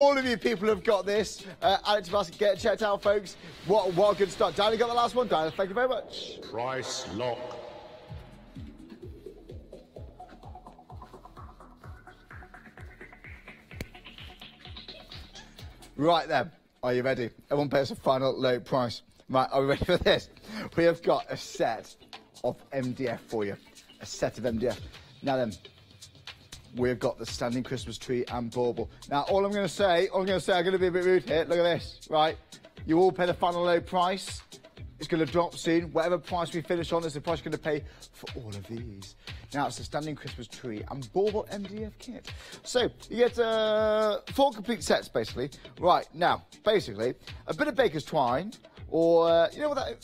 All of you people have got this. Alex Basket, get it checked out, folks. What a good start. Danny got the last one. Danny, thank you very much. Price lock. Right then, are you ready? Everyone pays a final low price. Right, are we ready for this? We have got a set of MDF for you. A set of MDF. Now then, we've got the standing Christmas tree and bauble. Now, all I'm going to say, I'm going to be a bit rude here. Look at this, right? You all pay the final low price. It's going to drop soon. Whatever price we finish on is the price you're going to pay for all of these. Now, it's the standing Christmas tree and bauble MDF kit. So, you get 4 complete sets, basically. Right, now, basically, a bit of baker's twine, or, you know what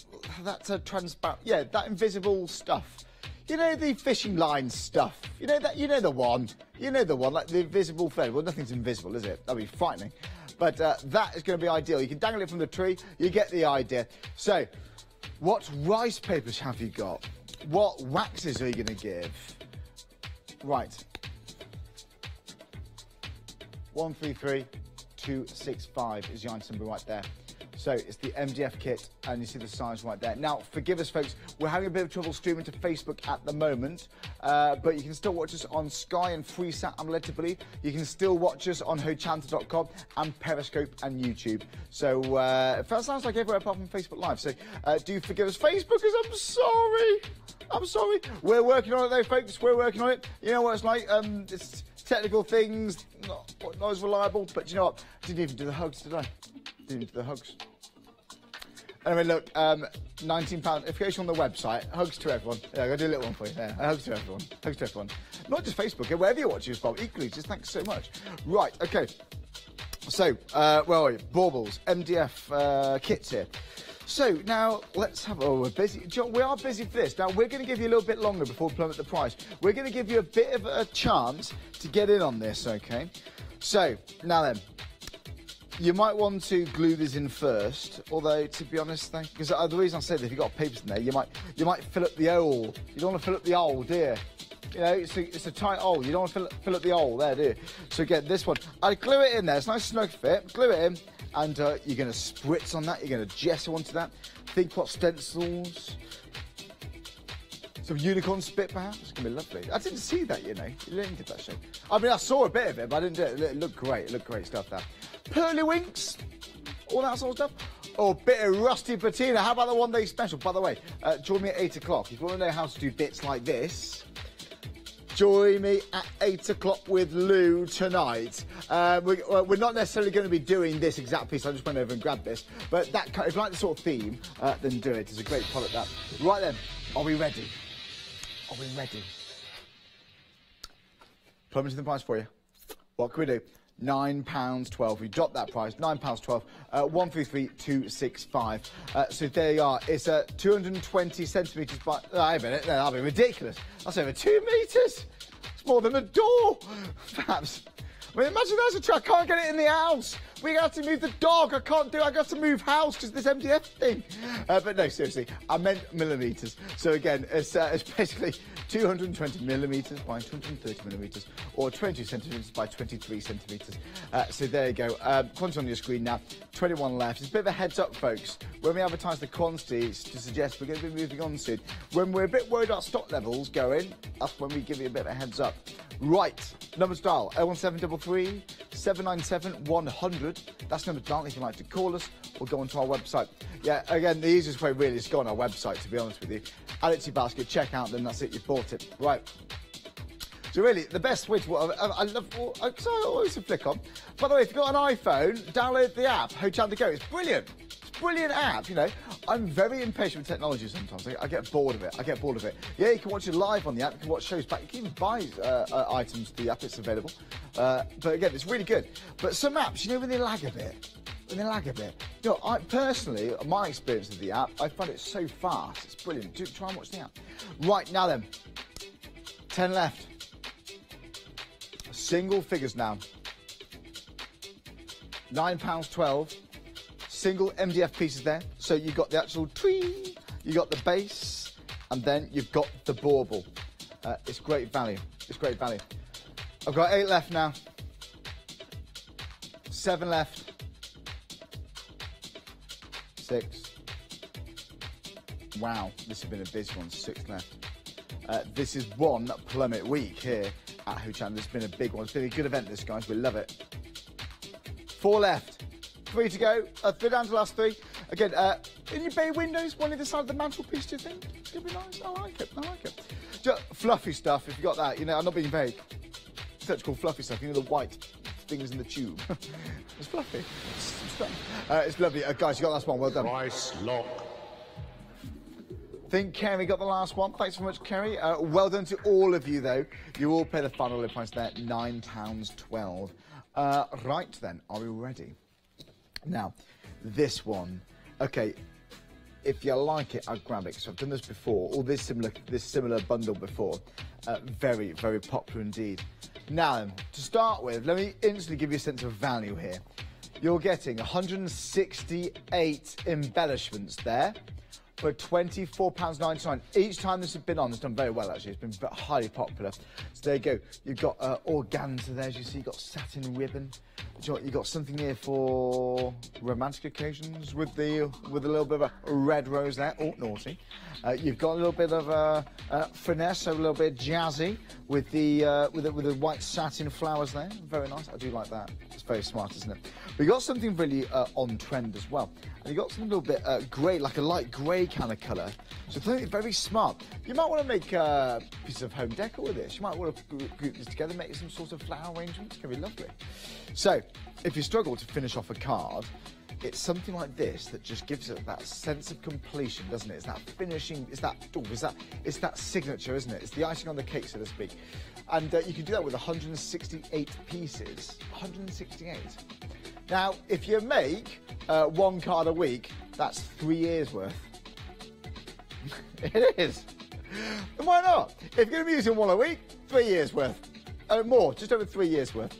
that's a transparent, yeah, that invisible stuff. You know, the fishing line stuff. You know the one, like the invisible thread. Well, nothing's invisible, is it? That'd be frightening. But that is going to be ideal. You can dangle it from the tree. You get the idea. So, what rice papers have you got? What waxes are you going to give? Right. 133265 is the item number right there. So it's the MDF kit, and you see the size right there. Now, forgive us, folks, we're having a bit of trouble streaming to Facebook at the moment, but you can still watch us on Sky and Freesat, I'm led to believe. You can still watch us on Hochanda.com and Periscope and YouTube. So that sounds like everywhere apart from Facebook Live. So do forgive us, Facebookers, I'm sorry. I'm sorry. We're working on it, though, folks. We're working on it. You know what it's like. It's technical things, not as reliable, but you know what? Didn't even do the hugs today. Didn't even do the hugs. Anyway, look, £19. If you go on the website, hugs to everyone. Yeah, I'm going to do a little one for you. Yeah, hugs to everyone. Hugs to everyone. Not just Facebook, wherever you're watching us from, equally, just thanks so much. Right, okay. So, where are you? Baubles, MDF kits here. So, now, let's have... Oh, we're busy. John, we are busy for this. Now, we're going to give you a little bit longer before we plummet the price. We're going to give you a bit of a chance to get in on this, okay? So, now then... You might want to glue these in first, although, to be honest, because the reason I said if you've got papers in there, you might fill up the hole. You don't want to fill up the hole, do you? You know, it's a tight hole. You don't want to fill up the hole there, do you? So again, this one, I glue it in there. It's a nice snug fit. Glue it in, and you're going to spritz on that. You're going to gesso onto that. Think what stencils. Some unicorn spit, perhaps. It's going to be lovely. I didn't see that, you know. You didn't get that show. I mean, I saw a bit of it, but I didn't do it. It looked great. It looked great stuff, that. Pearly winks, all that sort of stuff. Oh, a bit of rusty patina. How about the one day special? By the way, join me at 8 o'clock. If you want to know how to do bits like this, join me at 8 o'clock with Lou tonight. We're not necessarily going to be doing this exact piece. I just went over and grabbed this. But that, if you like the sort of theme, then do it. It's a great product, that. Right then, are we ready? Are we ready? Plummeting the price for you. What can we do? £9.12. We dropped that price. £9.12. 133265. So there you are. It's 220 centimetres by. Wait a minute. No, that'll be ridiculous. That's over 2 metres. It's more than a door. Perhaps. I mean, imagine there's a truck. I can't get it in the house. We have to move the dog. I can't do it. I got to move house because this MDF thing. But no, seriously, I meant millimetres. So again, it's basically 220 millimetres by 230 millimetres, or 22 centimetres by 23 centimetres. So there you go. Quantity on your screen now. 21 left. It's a bit of a heads up, folks. When we advertise the quantities to suggest we're going to be moving on soon. When we're a bit worried about stock levels going, that's when we give you a bit of a heads up. Right, number to dial 01733 797 100. That's number to dial if you'd like to call us or go onto our website. Yeah, again, the easiest way really is to go on our website, to be honest with you. Add it to your basket, check out, then that's it, you've bought it. Right. So really, the best way to... I love... Because I always flick on. By the way, if you've got an iPhone, download the app, Hochanda Go. It's brilliant. Brilliant app, you know. I'm very impatient with technology sometimes. I get bored of it. Yeah, you can watch it live on the app. You can watch shows back. You can even buy items to the app. It's available. But again, it's really good. But some apps, you know, when they lag a bit. You know, I personally, my experience of the app, I find it so fast. It's brilliant. Try and watch the app. Right, now then. 10 left. Single figures now. £9.12. Single MDF pieces there. So you've got the actual tree, you got the base, and then you've got the bauble. It's great value. It's great value. I've got 8 left now. 7 left. 6. Wow, this has been a busy one. 6 left. This is one plummet week here at Hochanda. It's been a big one. It's been a good event, this, guys. We love it. 4 left. 3 to go. 3 down to the last 3. Again, in your bay windows, one either side of the mantelpiece, do you think? It's going to be nice. I like it. I like it. Just fluffy stuff, if you got that. You know, I'm not being vague. Such called fluffy stuff. You know, the white things in the tube. It's fluffy. It's lovely. Guys, you got the last one. Well done. Price lock. I think Kerry got the last one. Thanks so much, Kerry. Well done to all of you, though. You all pay the final lid price there, £9.12. Right then, are we ready? Now, this one. Okay, if you like it, I'd grab it. So I've done this before, or this similar bundle before. Very, very popular indeed. Now, to start with, let me instantly give you a sense of value here. You're getting 168 embellishments there for £24.99. Each time this has been on, it's done very well, actually. It's been highly popular. So there you go. You've got organza there, as you see. You've got satin ribbon. You've got something here for romantic occasions with a little bit of a red rose there. Oh, naughty. You've got a little bit of finesse, so a little bit jazzy with the white satin flowers there. Very nice. I do like that. It's very smart, isn't it? We got something really on trend as well. And you got something a little bit grey, like a light grey kind of colour. So something very smart. You might want to make a piece of home decor with this. You might want to group this together, make some sort of flower arrangement. It's going to be lovely. So, if you struggle to finish off a card, it's something like this that just gives it that sense of completion, doesn't it? It's that finishing, it's that signature, isn't it? It's the icing on the cake, so to speak. And you can do that with 168 pieces. 168. Now, if you make 1 card a week, that's 3 years worth. It is. And why not? If you're going to be using 1 a week, 3 years worth. More, just over 3 years worth.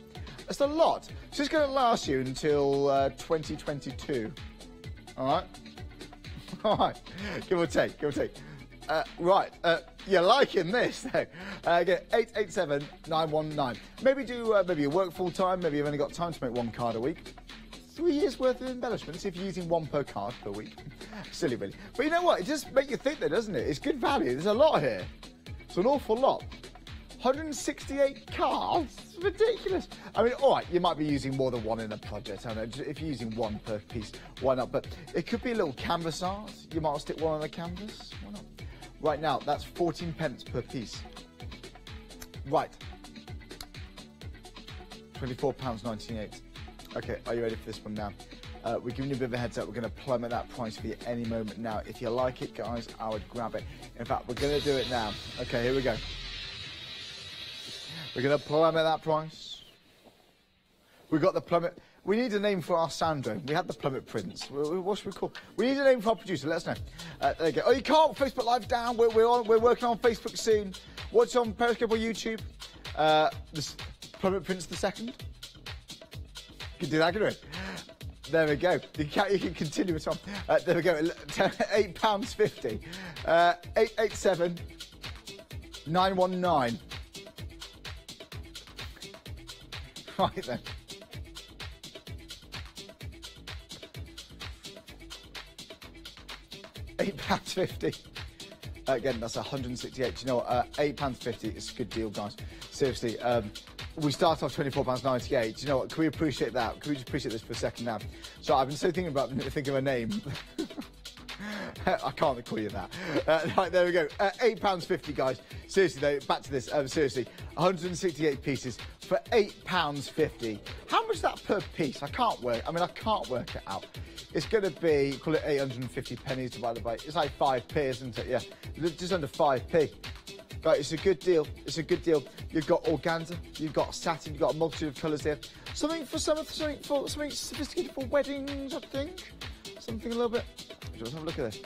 That's a lot. So it's going to last you until 2022. All right? All right. Give or take, give or take. Right. You're liking this, though. Again, 887-919. Maybe maybe you work full time. Maybe you've only got time to make 1 card a week. 3 years worth of embellishments if you're using 1 per card per week. Silly, really. But you know what? It just makes you think, though, doesn't it? It's good value. There's a lot here. It's an awful lot. 168 cards? It's ridiculous. I mean, all right, you might be using more than 1 in a project. I don't know. If you're using 1 per piece, why not? But it could be a little canvas art. You might stick 1 on the canvas. Why not? Right now, that's 14 pence per piece. Right. £24.98. Okay, are you ready for this one now? We're giving you a bit of a heads up. We're going to plummet that price for you any moment now. If you like it, guys, I would grab it. In fact, we're going to do it now. Okay, here we go. We're going to plummet that price. We've got the plummet. We need a name for our Sandro. We had the plummet prince. What should we call? We need a name for our producer. Let us know. There you go. Oh, you can't. Facebook Live down. We're working on Facebook soon. Watch on Periscope or YouTube. This plummet prince the second. You can do that, can we? There we go. You can continue it on. There we go. £8.50. 887-919. Right then. £8.50. Again, that's 168. You know what? £8.50 is a good deal, guys. Seriously. We start off £24.98. You know what? Can we appreciate that? Can we just appreciate this for a second now? So I've been so thinking of a name. I can't call you that. Right, there we go. £8.50, guys. Seriously, though, back to this. Seriously, 168 pieces for £8.50. How much is that per piece? I can't work it out. It's going to be, call it 850 pennies divided by, it's like 5p, isn't it? Yeah, just under 5p. Right, it's a good deal. It's a good deal. You've got organza, you've got satin, you've got a multitude of colours there. Something sophisticated for weddings, I think. Something a little bit. Let's have a look at this.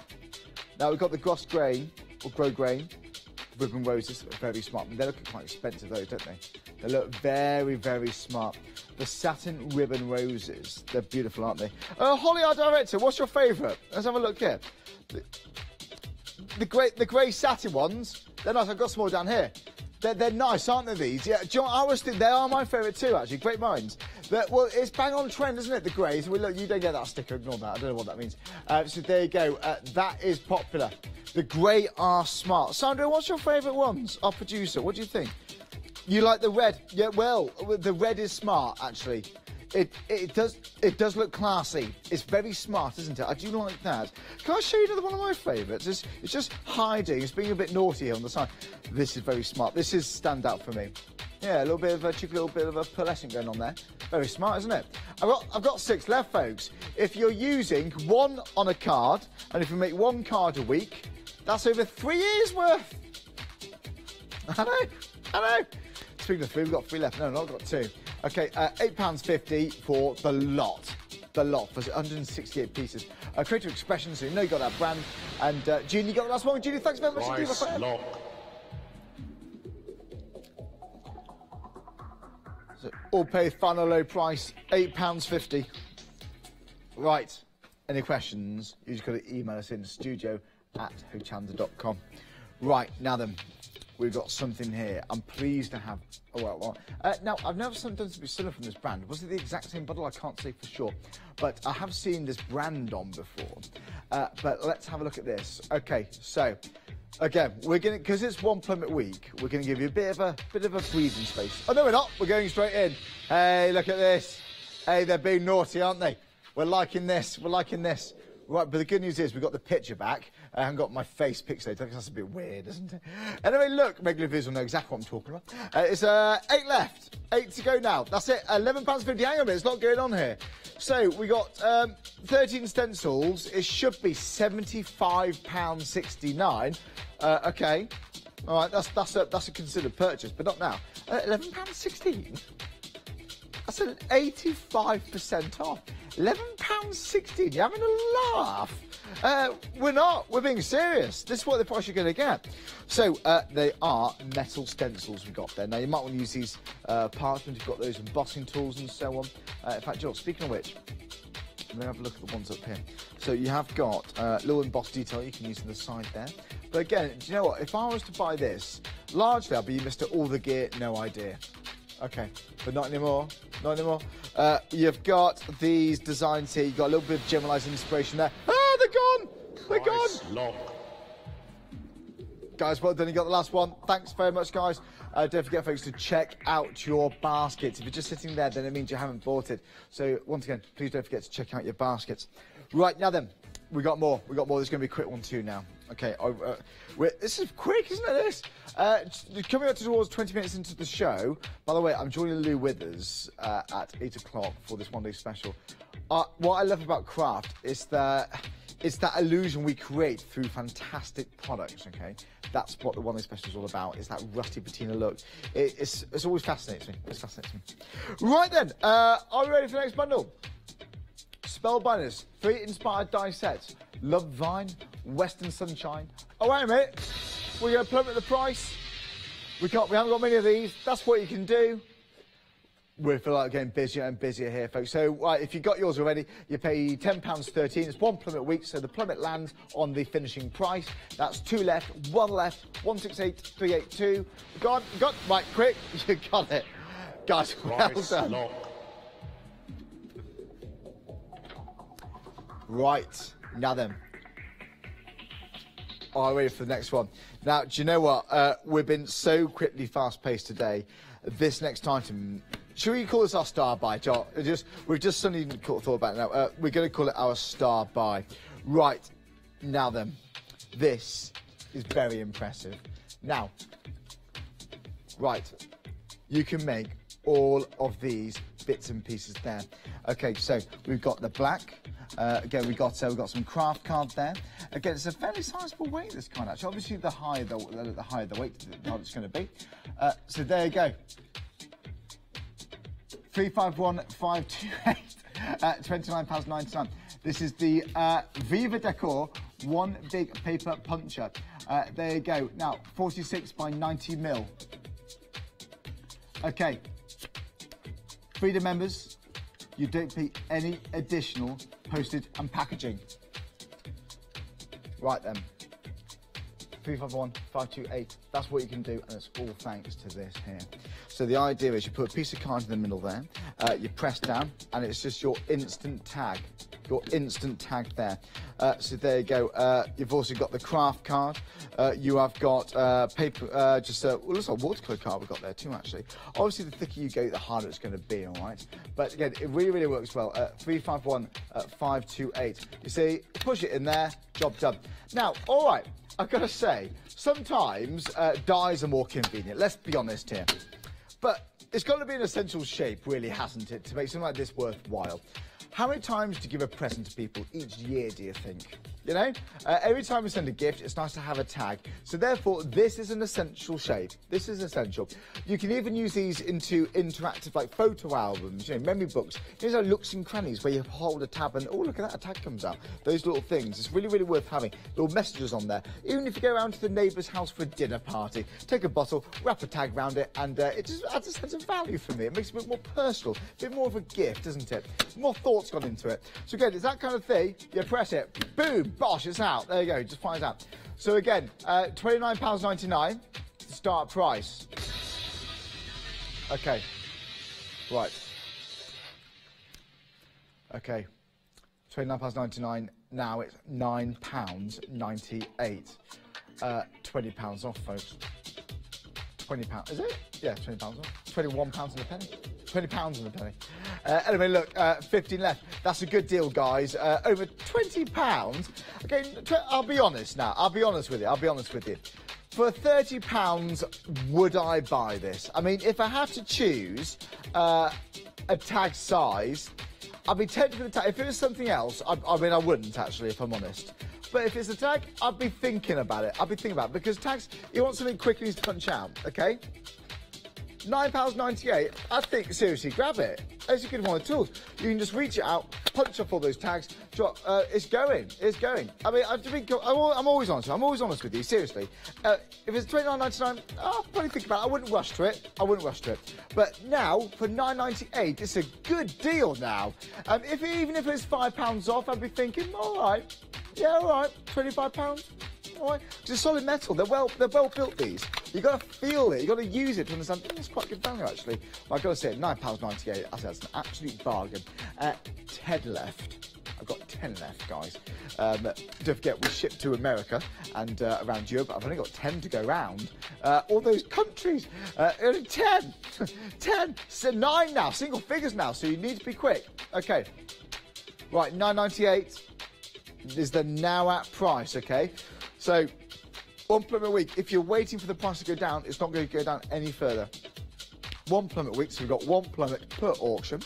Now we've got the gloss grain or grow grain ribbon roses. Very smart. They're looking quite expensive, those, don't they? They look very, very smart. The satin ribbon roses. They're beautiful, aren't they? Holly, our director, what's your favourite? Let's have a look here. The grey satin ones. They're nice. I've got some more down here. They're nice, aren't they, these? Yeah, do you know what, I always think they are my favourite too, actually. Great minds. Well, it's bang on trend, isn't it, the greys? Well, look, you don't get that sticker, ignore that. I don't know what that means. So there you go. That is popular. The grey are smart. Sandra, what's your favourite ones? Our producer, what do you think? You like the red? Yeah, well, the red is smart, actually. It does look classy. It's very smart, isn't it? I do like that. Can I show you another one of my favourites? It's just hiding. It's being a bit naughty here on the side. This is very smart. This is stand out for me. Yeah, a little bit of a cheeky little bit of a pearlescent going on there. Very smart, isn't it? I've got 6 left, folks. If you're using one on a card, and if you make 1 card a week, that's over 3 years worth. I know. Speaking of 3, we've got 3 left. No, I've got 2. Okay, £8.50 for the lot. The lot for 168 pieces. Creative expression, so you know you got that brand. And Jeannie, you got the last one. Jeannie, thanks very much. Price lock. So, all pay final low price, £8.50. Right. Any questions? You just got to email us in studio@hochanda.com. Right, now then, we've got something here. I'm pleased to have. Now, I've never done something similar from this brand. Was it the exact same bottle? I can't say for sure. But I have seen this brand on before. But let's have a look at this. Okay, so again, we're gonna, because it's 1 Plummet week, we're gonna give you a bit of a breathing space. Oh no, we're not. We're going straight in. Hey, look at this. Hey, they're being naughty, aren't they? We're liking this. We're liking this. Right, but the good news is we've got the picture back. I haven't got my face pixelated. That's a bit weird, isn't it? Anyway, look, regular viewers will know exactly what I'm talking about. It's 8 left. 8 to go now. That's it. £11.50. Hang on a minute, there's a lot going on here. So we got 13 stencils. It should be £75.69. Okay. All right, that's a considered purchase, but not now. £11.16. That's an 85% off. £11.16. You're having a laugh. We're not. We're being serious. This is what the price you're going to get. So they are metal stencils we got there. Now you might want to use these parchment. You've got those embossing tools and so on. In fact, Joel, speaking of which, let me have a look at the ones up here. So you have got little embossed detail you can use on the side there. But again, do you know what? If I was to buy this, largely I'll be Mr. All the Gear, no idea. Okay, but not anymore. Not anymore. You've got these designs here. You've got a little bit of generalised inspiration there. Ah, they're gone! They're gone! Lock. Guys, well done. You got the last one. Thanks very much, guys. Don't forget, folks, to check out your baskets. If you're just sitting there, then it means you haven't bought it. So, once again, please don't forget to check out your baskets. Right, now then, we got more. We got more. This is going to be a quick one, too, now. Okay, this is quick, isn't it, this? Coming up towards 20 minutes into the show. By the way, I'm joining Lou Withers at 8 o'clock for this one-day special. What I love about craft is that it's that illusion we create through fantastic products, okay? That's what the one-day special is all about. It's that rusty patina look. It's always fascinates me. It fascinates me. Right then, are we ready for the next bundle? Spellbinders, 3 inspired die sets. Love Vine, Western Sunshine. Oh, wait a minute. We're going to plummet the price. We haven't got many of these. That's what you can do. We feel like getting busier and busier here, folks. So, right, if you got yours already, you pay £10.13. It's 1 plummet week, so the plummet lands on the finishing price. That's 2 left, 1 left, 168382. Got right, quick. You got it. Guys, well done. Lock. Right, now then. Are we ready for the next one? Now, do you know what? We've been so quickly fast-paced today. This next item, should we call this our star buy, John? We've just suddenly thought about it now. We're going to call it our star buy. Right, now then. This is very impressive. Now, right, you can make all of these bits and pieces there. Okay, so we've got the black. Again, we've got some craft card there. Again, it's a fairly sizable weight, this kind, actually. Obviously, the higher the weight, the harder it's going to be. So there you go. 351528, £29.99. This is the Viva Decor One Big Paper Puncher. There you go. Now, 46 by 90 mil. Okay. Freedom members, you don't pay any additional postage and packaging. Right then. 351 528. That's what you can do, and it's all thanks to this here. So the idea is you put a piece of card in the middle there, you press down, and it's just your instant tag. Your instant tag there. So there you go. You've also got the craft card. You have got paper, well, looks like a watercolour card we've got there too, actually. Obviously, the thicker you go, the harder it's going to be, all right? But again, it really, really works well. 351 528. You see, push it in there, job done. Now, all right, I've got to say, sometimes dies are more convenient. Let's be honest here. But it's got to be an essential shape, really, hasn't it, to make something like this worthwhile? How many times do you give a present to people each year, do you think? You know, every time we send a gift, it's nice to have a tag. So therefore, this is an essential shape. This is essential. You can even use these into interactive, like photo albums, you know, memory books. These are looks and crannies where you hold a tab and, oh, look at that, a tag comes out. Those little things. It's really, really worth having. Little messages on there. Even if you go around to the neighbour's house for a dinner party, take a bottle, wrap a tag around it, and it just adds a sense of value for me. It makes it a bit more personal, a bit more of a gift, doesn't it? More thoughts gone into it. So again, it's that kind of thing. You press it, boom, bosh, it's out. There you go, just finds out. So again, £29.99, the start price. Okay, right. Okay, £29.99, now it's £9.98. £20 off, folks. £20, is it? Yeah, £20 off. £21 and a penny. £20 and a penny. Anyway, look, 15 left. That's a good deal, guys. Over £20. Again, I'll be honest now. I'll be honest with you. For £30, would I buy this? I mean, if I had to choose a tag size, I'd be tempted for the tag. If it was something else, I mean, I wouldn't, actually, if I'm honest. But if it's a tag, I'd be thinking about it. Because tags, you want something quick and easy to punch out, okay? £9.98, I think, seriously, grab it. It's a good one of the tools. You can just reach it out, punch off all those tags, drop, it's going. I mean, I'm always honest with you, seriously. If it's £29.99, I'll probably think about it. I wouldn't rush to it. But now, for £9.98, it's a good deal now. Even if it's £5 off, I'd be thinking, all right, £25. All right, it's solid metal. They're well built, these. You've got to feel it. You've got to use it to understand. It's quite good value, actually. But I've got to say, £9.98, I say that's an absolute bargain. 10 left. I've got 10 left, guys. Don't forget, we ship to America and around Europe. I've only got 10 to go round. All those countries. Only 10. 10. So 9 now. Single figures now. So you need to be quick. Okay. Right, £9.98 is the now at price, okay? So, £1 a week. If you're waiting for the price to go down, it's not going to go down any further. £1 a week, so we've got £1 per auction.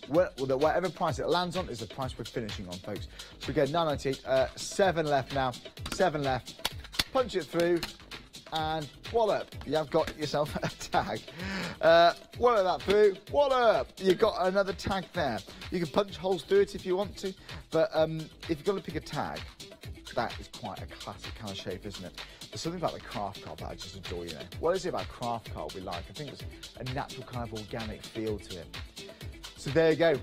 Whatever price it lands on is the price we're finishing on, folks. So again, £9.98, 7 left now, 7 left. Punch it through, and wallop, you have got yourself a tag. Wallop that through, wallop, you've got another tag there. You can punch holes through it if you want to, but if you've got to pick a tag, that is quite a classic kind of shape, isn't it? There's something about the craft card that I just adore, you know. What is it about craft card we like? I think it's a natural kind of organic feel to it. So there you go.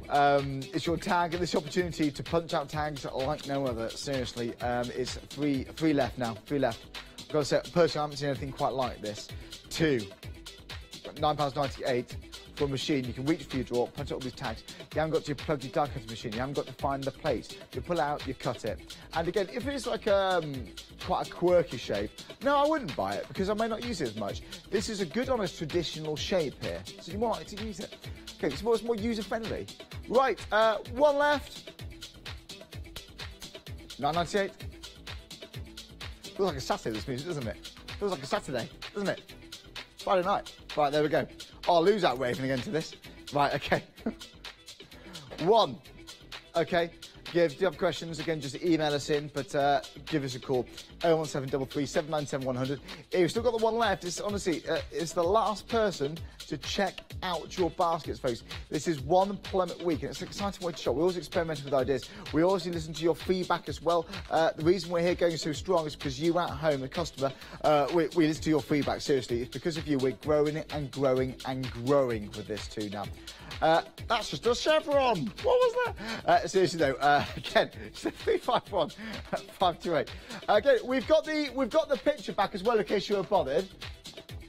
It's your tag, and this opportunity to punch out tags like no other. Seriously, it's three left now. 3 left. I've got to say, personally, I haven't seen anything quite like this. 2, £9.98 for a machine. You can reach for your drawer, punch out all these tags. You haven't got to plug your die cutting machine. You haven't got to find the plate. You pull it out, you cut it. And again, if it's like quite a quirky shape, no, I wouldn't buy it because I may not use it as much. This is a good, honest, traditional shape here, so you might like to use it. Okay, it's more user-friendly. Right, 1 left. £9.98. Feels like a Saturday, this music, doesn't it? Feels like a Saturday, doesn't it? Friday night. Right, there we go. Oh, I'll lose out raving again to this. Right, okay. 1. Okay. Do you have questions? Again, just email us in, but give us a call. 01733 797 100. If you've still got the 1 left, it's honestly, it's the last person to check out your baskets, folks. This is one plummet week, and it's an exciting way to shop. We're always experimenting with ideas. We always listen to your feedback as well. The reason we're here going so strong is because you at home, the customer, we listen to your feedback, seriously. It's because of you we're growing it and growing and growing with this too now. That's just a chevron. What was that? Seriously though, again, it's a 351 528. Okay, we've got the picture back as well in case you were bothered.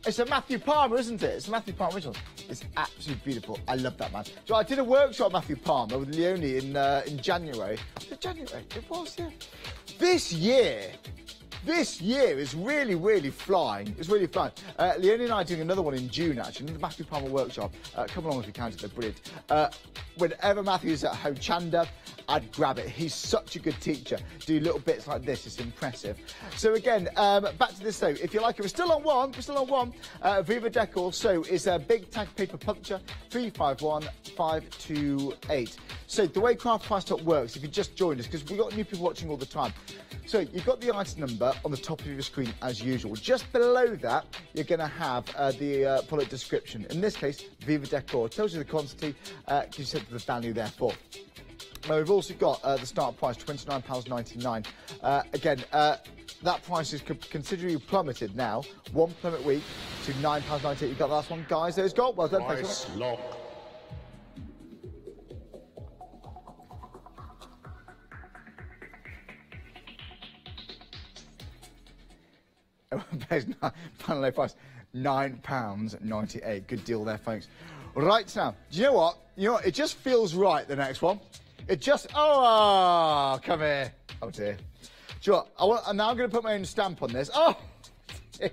It's a Matthew Palmer, isn't it? It's a Matthew Palmer original. It's absolutely beautiful. I love that, man. So I did a workshop with Matthew Palmer with Leone in January. Was it January? It was, yeah. This year is really, really flying. It's really flying. Leone and I are doing another one in June, actually, another Matthew Palmer workshop. Come along if you can, they're brilliant. Whenever Matthew's at Hochanda, I'd grab it. He's such a good teacher. Do little bits like this, it's impressive. So again, back to this though. If you like it, we're still on one. Viva Decor, so it's a big tag paper puncture, 351 528. So the way Craft Price Talk works, if you just joined us, because we've got new people watching all the time. So you've got the item number on the top of your screen as usual. Just below that, you're going to have the product description. In this case, Viva Decor. It tells you the quantity, gives you the value therefore. Now we've also got the start price, £29.99. Again, that price is considerably plummeted now. One plummet week to £9.98. You've got the last one, guys. There's got. Well done. Price lock. Final low price, £9.98. Good deal there, folks. Right now, do you know what? It just feels right, the next one. It just, oh, come here. Oh dear. Do you know what? I'm now going to put my own stamp on this. Oh dear.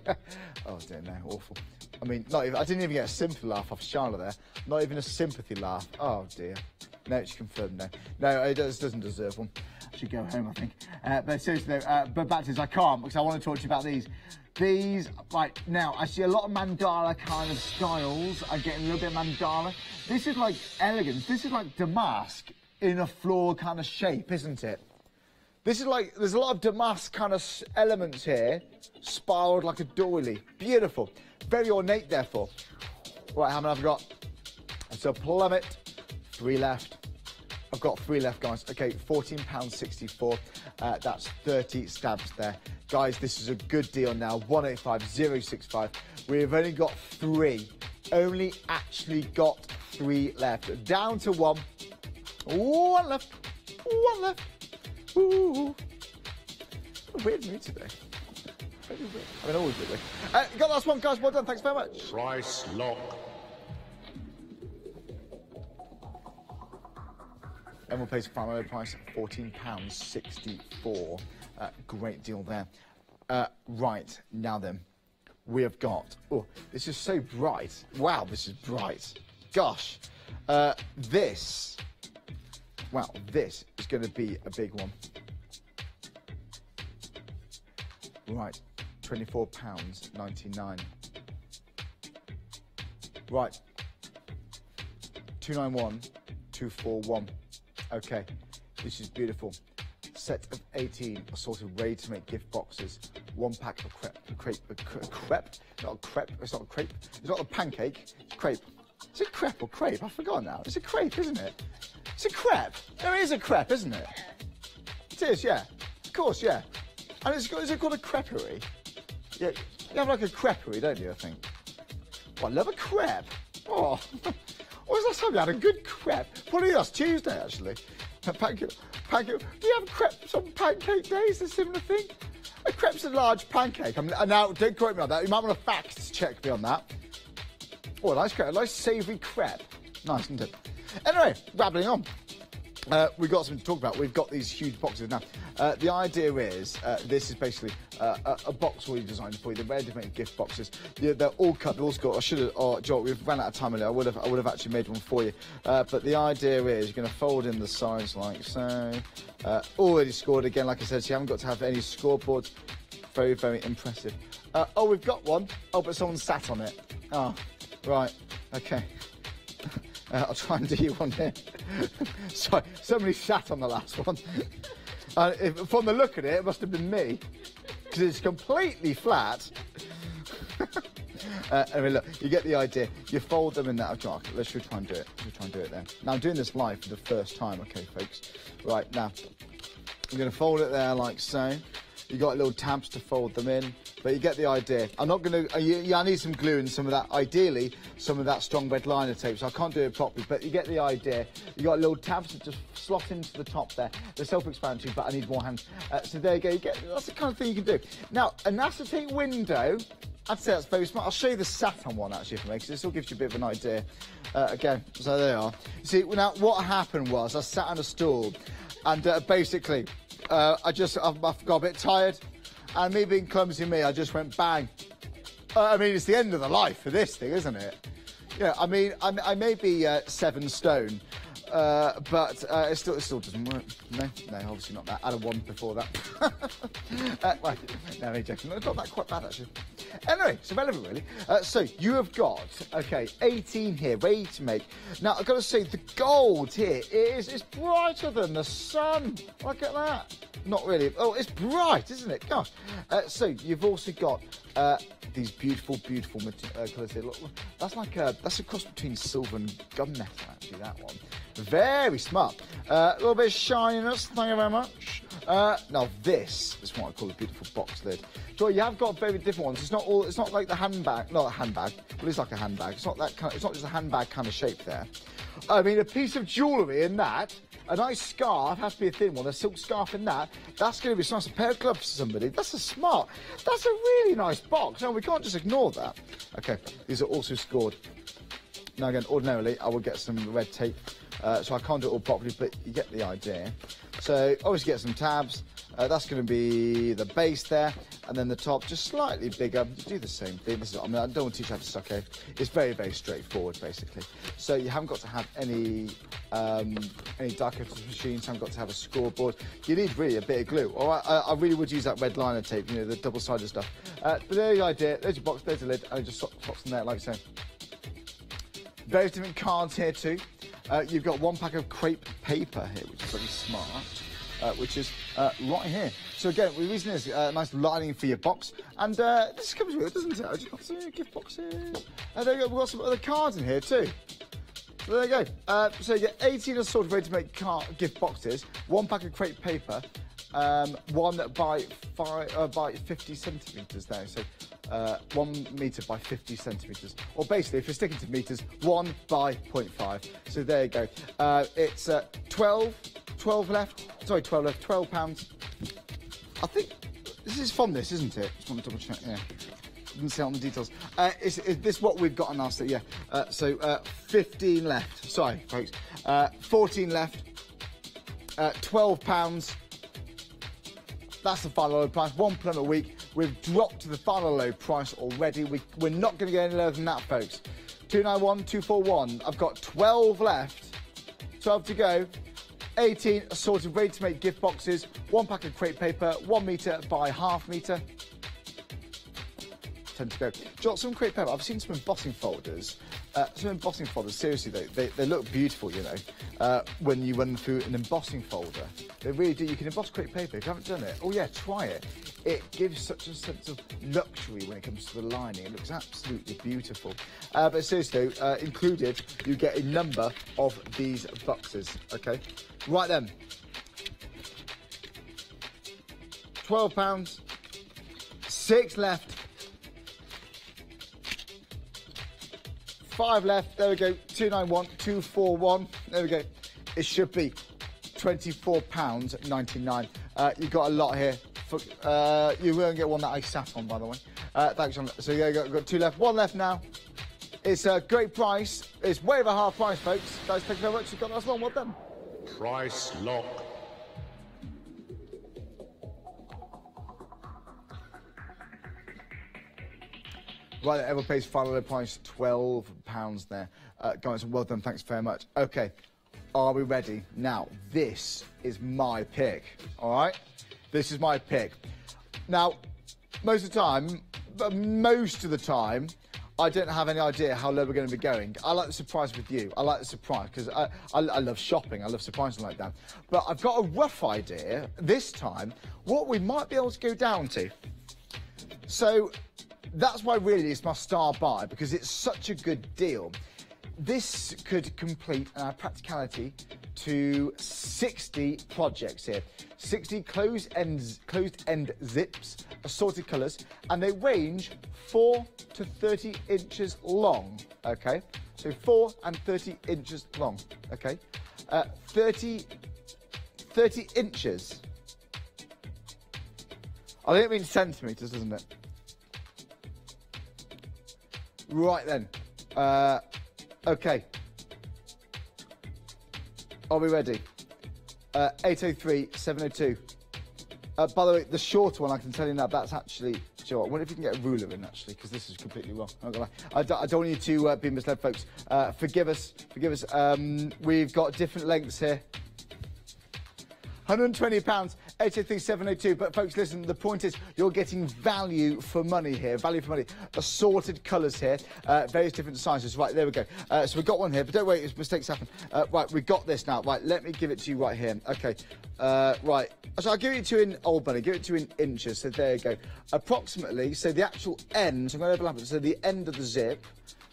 Oh dear, no, awful. I mean, I didn't even get a sympathy laugh off Charlotte there. Not even a sympathy laugh. Oh dear. No, it's confirmed, no. No, it doesn't deserve one. I should go home, I think. But seriously though, but back to this, I can't because I want to talk to you about these. These, right, now, I see a lot of mandala kind of styles. I'm getting a little bit of mandala. This is like elegance. This is like damask in a floor kind of shape, isn't it? This is like, there's a lot of damask kind of elements here, spiraled like a doily. Beautiful. Very ornate, therefore. Right, how many have I got? It's a plummet. 3 left. I've got 3 left, guys. Okay, £14.64. That's 30 stabs there. Guys, this is a good deal now. 185065. We've only got 3. Only actually got 3 left. Down to 1. 1 left. 1 left. Ooh. A weird mood today. Very weird. I mean, always weird. Got the last one, guys. Well done. Thanks very much. Price lock. And we'll place a final price at £14.64. Great deal there. Right, now then, we have got... Oh, this is so bright. Wow, this is bright. Gosh. This... Wow, this is going to be a big one. Right, £24.99. Right. 291241. Okay, this is beautiful. Set of 18 assorted ready-to-make gift boxes. 1 pack of crepe. Not a crepe. It's not a crepe. It's not a pancake. It's crepe. Is it crepe or crepe? I forgot now. It's a crepe, isn't it? It's a crepe. There is a crepe, isn't it? It is, yeah. Of course, yeah. And is it called a creperie? Yeah, you have like a creperie, don't you, I think? Oh, I love a crepe. Oh, when was the last time you had a good crepe? Probably last Tuesday, actually. Pancake. Do you have crepes on pancake days, a similar thing? A crepe's a large pancake. Now, don't quote me on that. You might want to fact check me on that. Oh, a nice crepe, a nice savoury crepe. Nice, isn't it? Anyway, babbling on. We've got something to talk about. We've got these huge boxes now. The idea is, this is basically a box already designed for you. They're ready-to-make gift boxes. They're all cut, they're all scored. I should have, Joel, we've run out of time earlier. I would have actually made one for you. But the idea is you're going to fold in the sides like so. Already scored again, like I said, so you haven't got to have any scoreboards. Very, very impressive. Oh, we've got one. Oh, but someone sat on it. Oh, right. Okay. I'll try and do you one here. Sorry, somebody sat on the last one. From the look at it, it must have been me, because it's completely flat. I mean, look, you get the idea. You fold them in that. Oh, let's try and do it. Then. Now, I'm doing this live for the first time, okay, folks? Right, now, I'm going to fold it there like so. You got little tabs to fold them in, but you get the idea. I'm not going to, I need some glue and some of that, ideally, some of that strong red liner tape, so I can't do it properly, but you get the idea. You got little tabs that just slot into the top there. They're self-explanatory, but I need more hands. So there you go, that's the kind of thing you can do. Now, an acetate window, I'd say that's very smart. I'll show you the satin one actually for me, because this will give you a bit of an idea. Again, so there you are. See, now what happened was I sat on a stool, and basically, I've got a bit tired, and me being clumsy I just went bang. I mean, it's the end of the life for this thing, isn't it? Yeah, I mean, I may be 7 stone, but it still doesn't work. No, obviously not that. I had a 1 before that. Right, no, I'm joking. It's not that quite bad, actually. Anyway, it's irrelevant, really. So you have got, okay, 18 here, ready to make. Now, I've got to say, the gold here is brighter than the sun. Look at that. Not really. Oh, it's bright, isn't it? Gosh. So you've also got these beautiful colours here. Look, that's a cross between silver and gunmetal, actually, that one. Very smart. A little bit of shininess, thank you very much. Now this is what I call a beautiful box lid. So you have got very different ones. It's not like the handbag, not a handbag, but it's like a handbag. It's not that kind. It's not just a handbag kind of shape there. I mean, a piece of jewellery in that, a nice scarf, has to be a thin one, a silk scarf in that. That's going to be nice. A pair of gloves for somebody. That's a really nice box. No, we can't just ignore that. Okay, these are also scored. Now again, ordinarily I would get some red tape, so I can't do it all properly, but you get the idea. So obviously get some tabs. That's going to be the base there, and then the top just slightly bigger. You do the same thing. I don't want to teach you how to stucco. It's very, very straightforward, basically. So you haven't got to have any die cutters machines. Haven't got to have a scoreboard. You need really a bit of glue. All right, I really would use that red liner tape, the double-sided stuff. But there's the idea. There's your box. There's the lid, and it just slots in there like so. Various different cards here too. You've got 1 pack of crepe paper here, which is pretty smart. Which is right here. So again, the reason is nice lining for your box, and this comes with it, doesn't it? I just got some gift boxes. There you go. We've got some other cards in here too. So there you go. So you get 18 assorted ready to make gift boxes. 1 pack of crepe paper. 1 by 50 centimetres there. So 1 metre by 50 centimetres. Or basically, if you're sticking to metres, 1 by 0.5. So there you go. It's 12 left. Sorry, 12 left. £12. I think this is from this, isn't it? Just want to double check. Yeah. Didn't see it on the details. Is this what we've got on our set? Yeah. So 15 left. Sorry, folks. 14 left. £12. That's the final low price. £1 a week. We've dropped to the final low price already. We're not going to get any lower than that, folks. 291, 241. I've got 12 left. 12 to go. 18 assorted, ready to make gift boxes. 1 pack of crepe paper, 1 metre by ½ metre. 10 to go. Do you want some crepe paper? I've seen some embossing folders. Seriously, they look beautiful, when you run through an embossing folder. They really do. You can emboss crepe paper. If you haven't done it, oh yeah, try it. It gives such a sense of luxury when it comes to the lining. It looks absolutely beautiful. But seriously, included, you get a number of these boxes, okay? Right then. £12. 6 left. 5 left. There we go. 291, 241. There we go. It should be £24.99. You've got a lot here. You will get one that I sat on, by the way. Thanks, John. So yeah, got 2 left. 1 left now. It's a great price. It's way over half price, folks. Guys, thank you very much. You've got us one. Well done. Price lock. Right, everyone pays final low price, £12 there. Guys, well done, thanks very much. Okay, are we ready? Now, this is my pick, all right? This is my pick. Now, most of the time, I don't have any idea how low we're going to be going. I like the surprise with you. I like the surprise because I love shopping. I love surprising like that. But I've got a rough idea this time what we might be able to go down to. So that's why really it's my star buy, because it's such a good deal. this could complete in our practicality to 60 projects here. 60 closed end zips, assorted colours, and they range 4 to 30 inches long, okay? So 4 and 30 inches long, okay? 30 inches. I think it means centimetres, doesn't it? Right then. Okay. Are we ready? 803 702. By the way, the shorter one, I can tell you now, that's actually... Do you know what? I wonder if you can get a ruler in, actually, because this is completely wrong. I don't want you to be misled, folks. Forgive us. We've got different lengths here. £120, 803 702. But folks, listen, the point is you're getting value for money here. Value for money. Assorted colours here. Various different sizes. Right, there we go. So we've got one here, but don't worry, mistakes happen. Right, we've got this now. Right, let me give it to you right here. Okay. Right. So I'll give it to you in old money. Give it to you in inches. So there you go. Approximately, so the actual end, so I'm going to overlap it. So the end of the zip,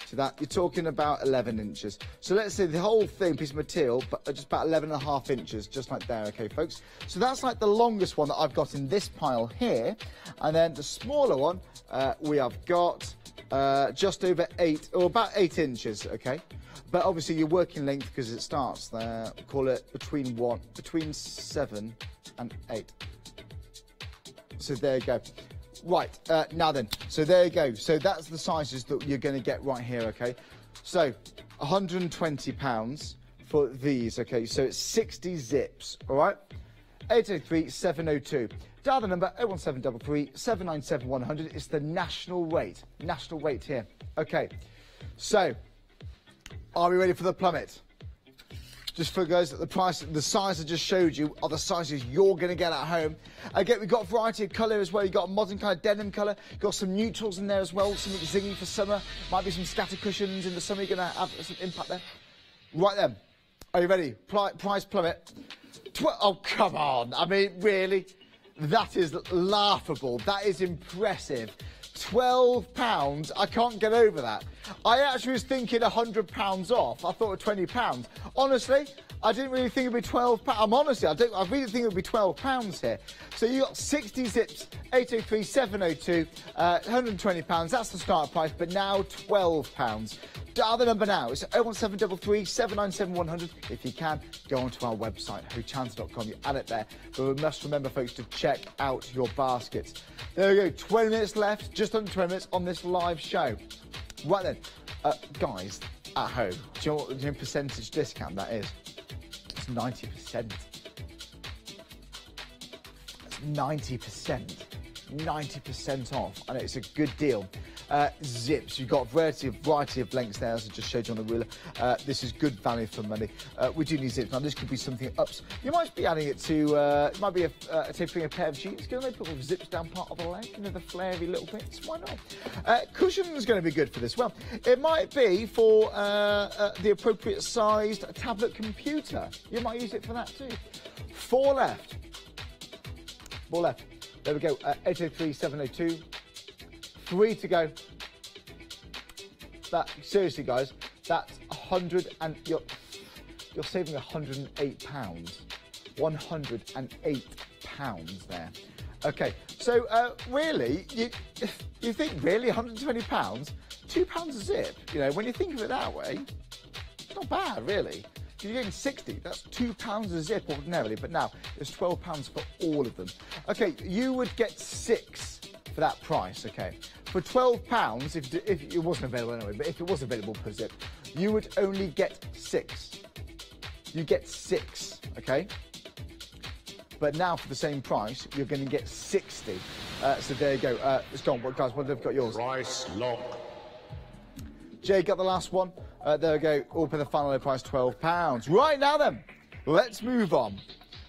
so that you're talking about 11 inches. So let's say the whole thing, piece of material, but just about 11.5 inches, just like there, okay, folks? So that's like the longest one that I've got in this pile here. And then the smaller one, we have got just over 8, or about 8 inches, okay? But obviously your working length, because it starts there, call it between 7 and 8. So there you go. Right, now then, so there you go. So that's the sizes that you're going to get right here, okay? So, £120 for these, okay? So it's 60 zips, all right? 803 702. Dial the number 01733 797 100. It's the national rate here. Okay, so are we ready for the plummet? Just for guys, the price, the size I just showed you are the sizes you're going to get at home. Again, we've got a variety of colour as well. You've got a modern kind of denim colour. You've got some neutrals in there as well, something zingy for summer. Might be some scatter cushions in the summer. You're going to have some impact there. Right then, are you ready? Price plummet. Oh, come on. I mean, really? That is laughable. That is impressive. £12, I can't get over that. I actually was thinking £100 off. I thought £20. Honestly, I didn't really think it'd be £12. I really think it'd be £12 here. So you got 60 zips, 803 702, £120. That's the start price, but now £12. Dial the number now. It's 01733 797 100. If you can, go onto our website, hochanda.com. You add it there. But we must remember, folks, to check out your baskets. There we go. 20 minutes left, just under 20 minutes on this live show. Right then, guys at home, do you know what percentage discount that is? It's 90%. That's 90%. 90% off, and it's a good deal. Zips, you've got a variety of lengths there, as I just showed you on the ruler. This is good value for money. We do need zips. Now, this could be something ups. You might be adding it to, it might be taking a pair of jeans. Going to put the zips down part of the leg, you know, the flary little bits. Why not? Cushion's going to be good for this. Well, it might be for the appropriate sized tablet computer. You might use it for that too. 4 left. 4 left. There we go, 803 702. 3 to go. That, seriously, guys, that's 100 and you're saving £108. £108 there. Okay, so really, you think really £120? £2 a zip. You know, when you think of it that way, it's not bad, really. You're getting 60, that's £2 a zip ordinarily, but now it's £12 for all of them. Okay, you would get 6 for that price, okay? For £12, if it wasn't available anyway, but if it was available per zip, you would only get 6. You get 6, okay? But now for the same price, you're going to get 60. So there you go. It's gone. Guys, what have got yours? Price lock. Jay got the last one. There we go. All for the final price, £12. Right, now then, let's move on.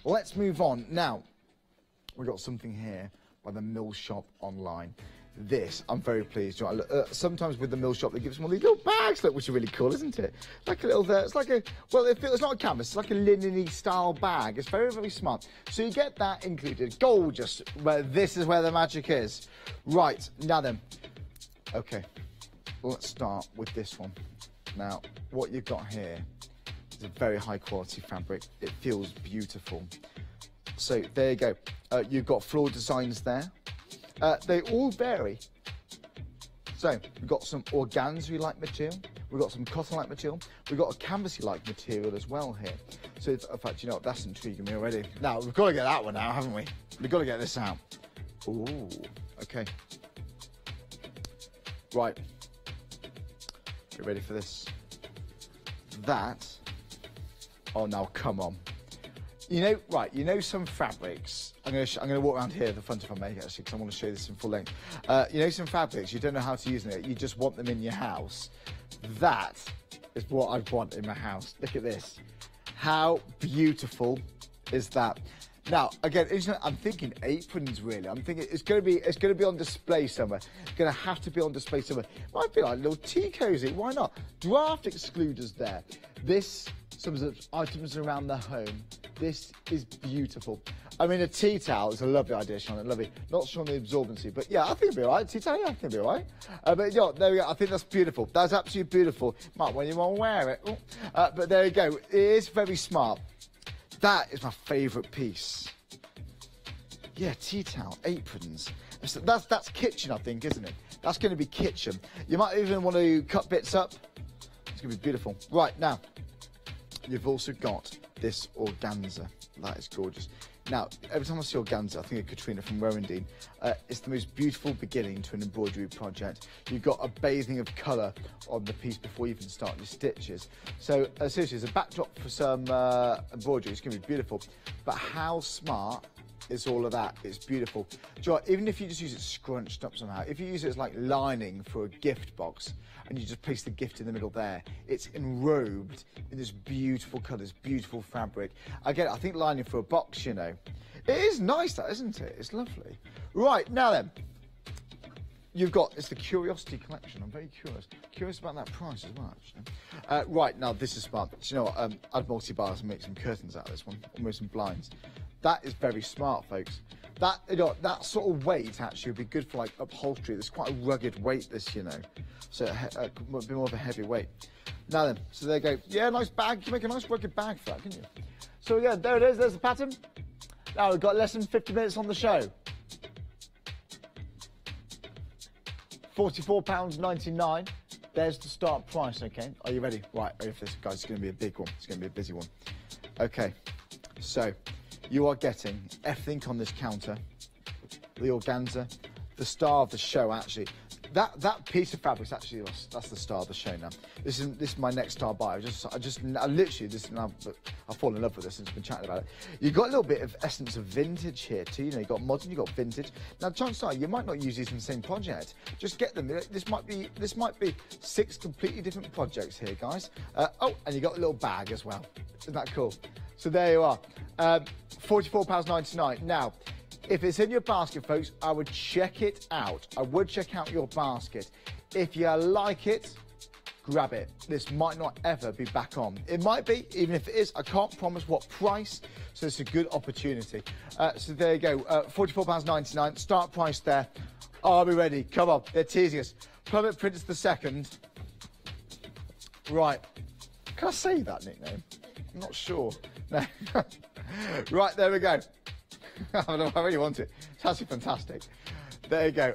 Let's move on. Now, we've got something here by the Mill Shop online. This, I'm very pleased. Sometimes with the Mill Shop, they give us one of these little bags, look, which are really cool, isn't it? Like a little, it's like a, well, it's not a canvas, it's like a linen-y style bag. It's very, very smart. So you get that included. Gorgeous. Well, this is where the magic is. Right, now then. Okay, let's start with this one. Now, what you've got here is a very high quality fabric. It feels beautiful. So there you go. You've got floor designs there. They all vary. So we've got some organza-like material. We've got some cotton-like material. We've got a canvasy-like material as well here. So in fact, you know what, that's intriguing me already. Now, we've got to get that one out, haven't we? We've got to get this out. Ooh, okay. Right. You ready for this? That. Oh, now, come on. You know, right, you know some fabrics, I'm going to walk around here at the front if I may, actually, because I want to show you this in full length. You know some fabrics, you don't know how to use them, you just want them in your house. That is what I want in my house. Look at this. How beautiful is that? Now, again, I'm thinking aprons, really. I'm thinking it's going to be on display somewhere. It's going to have to be on display somewhere. Might be like a little tea cozy, why not? Draft excluders there. Some of the items around the home. This is beautiful. I mean, a tea towel is a lovely idea, Sean. Lovely. Not sure on the absorbency, but yeah, I think it'll be all right. Tea towel, yeah, I think it'll be all right. But yeah, there we go. I think that's beautiful. That's absolutely beautiful. Might when you want to wear it. But there you go. It is very smart. That is my favourite piece. Yeah, tea towel, aprons. That's kitchen, I think, isn't it? That's going to be kitchen. You might even want to cut bits up. It's going to be beautiful. Right, now, you've also got this organza. That is gorgeous. Now, every time I see organza, I think of Katrina from Rowendine. It's the most beautiful beginning to an embroidery project. You've got a bathing of colour on the piece before you even start your stitches. So, seriously, as a backdrop for some embroidery, it's going to be beautiful. But how smart is all of that? It's beautiful. Do you know what? Even if you just use it scrunched up somehow, if you use it as like lining for a gift box, and you just place the gift in the middle there, it's enrobed in this beautiful colour, this beautiful fabric. Again, I think lining for a box, you know. It is nice, that, isn't it? It's lovely. Right, now then, you've got, it's the Curiosity collection. I'm very curious about that price as well, actually. Right, now this is smart. Do you know what? I'd multi-bars and make some curtains out of this one, almost some blinds. That is very smart, folks. That, you know, that sort of weight actually would be good for like upholstery. There's quite a rugged weight, this, you know. So it would be more of a heavy weight. Now then, so there you go. Yeah, nice bag. You can make a nice rugged bag for that, can you? So again, there it is. There's the pattern. Now we've got less than 50 minutes on the show. £44.99. There's the start price, okay? Are you ready? Right, if this, guys, it's going to be a big one. It's going to be a busy one. Okay, so you are getting everything on this counter. The organza, the star of the show, actually. That piece of fabric is actually, that's the star of the show now. This is my next star buy. I literally, I've fallen in love with this since I've been chatting about it. You've got a little bit of essence of vintage here too. You know, you've got modern, you've got vintage. Now, chances are you might not use these in the same project. Just get them. This might be 6 completely different projects here, guys. Oh, and you got a little bag as well. Isn't that cool? So there you are. £44.99. Now, if it's in your basket, folks, I would check it out. I would check out your basket. If you like it, grab it. This might not ever be back on. It might be, even if it is, I can't promise what price, so it's a good opportunity. So there you go, £44.99, start price there. Are we ready? Come on, they're teasing us. Plummet Printers the second. Right, can I say that nickname? I'm not sure. No. Right, there we go. I really want it. It's actually fantastic. There you go.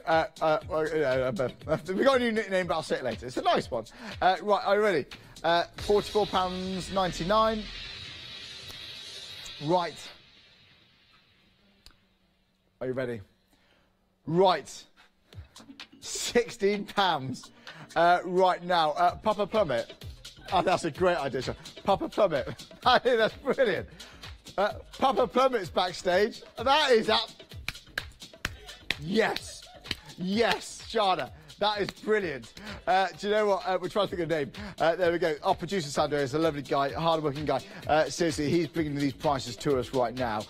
We've got a new nickname, but I'll say it later. It's a nice one. Right, are you ready? £44.99. Right. Are you ready? Right. £16. Right now. Papa Plummet. Oh, that's a great idea, Sean. Papa Plummet. I think that's brilliant. Papa Plummet's backstage. That is up. Yes. Yes, Shana. That is brilliant. Do you know what? We're trying to think of a name. There we go. Our producer, Sandro, is a lovely guy, hard-working guy. Seriously, he's bringing these prices to us right now.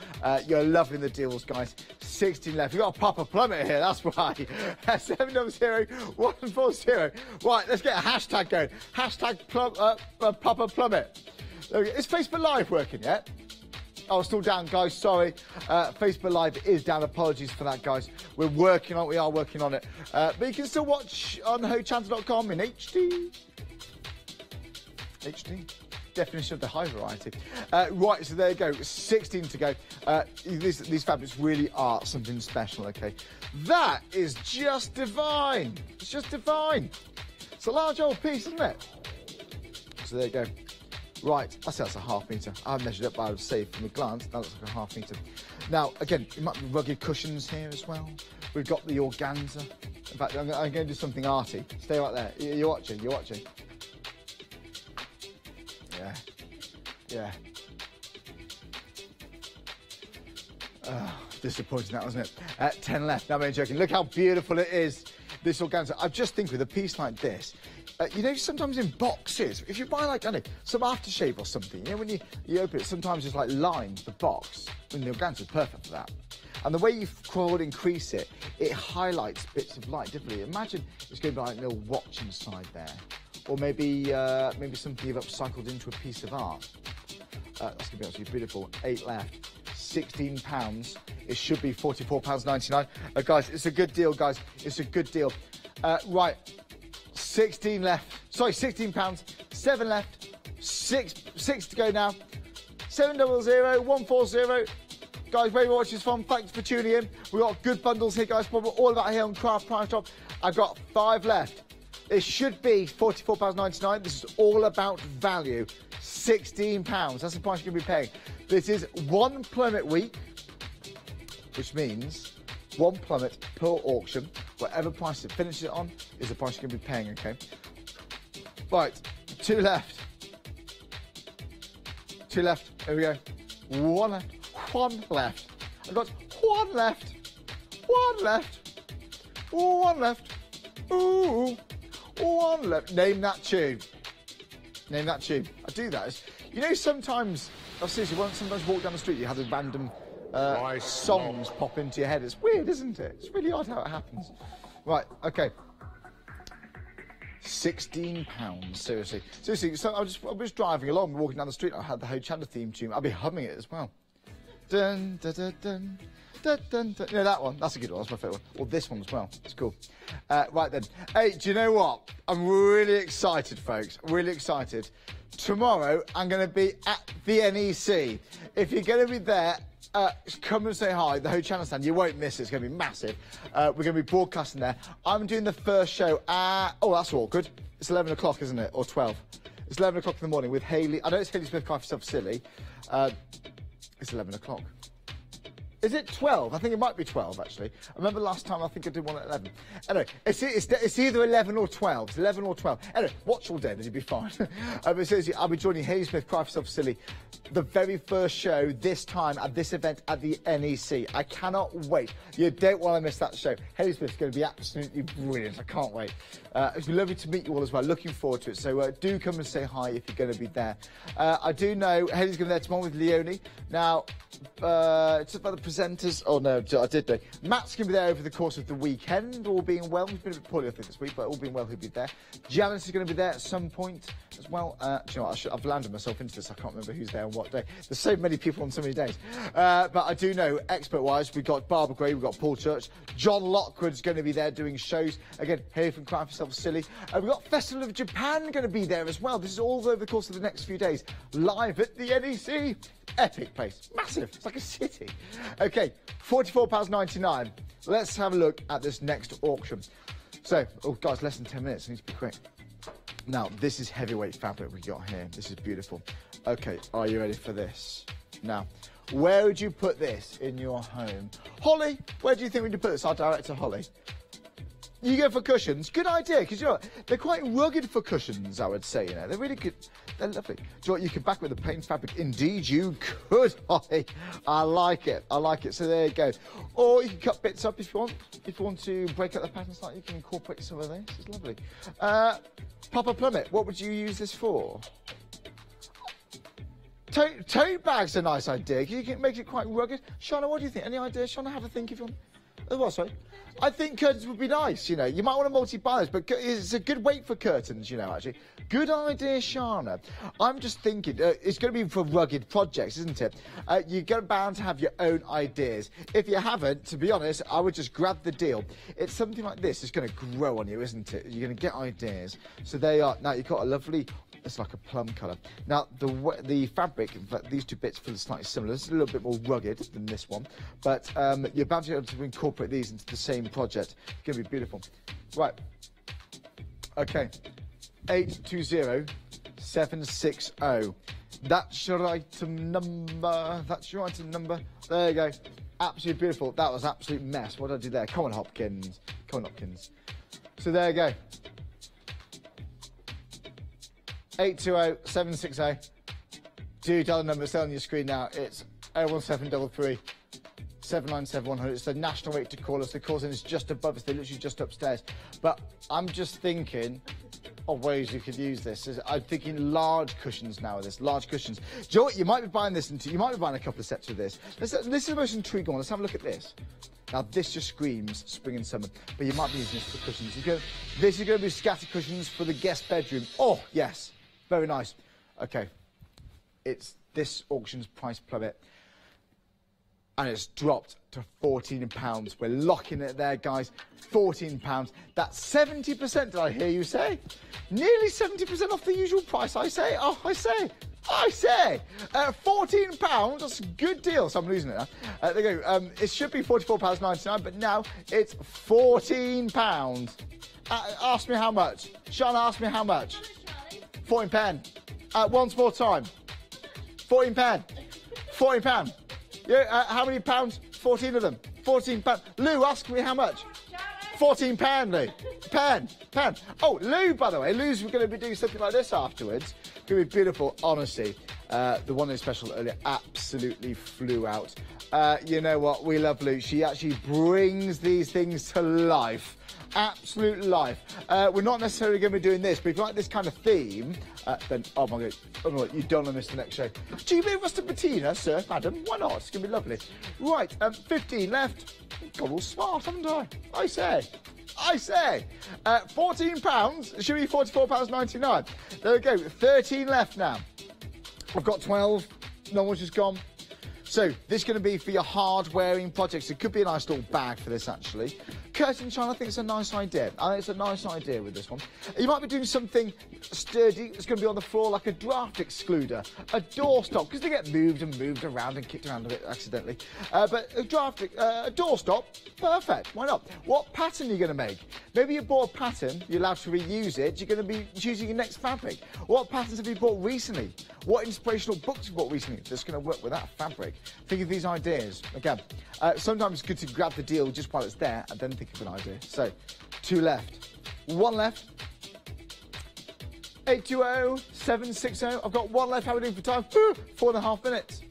You're loving the deals, guys. 16 left. We've got a Papa Plummet here, that's why. 700-140. Right, let's get a hashtag going. Hashtag Papa Plummet. There we go. Is Facebook Live working yet? Oh, still down, guys. Sorry. Facebook Live is down. Apologies for that, guys. We are working on it. But you can still watch on Hochanda.com in HD. HD. Definition of the high variety. Right, so there you go. 16 to go. These fabrics really are something special, okay? That is just divine. It's just divine. It's a large old piece, isn't it? So there you go. Right, I say that's a half metre. I haven't measured it, but I would say from a glance, that looks like a half metre. Now, again, it might be rugged cushions here as well. We've got the organza. In fact, I'm going to do something arty. Stay right there. You're watching, you're watching. Yeah. Yeah. Disappointing that, wasn't it? 10 left. No, I'm only joking. Look how beautiful it is, this organza. I just think with a piece like this, you know, sometimes in boxes, if you buy like, I don't know, some aftershave or something, you know, when you open it, sometimes it's like lined the box. And the organza is perfect for that. And the way you forward increase it, it highlights bits of light differently. Imagine it's going to be like a little watch inside there. Or maybe something you've upcycled into a piece of art. That's going to be absolutely beautiful. 8 left. £16. It should be £44.99. Guys, it's a good deal, guys. It's a good deal. Right. 16 left. Sorry, £16. 7 left. Six to go now. 700 140. Guys, where you watch this from, thanks for tuning in. We've got good bundles here, guys. What we're all about here on Craft Prime Shop. I've got 5 left. It should be £44.99. This is all about value. £16. That's the price you're going to be paying. This is 1 plummet week, which means 1 plummet per auction. Whatever price it finishes it on is the price you're going to be paying, okay? Right, 2 left. 2 left. Here we go. 1 left. 1 left. I've got 1 left. 1 left. 1 left. Ooh. 1 left. Name that tune. Name that tune. I do that. You know, sometimes, seriously, sometimes walk down the street, you have the random songs pop into your head. It's weird, isn't it? It's really odd how it happens. Right, okay. £16, seriously. Seriously, so I was driving along, walking down the street, I had the Hochanda theme tune. I'll be humming it as well. Dun, dun, dun, dun. Dun, dun, dun. Yeah, that one. That's a good one. That's my favourite one. Or this one as well. It's cool. Right then. Hey, do you know what? I'm really excited, folks. Really excited. Tomorrow, I'm going to be at the NEC. If you're going to be there, come and say hi. The Hochanda stand. You won't miss it. It's going to be massive. We're going to be broadcasting there. I'm doing the first show. Oh, that's awkward. It's 11 o'clock, isn't it? Or 12. It's 11 o'clock in the morning with Hayley. I know it's Hayley Smith, Cry for Yourself Silly. It's 11 o'clock. Is it 12? I think it might be 12, actually. I remember last time I think I did one at 11. Anyway, it's either 11 or 12. It's 11 or 12. Anyway, watch all day, then you'll be fine. But seriously, I'll be joining Hayley Smith, Cry for Yourself Silly, the very first show this time at this event at the NEC. I cannot wait. You don't want to miss that show. Hayley Smith's going to be absolutely brilliant. I can't wait. It's been lovely to meet you all as well. Looking forward to it. So do come and say hi if you're going to be there. I do know Hayley's going to be there tomorrow with Leonie. Now, it's about the presenters. Oh no, I did know. Matt's going to be there over the course of the weekend, all being well. He's been a bit poorly, I think, this week, but all being well, he'll be there. Janice is going to be there at some point as well. Do you know what? I've landed myself into this. I can't remember who's there on what day. There's so many people on so many days. But I do know, expert-wise, we've got Barbara Gray, we've got Paul Church. John Lockwood's going to be there doing shows. Again, here from Cry for Yourself Silly. We've got Festival of Japan going to be there as well. This is all over the course of the next few days. Live at the NEC. Epic place. Massive. It's like a city. Okay, £44.99. Let's have a look at this next auction. So, oh guys, less than 10 minutes. I need to be quick. Now, this is heavyweight fabric we got here. This is beautiful. Okay, are you ready for this? Now, where would you put this in your home? Holly, where do you think we should put this? Our director, Holly. You go for cushions. Good idea, because you know what? They're quite rugged for cushions, I would say. You know, they're really good. They're lovely. Do you know what? You could back with the plain fabric. Indeed, you could, Holly. I like it. I like it. So there you go. Or you can cut bits up if you want. If you want to break up the pattern slightly, you can incorporate some of this. It's lovely. Papa Plummet, what would you use this for? Tote bags are a nice idea. You can make it quite rugged. Shauna, what do you think? Any ideas? Shauna, have a think if you want. What, sorry? I think curtains would be nice, you know. You might want to multi-buy those, but it's a good weight for curtains, you know, actually. Good idea, Shana. I'm just thinking, it's going to be for rugged projects, isn't it? You're bound to have your own ideas. If you haven't, to be honest, I would just grab the deal. It's something like this. It's going to grow on you, isn't it? You're going to get ideas. So there you are. Now, you've got a lovely... It's like a plum colour. Now, the fabric, in fact, these two bits feel slightly similar. It's a little bit more rugged than this one. But you're bound to be able to incorporate these into the same project. It's going to be beautiful. Right. Okay. 820760. That's your item number. That's your item number. There you go. Absolutely beautiful. That was an absolute mess. What did I do there? Come on, Hopkins. Come on, Hopkins. So there you go. 820760. Do dial the number. It's on your screen now. It's 01733 797 100. It's the national rate to call us. The call is just above us. They're literally just upstairs. But I'm just thinking of ways you could use this. I'm thinking large cushions now with this. Large cushions. Do you know what? You might be buying this into. You might be buying a couple of sets of this. This is the most intriguing one. Let's have a look at this. Now, this just screams spring and summer, but you might be using this for cushions. This is going to be scatter cushions for the guest bedroom. Oh, yes. Very nice. Okay. It's this auction's price plummet, and it's dropped to £14. We're locking it there, guys. £14. That's 70%, did I hear you say? Nearly 70% off the usual price, I say. Oh, I say. £14, that's a good deal. So I'm losing it now. There you go. It should be £44.99, but now it's £14. Ask me how much. Shana, ask me how much. £14. Once more time. £14. £14. Yeah, how many pounds? 14 of them. £14. Lou, ask me how much. £14, Lou. Pen. Oh, Lou, by the way, Lou's going to be doing something like this afterwards. It's going to be beautiful, honestly. The one day special earlier absolutely flew out. You know what? We love Lou. She actually brings these things to life. Absolute life. We're not necessarily going to be doing this, but if you like this kind of theme, then, oh my God, you don't want to miss the next show. Do you mean rusted patina, sir, madam? Why not? It's going to be lovely. Right, 15 left. Got all smart, haven't I? I say. £14, should be £44.99. There we go, 13 left now. I've got 12, no one's just gone. So, this is going to be for your hard-wearing projects. It could be a nice little bag for this, actually. Curtain China, I think it's a nice idea. I think it's a nice idea with this one. You might be doing something sturdy. It's going to be on the floor like a draft excluder, a doorstop, because they get moved around and kicked around a bit accidentally. But a doorstop, perfect. Why not? What pattern are you going to make? Maybe you bought a pattern, you're allowed to reuse it. You're going to be choosing your next fabric. What patterns have you bought recently? What inspirational books have you bought recently that's going to work with that fabric? Think of these ideas. Again, sometimes it's good to grab the deal just while it's there and then think of an idea. So, 2 left. 1 left. 820760. I've got 1 left. How are we doing for time? 4.5 minutes.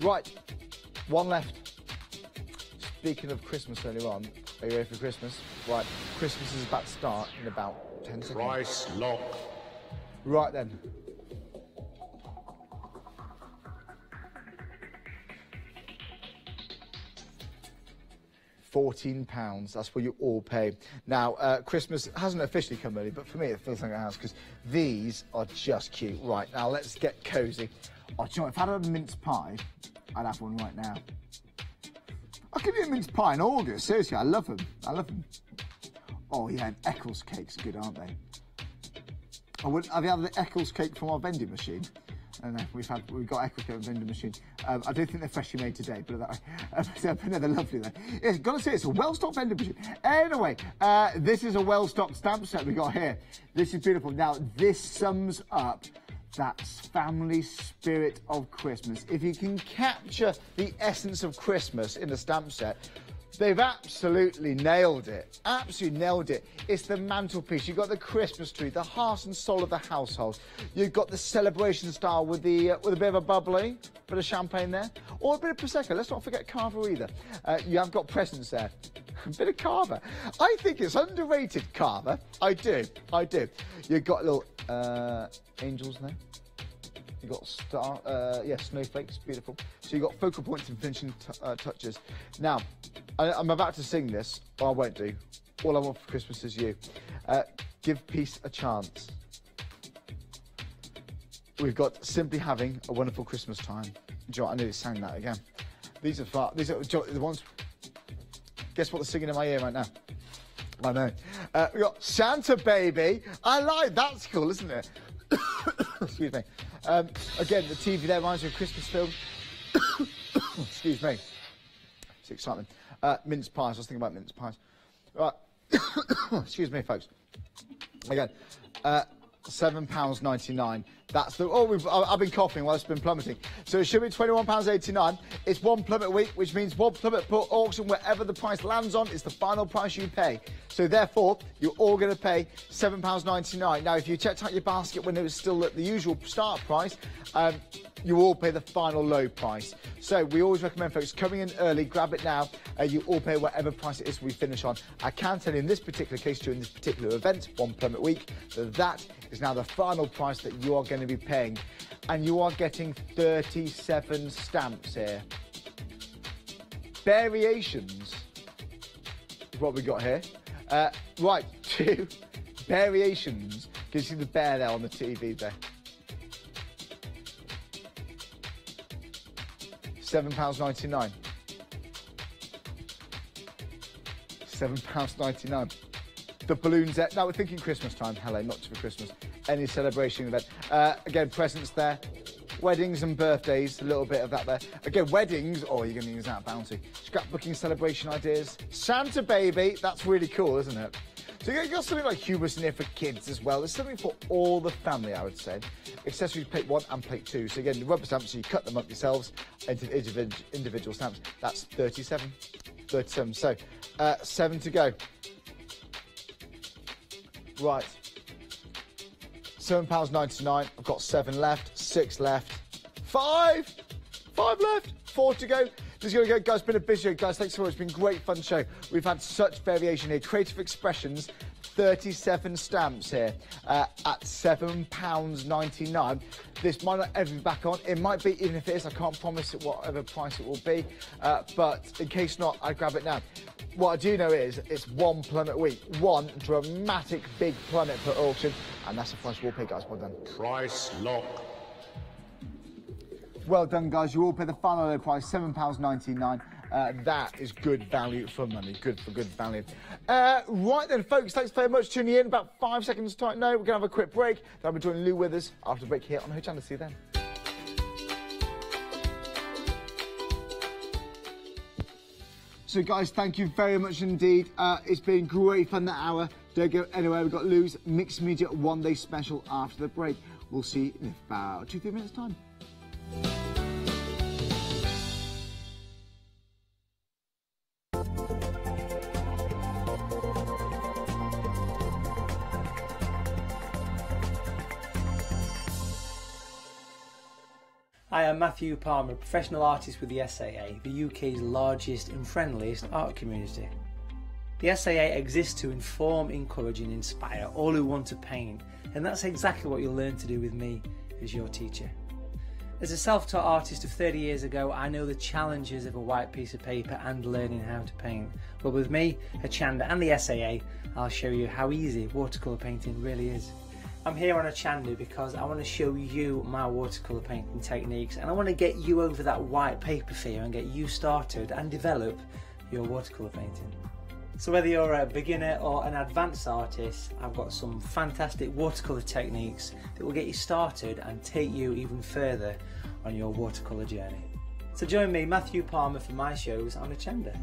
Right. 1 left. Speaking of Christmas earlier on, are you ready for Christmas? Right. Christmas is about to start in about 10 seconds. Price lock. Right then. £14, that's what you all pay. Now, Christmas hasn't officially come early, but for me it feels like it has, because these are just cute. Right, now let's get cosy. Oh, do you know what, if I had a mince pie, I'd have one right now. I could eat a mince pie in August, seriously, I love them. Oh yeah, and Eccles cakes are good, aren't they? Have you had the Eccles cake from our vending machine? I don't know, we've got Eccles cake from the vending machine. I don't think they're freshly made today, but that way. No, they're lovely though. It's got to say, it's a well-stocked vending machine. Anyway, this is a well-stocked stamp set we got here. This is beautiful. Now, this sums up that family spirit of Christmas. If you can capture the essence of Christmas in a stamp set, they've absolutely nailed it. Absolutely nailed it. It's the mantelpiece. You've got the Christmas tree, the heart and soul of the household. You've got the celebration style with a bit of a bubbly, bit of champagne there, or a bit of prosecco. Let's not forget Carver either. You have got presents there. A bit of Carver. I think it's underrated, Carver. I do. You've got little angels there. You've got snowflakes, beautiful. So you've got focal points and finishing touches. Now, I'm about to sing this, but I won't do. All I want for Christmas is you. Give peace a chance. We've got simply having a wonderful Christmas time. Do you know what? I nearly sang that again. These are the ones. Guess what they're singing in my ear right now? I know. We got Santa Baby. I like that's cool, isn't it? Excuse me. Again, the TV there reminds me of Christmas film. Excuse me. It's excitement. Mince pies. I was thinking about mince pies. Right. Excuse me, folks. Again, £7.99. That's the. I've been coughing while it's been plummeting. So it should be £21.89. It's one plummet week, which means one plummet per auction. Wherever the price lands on is the final price you pay. So therefore, you're all going to pay £7.99. Now, if you checked out your basket when it was still at the usual start price, you all pay the final low price. So we always recommend folks coming in early, grab it now. You all pay whatever price it is we finish on. I can tell you in this particular case, during this particular event, one plummet week, that is now the final price that you are going to be paying. And you are getting 37 stamps here. Variations is what we got here. Right, 2 variations. You can see the bear there on the TV there. £7.99. £7.99. The balloons there. Now we're thinking Christmas time. Hello, not just for Christmas. Any celebration event. Again, presents there. Weddings and birthdays, a little bit of that there. Again, weddings, you're going to use that bounty. Scrapbooking celebration ideas. Santa Baby, that's really cool, isn't it? So you've got something like humorous in here for kids as well. There's something for all the family, I would say. Accessories plate 1 and plate 2. So again, the rubber stamps, so you cut them up yourselves into individual stamps. That's 37. 37. So 7 to go. Right. £7.99. I've got 7 left, 6 left, 5 left, 4 to go. This is going to go, guys. It's been a busy show, guys. Thanks so much. It's been a great, fun show. We've had such variation here. Creative Expressions, 37 stamps here at £7.99. This might not ever be back on. It might be, even if it is. I can't promise it whatever price it will be. But in case not, I'd grab it now. What I do know is it's one plummet week. One dramatic big plummet per auction. And that's the price we'll pay, guys. Well done. Price lock. Well done, guys. You all pay the final low price, £7.99. That is good value for money. Good for good value. Right then, folks, thanks very much for tuning in. About 5 seconds to know. We're going to have a quick break. Then I'll be joining Lou with us after the break here on Hochanda. See you then. So, guys, thank you very much indeed. It's been great fun that hour. Don't go anywhere. We've got Lou's Mixed Media one-day special after the break. We'll see you in about 2-3 minutes' time. Hi, I'm Matthew Palmer, professional artist with the SAA, the UK's largest and friendliest art community. The SAA exists to inform, encourage and inspire all who want to paint, and that's exactly what you'll learn to do with me as your teacher. As a self-taught artist of 30 years ago, I know the challenges of a white piece of paper and learning how to paint. But with me, Hochanda and the SAA, I'll show you how easy watercolour painting really is. I'm here on Hochanda because I want to show you my watercolour painting techniques, and I want to get you over that white paper fear and get you started and develop your watercolour painting. So whether you're a beginner or an advanced artist, I've got some fantastic watercolour techniques that will get you started and take you even further on your watercolour journey. So join me, Matthew Palmer, for my shows on Hochanda.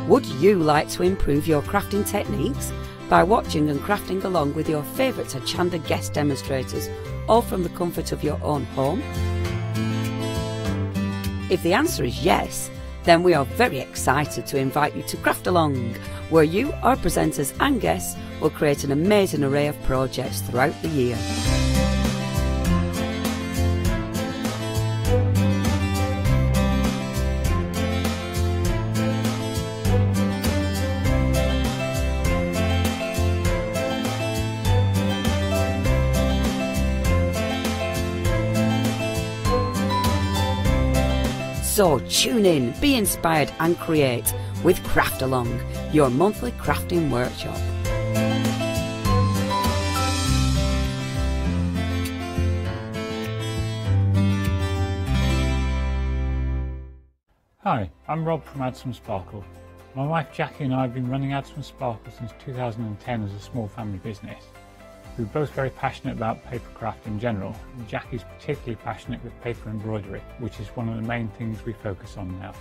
Would you like to improve your crafting techniques by watching and crafting along with your favourite Hochanda guest demonstrators, all from the comfort of your own home? If the answer is yes, then we are very excited to invite you to Craft Along, where you, our presenters and guests, will create an amazing array of projects throughout the year. So tune in, be inspired and create with Craft Along, your monthly crafting workshop. Hi, I'm Rob from Add Some Sparkle. My wife Jackie and I have been running Add Some Sparkle since 2010 as a small family business. We're both very passionate about papercraft in general, and Jackie's particularly passionate with paper embroidery, which is one of the main things we focus on now.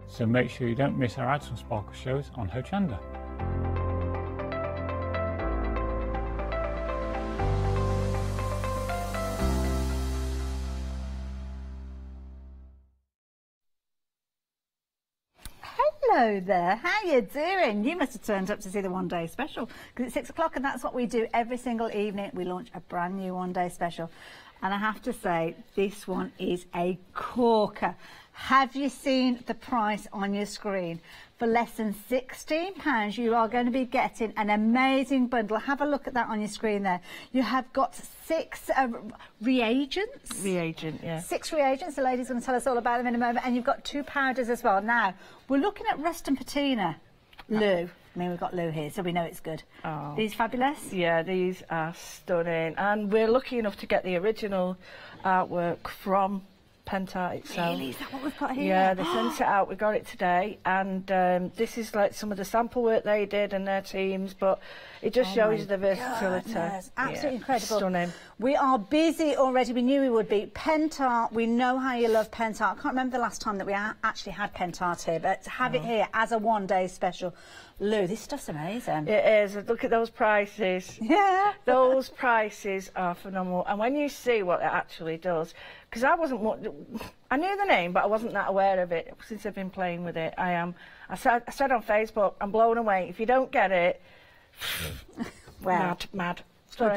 So make sure you don't miss our Add Some Sparkle shows on Hochanda. Hello there, how you doing? You must have turned up to see the one day special because it's 6 o'clock and that's what we do every single evening. We launch a brand new one day special and I have to say this one is a corker. Have you seen the price on your screen? For less than £16 you are going to be getting an amazing bundle. Have a look at that on your screen there. You have got 6 reagents. 6 reagents. The lady's going to tell us all about them in a moment. And you've got 2 powders as well. Now, we're looking at rust and patina. Lou. I mean, we've got Lou here, so we know it's good. Oh. These fabulous? Yeah, these are stunning. And we're lucky enough to get the original artwork from Pentart itself. Really? Is that what we've got here? Yeah, they sent it out. We got it today, and this is like some of the sample work they did and their teams, but it just shows you the versatility. Goodness, absolutely incredible. Stunning. We are busy already. We knew we would be. Pentart, we know how you love Pentart. I can't remember the last time that we actually had Pentart here, but to have it here as a one day special. Lou, this stuff's amazing. It is. Look at those prices. Yeah. Those prices are phenomenal. And when you see what it actually does, because I knew the name, but I wasn't that aware of it since I've been playing with it. I said on Facebook, I'm blown away. If you don't get it, well, mad. We're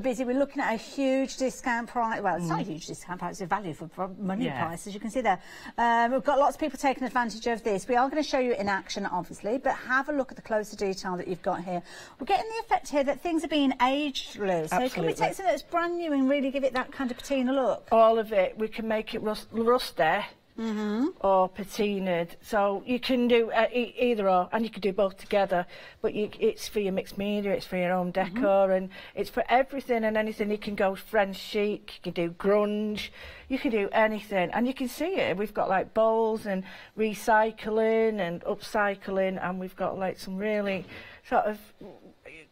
busy. We're looking at a huge discount price. Well, it's not a huge discount price. It's a value for money price, as you can see there. We've got lots of people taking advantage of this. We are going to show you in action, obviously, but have a look at the closer detail that you've got here. We're getting the effect here that things are being aged, Lou. So Absolutely. Can we take something that's brand new and really give it that kind of patina look? All of it. We can make it rusty. Or patinaed, so you can do either or, and you can do both together, but it's for your mixed media, it's for your own decor, and it's for everything and anything. You can go French chic, you can do grunge, you can do anything, and you can see it. We've got like bowls and recycling and upcycling, and we've got like some really sort of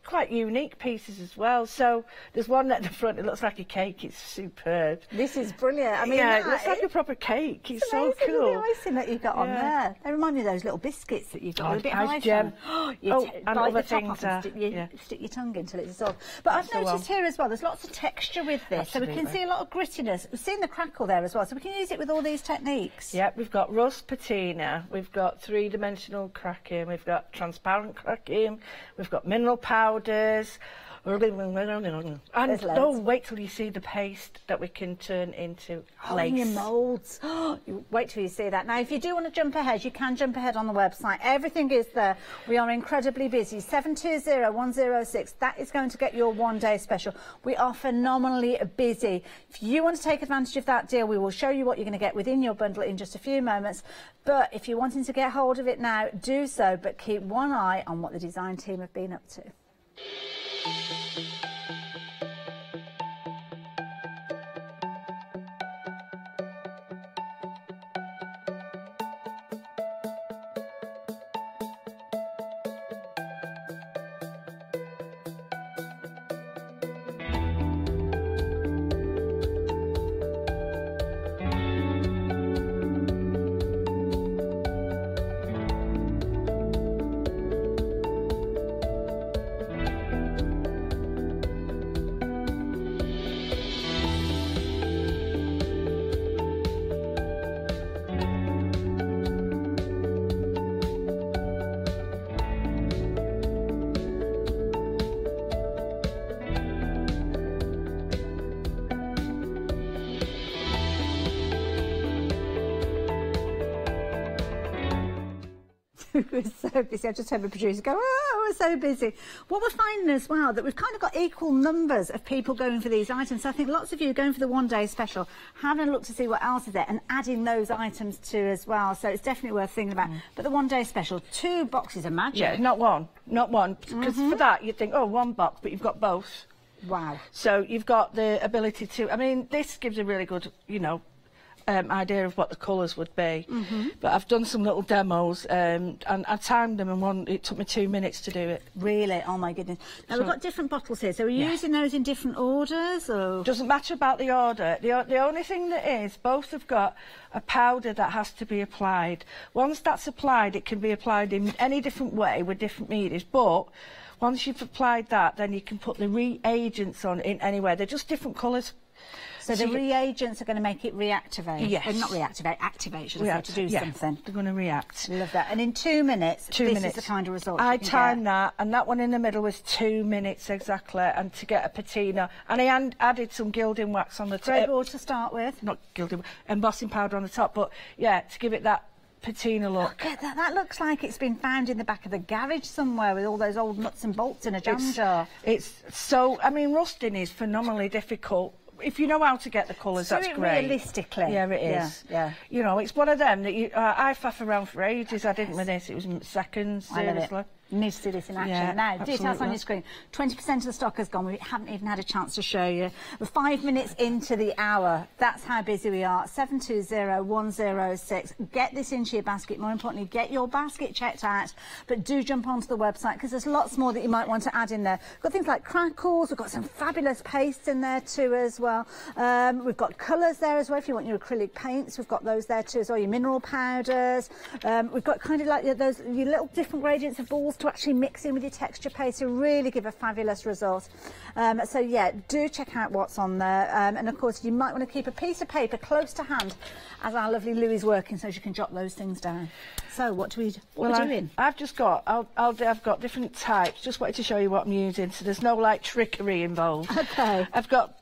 quite unique pieces as well. So there's one at the front, it looks like a cake. It's superb. This is brilliant. I mean, yeah, it looks like a proper cake. It's so cool. The icing that you've got on there. They remind me of those little biscuits that you've got. Oh, a bit nice of gem. And other things stick your tongue until it's dissolved. But I've noticed here as well, there's lots of texture with this. Absolutely. So we can see a lot of grittiness. We've seen the crackle there as well, so we can use it with all these techniques. Yeah, we've got rust patina, we've got 3-dimensional cracking, we've got transparent cracking, we've got mineral powders. And wait till you see the paste that we can turn into lace. In your moulds. Wait till you see that. Now, if you do want to jump ahead, you can jump ahead on the website. Everything is there. We are incredibly busy. 720-106. That is going to get your one day special. We are phenomenally busy. If you want to take advantage of that deal, we will show you what you're going to get within your bundle in just a few moments. But if you're wanting to get hold of it now, do so. But keep one eye on what the design team have been up to. We're so busy. I just heard the producer go, oh, we're so busy. What we're finding as well, that we've kind of got equal numbers of people going for these items. So I think lots of you are going for the one-day special, having a look to see what else is there and adding those items too as well. So it's definitely worth thinking about. But the one-day special, 2 boxes of magic. Yeah, not one. Because for that, you'd think, oh, 1 box, but you've got both. Wow. So you've got the ability to, I mean, this gives a really good, you know, idea of what the colours would be. But I've done some little demos and I timed them, and it took me 2 minutes to do it. Really? Oh my goodness. Now we've got different bottles here, so we're using those in different orders, or? Doesn't matter about the order. The only thing that is, both have got a powder that has to be applied. Once that's applied, it can be applied in any different way with different mediums, but once you've applied that, then you can put the reagents on in anywhere. They're just different colours. So the reagents are going to make it reactivate? Yes. Not reactivate, activate, should I say, to do something. They're going to react. Love that. And in 2 minutes, this is the kind of result I you can timed get. that, and that one in the middle was 2 minutes exactly, and to get a patina. And I added some gilding wax on the top. Great board to start with. Not gilding, embossing powder on the top, but yeah, to give it that patina look. Look at that. That looks like it's been found in the back of the garage somewhere with all those old nuts and bolts in a jam jar. It's so, I mean, rusting is phenomenally difficult. If you know how to get the colours, that's great. Realistically. Yeah, it is. Yeah. You know, it's one of them that I faff around for ages. I didn't with this. It was seconds, seriously. You need to see this in action. Yeah, now, absolutely. details on your screen. 20% of the stock has gone. We haven't even had a chance to show you. We're 5 minutes into the hour. That's how busy we are. 720-106. Get this into your basket. More importantly, get your basket checked out. But do jump onto the website, because there's lots more that you might want to add in there. We've got things like crackles. We've got some fabulous pastes in there too as well. We've got colours there as well. If you want your acrylic paints, we've got those there too as well. Your mineral powders. We've got kind of like your little different gradients of balls to actually mix in with your texture paste to really give a fabulous result. So yeah, do check out what's on there. And of course, you might want to keep a piece of paper close to hand as our lovely Louie's working, so you can jot those things down. So what are we doing? I've just got, I've got different types. Just wanted to show you what I'm using, so there's no like trickery involved. Okay. I've got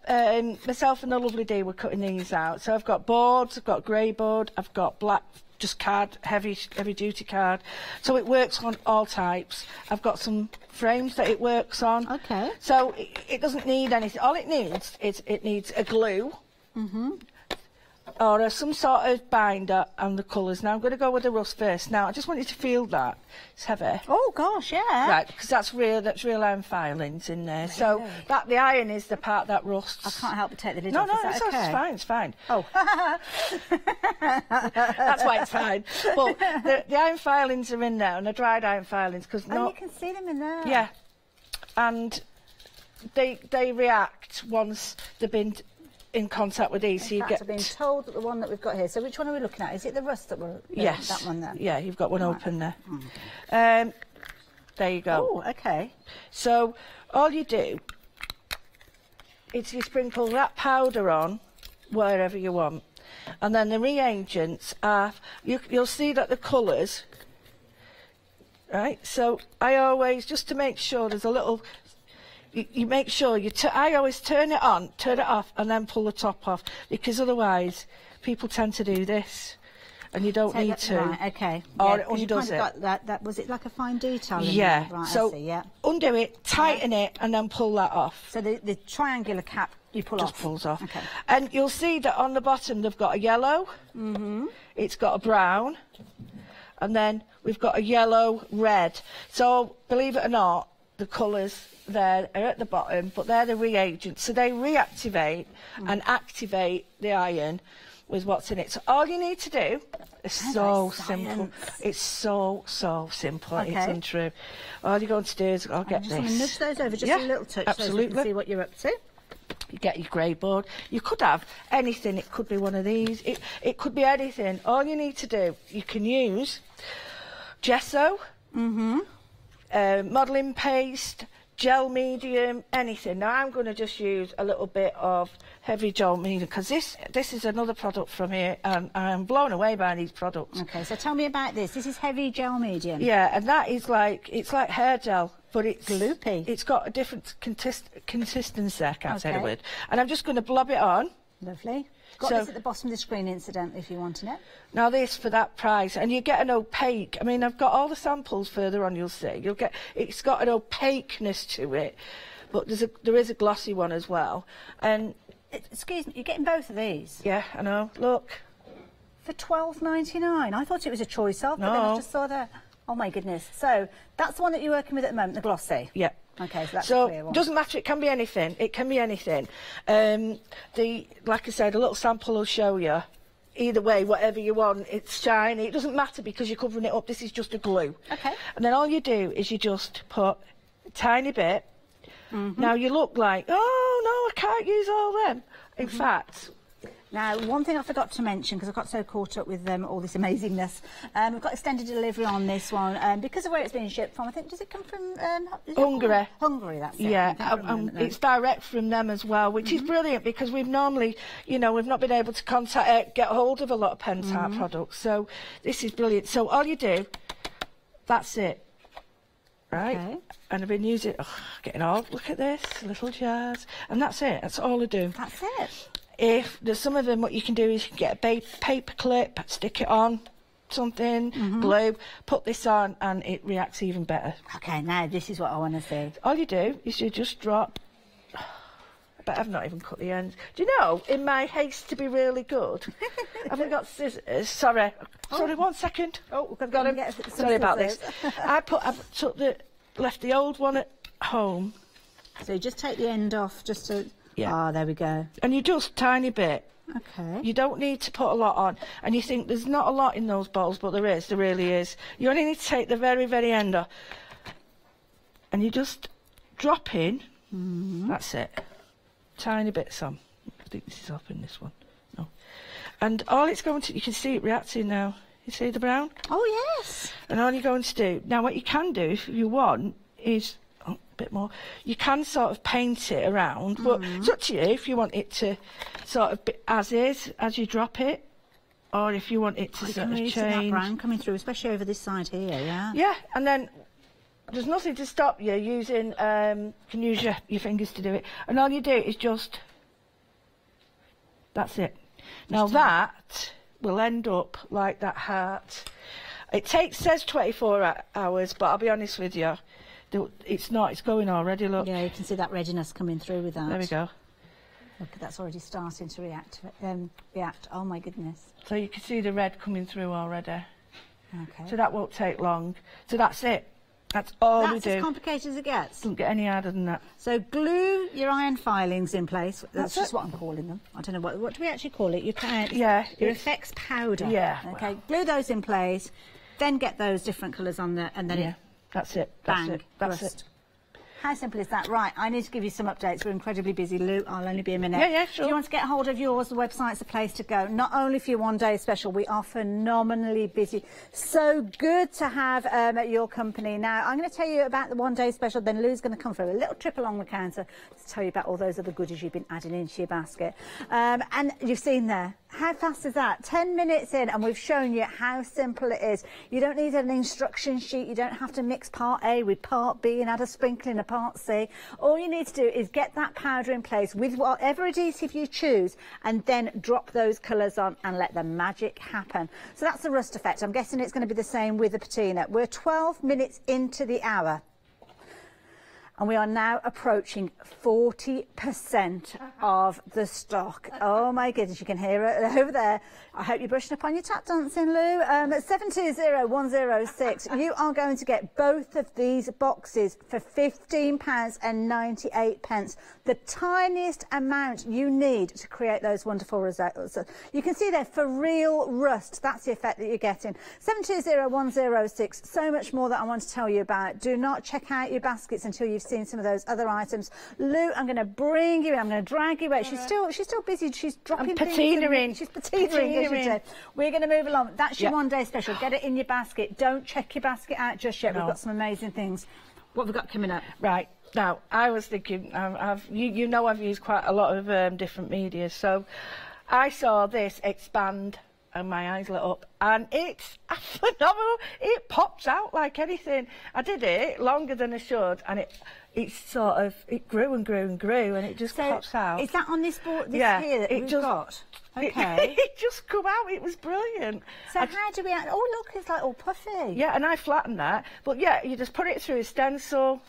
myself and the lovely Dee were cutting these out. So I've got boards, I've got grey board, I've got black just card, heavy duty card. So it works on all types. I've got some frames that it works on. Okay. So it doesn't need anything. All it needs is a glue. Or some sort of binder and the colours. Now I'm going to go with the rust first. Now I just want you to feel that. It's heavy. Oh gosh, yeah. Right, because that's real iron filings in there. Really? So the iron is the part that rusts. I can't help but take the lid off. No, it's fine, it's fine. Oh. That's why it's fine. But the iron filings are in there, and the dried iron filings, because you can see them in there. Yeah, and they react once they've been in contact with these. So I've been told that the one that we've got here. So which one are we looking at? Is it the rust that we're? Yes. That one there. Yeah, you've got one open there. There you go. Oh, okay. So all you do is you sprinkle that powder on wherever you want, and then the reagents are. You'll see that the colours. Right. So I always, just to make sure there's a little. You make sure I always turn it on, turn it off, and then pull the top off, because otherwise people tend to do this, and you don't need to. Right, okay. Or it undoes it. That was it like a fine detail? Yeah. Right, so I see, yeah. Undo it, tighten it, and then pull that off. So the triangular cap you pull off. Just pulls off. Okay. And you'll see that on the bottom they've got a yellow. It's got a brown, and then we've got a yellow, red. So believe it or not, the colours there are at the bottom, but they're the reagents, so they reactivate and activate the iron with what's in it. So all you need to do is so simple. It's so simple. Okay. It's untrue. All you're going to do is I'll get just this. Want to nudge those over, just a little touch, absolutely. so you can see what you're up to. You get your grey board. You could have anything. It could be one of these. It could be anything. All you need to do, you can use gesso, modelling paste, gel medium, anything. Now I'm going to just use a little bit of heavy gel medium, because this is another product from here, and I'm blown away by these products. Okay, so tell me about this. This is heavy gel medium. Yeah, and that is it's like hair gel, but it's gloopy. It's got a different consistency. I can't say the word. And I'm just going to blob it on. Lovely. Got this at the bottom of the screen, incidentally, if you want to know. Now this for that price, and you get an opaque. I mean, I've got all the samples further on. You'll see. You'll get. It's got an opaqueness to it, but there is a glossy one as well. And excuse me, you're getting both of these? Yeah, I know. Look. For $12.99. I thought it was a choice of, but No. then I just saw that. Oh my goodness. So that's the one that you're working with at the moment, the glossy. Yeah. Okay, so that's a clear one. Doesn't matter, it can be anything. It can be anything. Like I said, a little sample will show you. Either way, whatever you want, it's shiny. It doesn't matter because you're covering it up. This is just a glue. Okay. And then all you do is you just put a tiny bit. Now you look like, oh no, I can't use all them. In fact, now, one thing I forgot to mention, because I got so caught up with all this amazingness, we've got extended delivery on this one, because of where it's being shipped from. I think, does it come from Hungary. Hungary, that's it. Yeah, it's direct from them as well, which is brilliant because we've normally, you know, we've not been able to get hold of a lot of pen type products. So this is brilliant. So all you do, that's it, right? Okay. And I've been using, getting all, look at this, little jars, and that's it. That's all I do. That's it. If there's some of them, what you can do is you can get a paper clip, stick it on something, glue, put this on, and it reacts even better. Okay, now this is what I want to see. All you do is you just drop. But I've not even cut the ends. Do you know, in my haste to be really good, I haven't got scissors. Sorry, 1 second. Oh, I've got them. Sorry about this. Left the old one at home. So you just take the end off, just to. Yeah. Ah, there we go. And you just tiny bit. Okay. You don't need to put a lot on. And you think there's not a lot in those bottles, but there is. There really is. You only need to take the very, very end off. And you just drop in. That's it. Tiny bits on. I think this is up in this one. No. And all it's going to, you can see it reacting now. You see the brown? Oh, yes. And all you're going to do, now what you can do if you want is, a bit more, you can sort of paint it around, but it's up to you if you want it to sort of be as is, as you drop it, or if you want it to sort of change. That brown coming through, especially over this side here, yeah. Yeah, and then there's nothing to stop you using, you can use your fingers to do it, and all you do is just, that's it. Now that will end up like that heart. It says 24 hours, but I'll be honest with you, it's not, it's going already, look. Yeah, you can see that readiness coming through with that. There we go. Look, that's already starting to react. Oh my goodness. So you can see the red coming through already. Okay. So that won't take long. So that's it. That's all we do. That's as complicated as it gets. Doesn't get any harder than that. So glue your iron filings in place. That's just what I'm calling them. I don't know, what do we actually call it? Your effects powder. Yeah. Okay, glue those in place, then get those different colours on there, and then that's it. Bang, that's it. That's it. How simple is that? Right, I need to give you some updates. We're incredibly busy, Lou. I'll only be a minute. Yeah, sure. If you want to get hold of yours, the website's the place to go. Not only for your one-day special, we are phenomenally busy. So good to have at your company. Now, I'm going to tell you about the one-day special, then Lou's going to come for a little trip along the counter to tell you about all those other goodies you've been adding into your basket. And you've seen there, how fast is that? 10 minutes in, and we've shown you how simple it is. You don't need an instruction sheet. You don't have to mix part A with part B and add a sprinkling of part C. All you need to do is get that powder in place with whatever adhesive you choose, and then drop those colours on and let the magic happen. So that's the rust effect. I'm guessing it's going to be the same with the patina. We're 12 minutes into the hour, and we are now approaching 40% of the stock. Oh my goodness, you can hear it over there. I hope you're brushing up on your tap dancing, Lou. At 720106, you are going to get both of these boxes for £15.98. The tiniest amount you need to create those wonderful results. You can see there, for real rust, that's the effect that you're getting. 720106, so much more that I want to tell you about. Do not check out your baskets until you've seen some of those other items. Lou, I'm going to bring you in, I'm going to drag you away. She's still busy, she's dropping things. She's patinaing. We're going to move along. That's your one-day special. Get it in your basket. Don't check your basket out just yet. We've got some amazing things. What have we got coming up? Right. Now, I was thinking, you know I've used quite a lot of different media, so I saw this expand and my eyes lit up, and it's phenomenal. It pops out like anything. I did it longer than I should, and it grew and grew and grew, and it just pops out. Is that on this board, here that we've got? Okay. It just come out. It was brilliant. So how do we... Oh, look, it's like all puffy. Yeah, and I flattened that. But yeah, you just put it through a stencil,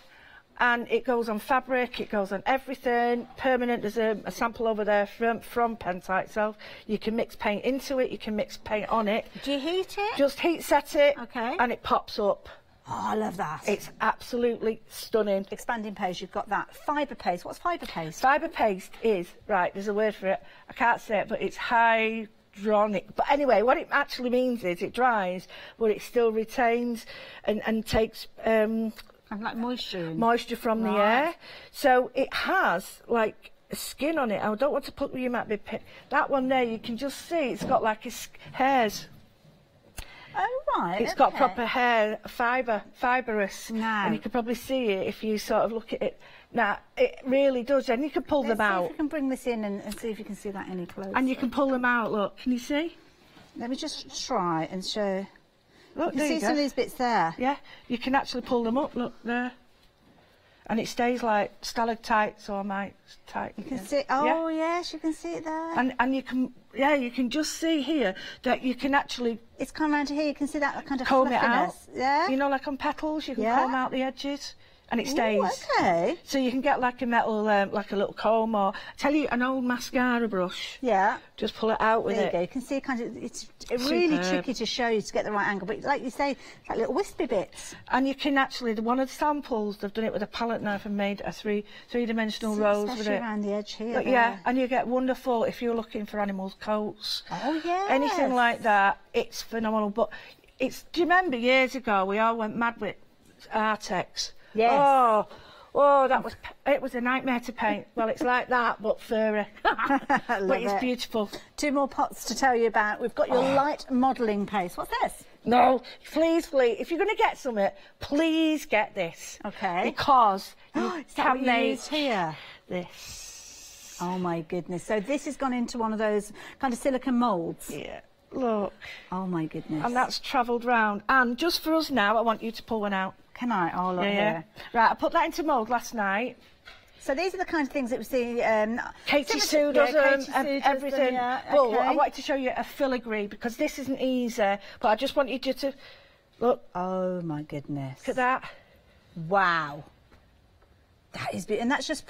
and it goes on fabric, it goes on everything. Permanent, there's a sample over there from Pentite itself. You can mix paint into it, you can mix paint on it. Do you heat it? Just heat set it, okay, and it pops up. Oh, I love that. It's absolutely stunning. Expanding paste, you've got that. Fibre paste, what's fibre paste? Fibre paste is, right, there's a word for it. I can't say it, but it's hydronic. But anyway, what it actually means is it dries, but it still retains and takes... and like moisture from the air. So it has like a skin on it. I don't want to put you might be that one there. You can just see it's got like hairs. Oh right. It's got proper hair, fibrous. No. And you can probably see it if you sort of look at it. Now it really does. And you can pull them out. See if we can bring this in and see if you can see that any closer. And you can pull them out. Look, can you see? Let me just try and show. Look, you can see some of these bits there. Yeah, you can actually pull them up. Look there, and it stays like stalactites or mites tight. You can see. Oh yes, you can see it there. And you can you can just see here that you can actually. It's come around to here. You can see that kind of comb fluffiness. It out. Yeah. You know, like on petals, you can comb out the edges. And it stays. Ooh, okay. So you can get like a metal, like a little comb, or tell you an old mascara brush. Yeah. Just pull it out with it. There you go. You can see kind of it's really tricky to show you to get the right angle, but like you say, it's like little wispy bits. And you can actually, one of the samples, they've done it with a palette knife and made a three-dimensional rose with it. Around the edge here. But yeah, and you get wonderful if you're looking for animals' coats. Oh yeah. Anything like that, it's phenomenal. But do you remember years ago we all went mad with Artex? Yes. Oh, it was a nightmare to paint. Well, it's like that, but furry. But it's beautiful. 2 more pots to tell you about. We've got your light modelling paste. What's this? No, please, if you're going to get something, please get this. Okay. Because you can make here. This. Oh my goodness. So this has gone into one of those kind of silicone moulds. Yeah. Look. Oh my goodness. And that's travelled round. And just for us now, I want you to pull one out. Can I? Oh, look here. Right, I put that into mould last night. So these are the kind of things that we see... Katie Sue does them, everything. Yeah, But I wanted to show you a filigree because this isn't easy. But I just wanted you to... Look. Oh, my goodness. Look at that. Wow. That is beautiful. And that's just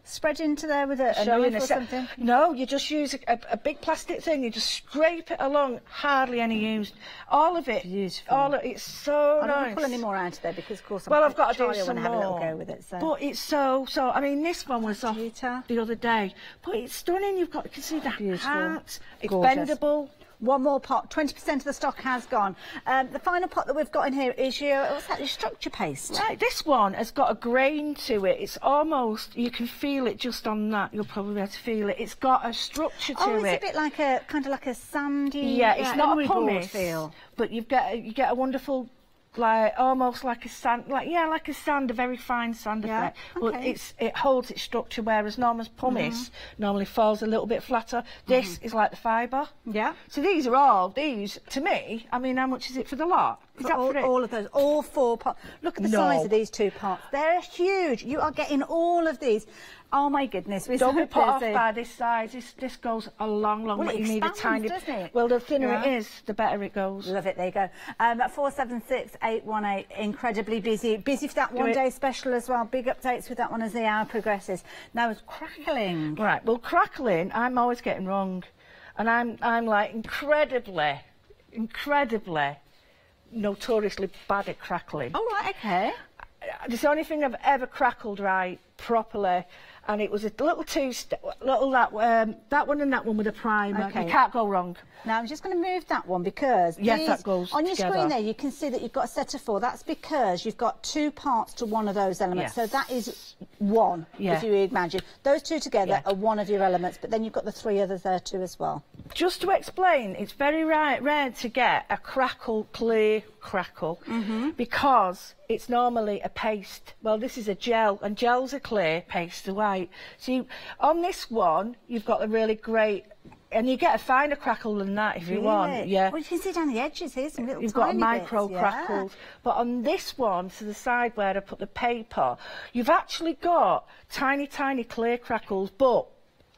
spread into there with a knife or something? No, you just use a big plastic thing. You just scrape it along. Hardly any used. All of it. Beautiful. All of it's so nice. I don't pull any more out of there because, of course, I've got to do some have more. a little go with it. So. But it's so. I mean, this one was off the other day. But it's stunning. You can see the heart. It's bendable. One more pot. 20% of the stock has gone. The final pot that we've got in here is your structure paste. Right, this one has got a grain to it. It's almost, you can feel it just on that. You'll probably be able to feel it. It's got a structure to it. Oh, it's a bit like a sandy. Yeah, it's not a pumice feel, but you get a wonderful. Almost like a sand, like a sand, a very fine sand effect. But it holds its structure, whereas Norma's pumice normally falls a little bit flatter. This is like the fibre. Yeah. So these, to me, I mean, how much is it for the lot? Is that for all of those, all 4 pots. Look at the size of these 2 pots. They're huge. You are getting all of these. Oh my goodness, we're Don't so be put off busy. by this size. This goes a long Well, way. it You need a expands, tiny. doesn't it? Well, the thinner it is, the better it goes. Love it. There you go. 476818. Incredibly busy. Busy for that one-day special as well. Big updates with that one as the hour progresses. Now it's crackling. Right. Well, crackling, I'm always getting wrong, and I'm like incredibly notoriously bad at crackling. Oh right, okay. It's the only thing I've ever crackled right properly, and it was a little that one and that one with a primer. Okay. You can't go wrong. Now I'm just going to move that one because that goes on your together. screen there you can see that you've got a set of 4. That's because you've got 2 parts to one of those elements. So that is one, if you imagine. Those 2 together are one of your elements, but then you've got the 3 others there too as well. Just to explain, it's very rare to get a clear crackle, because it's normally a paste. Well, this is a gel, and gels are clear, pastes are white. So on this one, you've got a really great And you get a finer crackle than that if you want. Yeah. Well, you can see down the edges here, some little You've tiny got micro bits, crackles. But on this one, to the side where I put the paper, you've actually got tiny, tiny clear crackles, but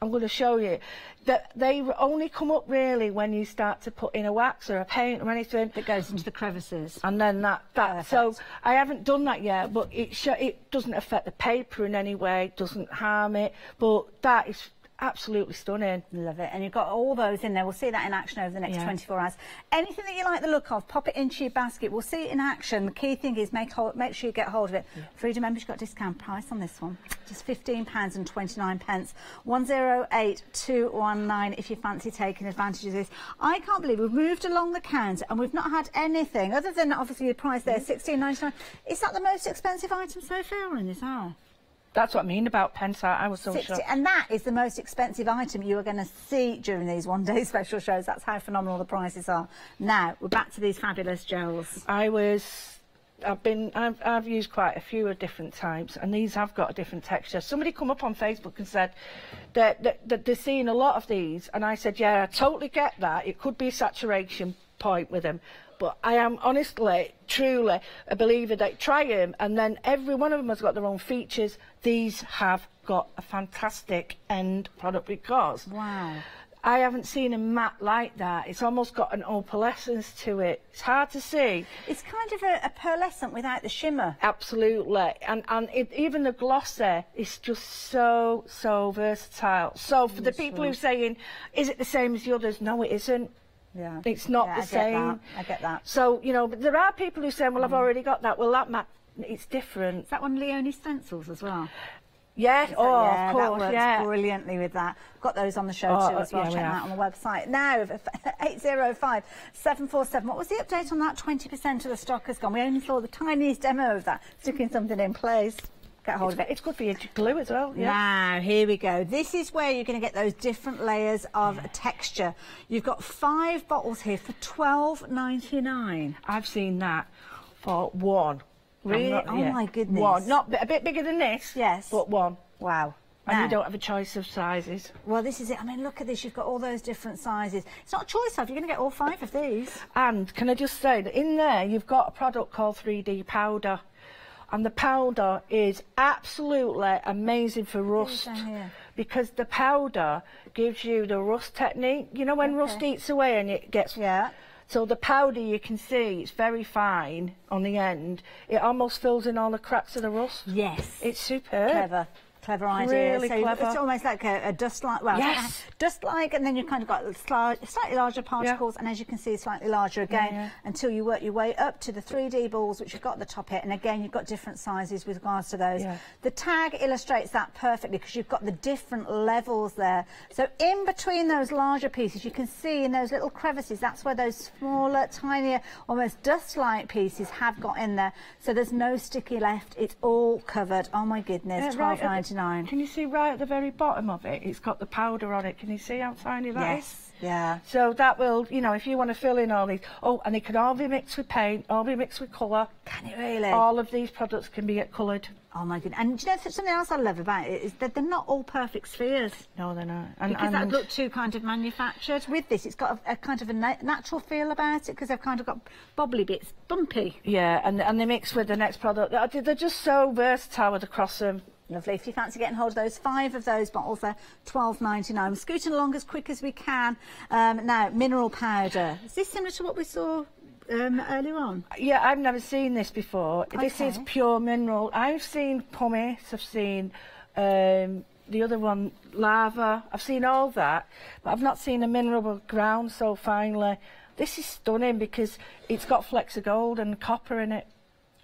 I'm going to show you that they only come up really when you start to put in a wax or a paint or anything. That goes into the crevices. And then that so I haven't done that yet, but it doesn't affect the paper in any way, it doesn't harm it, but that is absolutely stunning. Love it. And you've got all those in there. We'll see that in action over the next 24 hours. Anything that you like the look of, pop it into your basket. We'll see it in action. The key thing is make sure you get hold of it. Freedom members, you've got a discount price on this one. Just £15.29. 108219 if you fancy taking advantage of this. I can't believe we've moved along the counter and we've not had anything other than obviously the price there, £16.99. Is that the most expensive item so far in this hour? That's what I mean about pence. I was so shocked. And that is the most expensive item you are going to see during these one-day special shows. That's how phenomenal the prices are. Now, we're back to these fabulous gels. I've used quite a few of different types, and these have got a different texture. Somebody come up on Facebook and said that they're seeing a lot of these, and I said, yeah, I totally get that. It could be a saturation point with them. But I am honestly, truly a believer that try them, and then every one of them has got their own features. These have got a fantastic end product because I haven't seen a matte like that. It's almost got an opalescence to it. It's hard to see. It's kind of a pearlescent without the shimmer. Absolutely. And even the gloss there is just so versatile. So for the people who are saying, is it the same as the others? No, it isn't. Yeah. It's not the same. I get that. So, you know, but there are people who say, well, I've already got that. Well, that it's different. Is that one Leone stencils as well? Yeah, of course, that works brilliantly with that. Got those on the show too as well. Check them out on the website. Now, 805-747. What was the update on that? 20% of the stock has gone. We only saw the tiniest demo of that, sticking something in place. Get hold of it. It's good for your glue as well. Yeah. Now, here we go. This is where you're going to get those different layers of texture. You've got 5 bottles here for $12.99. I've seen that for one. Really? My goodness. One. Not a bit bigger than this. Yes. But one. Wow. And you don't have a choice of sizes. Well, this is it. I mean, look at this. You've got all those different sizes. It's not a choice of. You're going to get all 5 of these. And can I just say that in there you've got a product called 3D powder. And the powder is absolutely amazing for rust because the powder gives you the rust technique. You know when rust eats away and it gets... Yeah. So the powder, you can see, it's very fine on the end. It almost fills in all the cracks of the rust. Yes. It's superb. Clever. Clever idea. Really clever. It's almost like a dust-like, well, dust-like, and then you kind of got slightly larger particles, and as you can see, slightly larger again, until you work your way up to the 3D balls, which you've got at the top here, and again, you've got different sizes with regards to those. Yeah. The tag illustrates that perfectly because you've got the different levels there. So in between those larger pieces, you can see in those little crevices, that's where those smaller, tinier, almost dust-like pieces have got in there. So there's no sticky left. It's all covered. Oh my goodness, $12.99. Can you see right at the very bottom of it? It's got the powder on it. Can you see how tiny that is? Yeah. So that will, you know, if you want to fill in all these... Oh, and they can all be mixed with paint, all be mixed with colour. Can it really? All of these products can be coloured. Oh my goodness. And do you know something else I love about it is that they're not all perfect spheres. No, they're not. Because that look too kind of manufactured. With this, it's got a kind of a natural feel about it because they've kind of got bobbly bits, bumpy. Yeah, and they mix with the next product. They're just so versatile across them. Lovely. If you fancy getting hold of those, 5 of those bottles there, $12.99. We're scooting along as quick as we can. Now, mineral powder. Is this similar to what we saw earlier on? Yeah, I've never seen this before. Okay. This is pure mineral. I've seen pumice, I've seen the other one, lava. I've seen all that, but I've not seen a mineral ground so finely. This is stunning because it's got flecks of gold and copper in it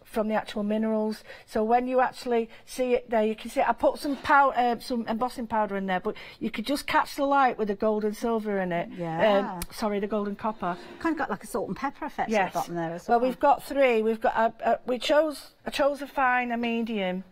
from the actual minerals. So when you actually see it there, you can see it. I put some embossing powder in there, but you could just catch the light with the gold and silver in it. Yeah. Sorry, the gold and copper. Kind of got like a salt and pepper effect at the bottom there as well. Well, we've got 3. We've got I chose a fine, a medium,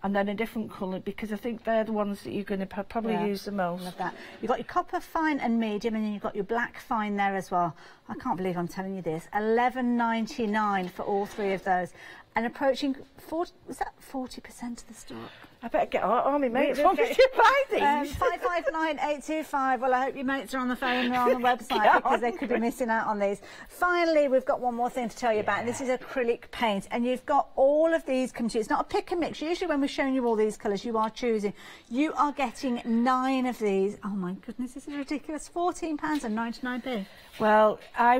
and then a different colour because I think they're the ones that you're going to probably use the most. Love that. You've got your copper fine and medium, and then you've got your black fine there as well. I can't believe I'm telling you this. $11.99 for all 3 of those. and approaching 40, was that 40% of the stock? I better get all my mates want me to buy these. 559825. Well, I hope your mates are on the phone or on the website because they could be missing out on these. Finally, we've got one more thing to tell you about, and this is acrylic paint. And you've got all of these come to you. It's not a pick and mix. Usually when we're showing you all these colours, you are choosing. You are getting 9 of these. Oh my goodness, this is ridiculous. £14.99. Well, I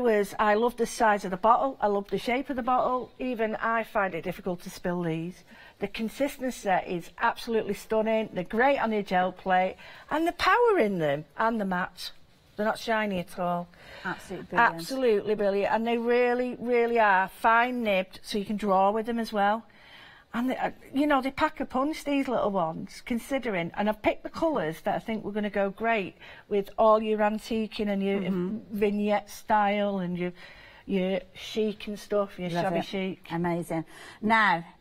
love the size of the bottle. I love the shape of the bottle. Even I find it difficult to spill these. The consistency is absolutely stunning. They're great on your gel plate, and the power in them, and the matte. They're not shiny at all. Absolutely brilliant. Absolutely brilliant, and they really, really are fine nibbed, so you can draw with them as well. And they, you know, they pack a punch, these little ones, considering. And I've picked the colours that I think were going to go great with all your antiquing and your vignette style and your chic and stuff, your shabby chic. Amazing.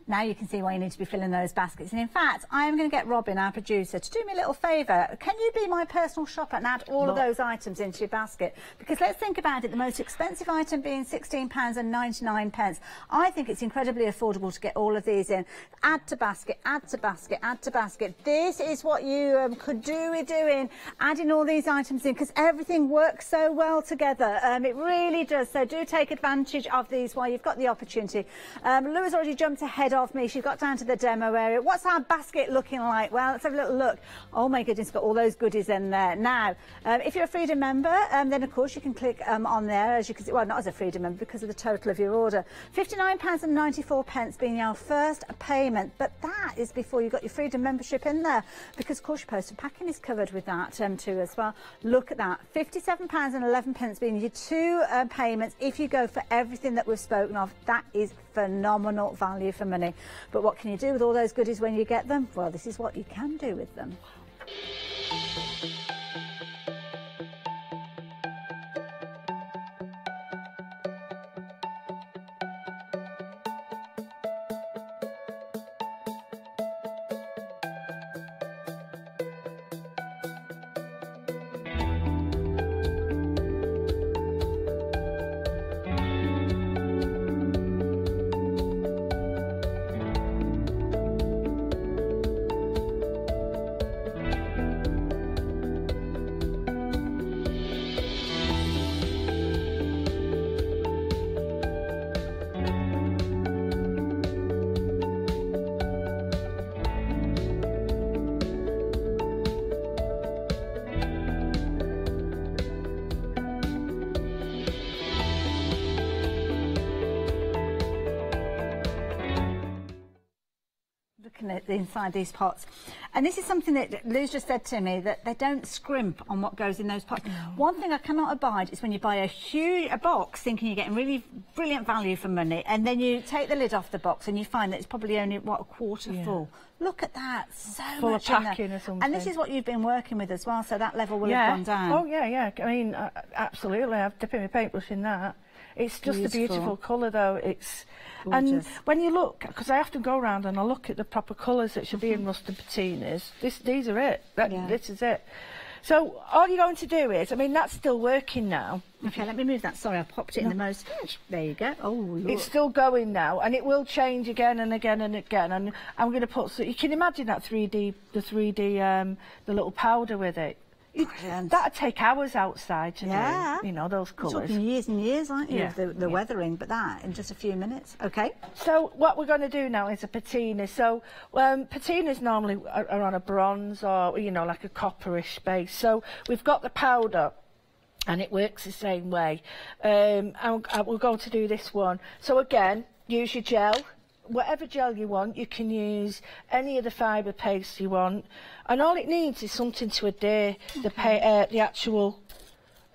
Now you can see why you need to be filling those baskets. And in fact, I am going to get Robin, our producer, to do me a little favour. Can you be my personal shopper and add all of those items into your basket? Because let's think about it, the most expensive item being £16.99. I think it's incredibly affordable to get all of these in. Add to basket, add to basket, add to basket. This is what you could do with doing, adding all these items in, because everything works so well together. It really does. So do take advantage of these while you've got the opportunity. Lou has already jumped ahead of me. She's got down to the demo area. What's our basket looking like? Well, let's have a little look. Oh my goodness, got all those goodies in there. Now, if you're a Freedom member, then of course you can click on there, as you can see. Well, not as a Freedom member because of the total of your order. £59.94 being your first payment, but that is before you got your Freedom membership in there, because of course your postal packing is covered with that too as well. Look at that, £57.11 being your 2 payments. If you go for everything that we've spoken of, that is phenomenal value for money. But what can you do with all those goodies when you get them? Well, this is what you can do with them. At the inside these pots, and this is something that Lou's just said to me, that they don't scrimp on what goes in those pots. One thing I cannot abide is when you buy a box thinking you're getting really brilliant value for money, and then you take the lid off the box and you find that it's probably only a quarter full. Look at that, so full much of packing or something. And this is what you've been working with as well, so that level will have gone down. Oh yeah. I mean, absolutely. I've dipped my paintbrush in that. It's just a beautiful colour, though. It's gorgeous. And when you look, because I often go around and I look at the proper colours that should be in rusted patinas. These are it. This is it. So all you're going to do is, I mean, that's still working now. Okay, let me move that. Sorry, I popped it in the most. There you go. Oh, look. It's still going now, and it will change again and again and again. And I'm going to put, so you can imagine that the little powder with it. That'd take hours outside to do, you know, those colours. You're talking years and years, aren't you, of the weathering, but that in just a few minutes. Okay. So what we're going to do now is a patina. So patinas normally are on a bronze or, you know, like a copperish base. So we've got the powder, and it works the same way. We're going to do this one. So again, use your gel. Whatever gel you want, you can use any of the fibre paste you want, and all it needs is something to adhere the actual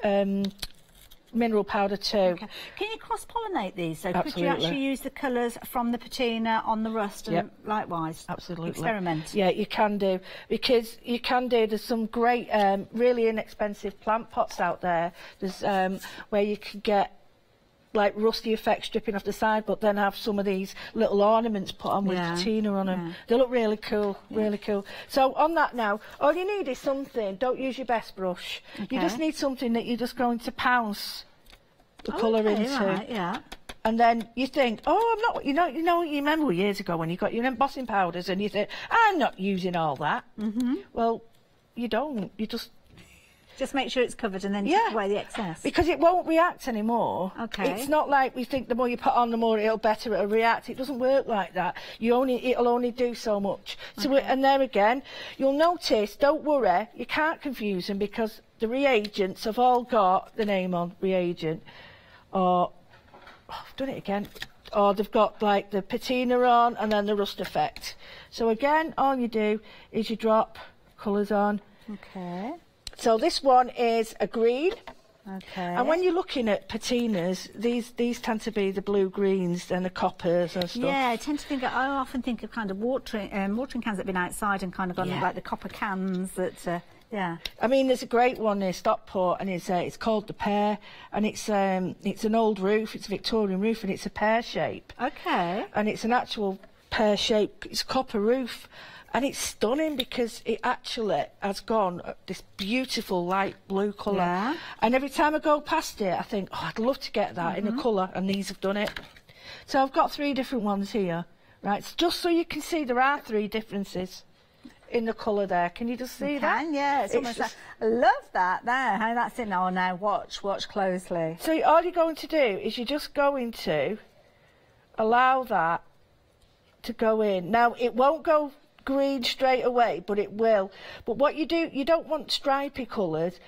mineral powder too. Okay. Can you cross-pollinate these? So could you actually use the colours from the patina on the rust and likewise? Absolutely. Experiment. Yeah, you can do, because you can do, there's some great, really inexpensive plant pots out there. There's where you can get like rusty effects dripping off the side, but then have some of these little ornaments put on with patina on them. They look really cool, really cool. So on that now, all you need is something. Don't use your best brush. You just need something that you're just going to pounce the colour into. Right, And then you think, oh, I'm not, you remember years ago when you got your embossing powders and you think, I'm not using all that. Well, you don't. You just make sure it's covered and then yeah, take away the excess. Because it won't react anymore. Okay. It's not like we think the more you put on, the more it'll react. It doesn't work like that. It'll only do so much. So and there again, you'll notice, don't worry, you can't confuse them because the reagents have all got the name on reagent. Or, I've done it again. Or they've got like the patina on and then the rust effect. So again, all you do is you drop colours on. Okay. So this one is a green. Okay. And when you're looking at patinas, these tend to be the blue greens and the coppers and stuff. Yeah, I often think of kind of watering cans that have been outside and kind of gone like the copper cans that. Yeah. I mean, there's a great one near Stockport, and it's called the Pear, and it's an old roof. It's a Victorian roof, and it's a pear shape. Okay. And it's an actual pear shape. It's a copper roof. And it's stunning because it actually has gone this beautiful light blue colour. Yeah. And every time I go past it, I think, oh, I'd love to get that in a colour, and these have done it. So I've got 3 different ones here, right? Just so you can see there are 3 differences in the colour there. Can you just see that? Yeah, it's almost like, I love that there, how that's in. Oh, now watch closely. So all you're going to do is you're just going to allow that to go in. Now, it won't go green straight away, but it will. But what you do, you don't want stripy colours,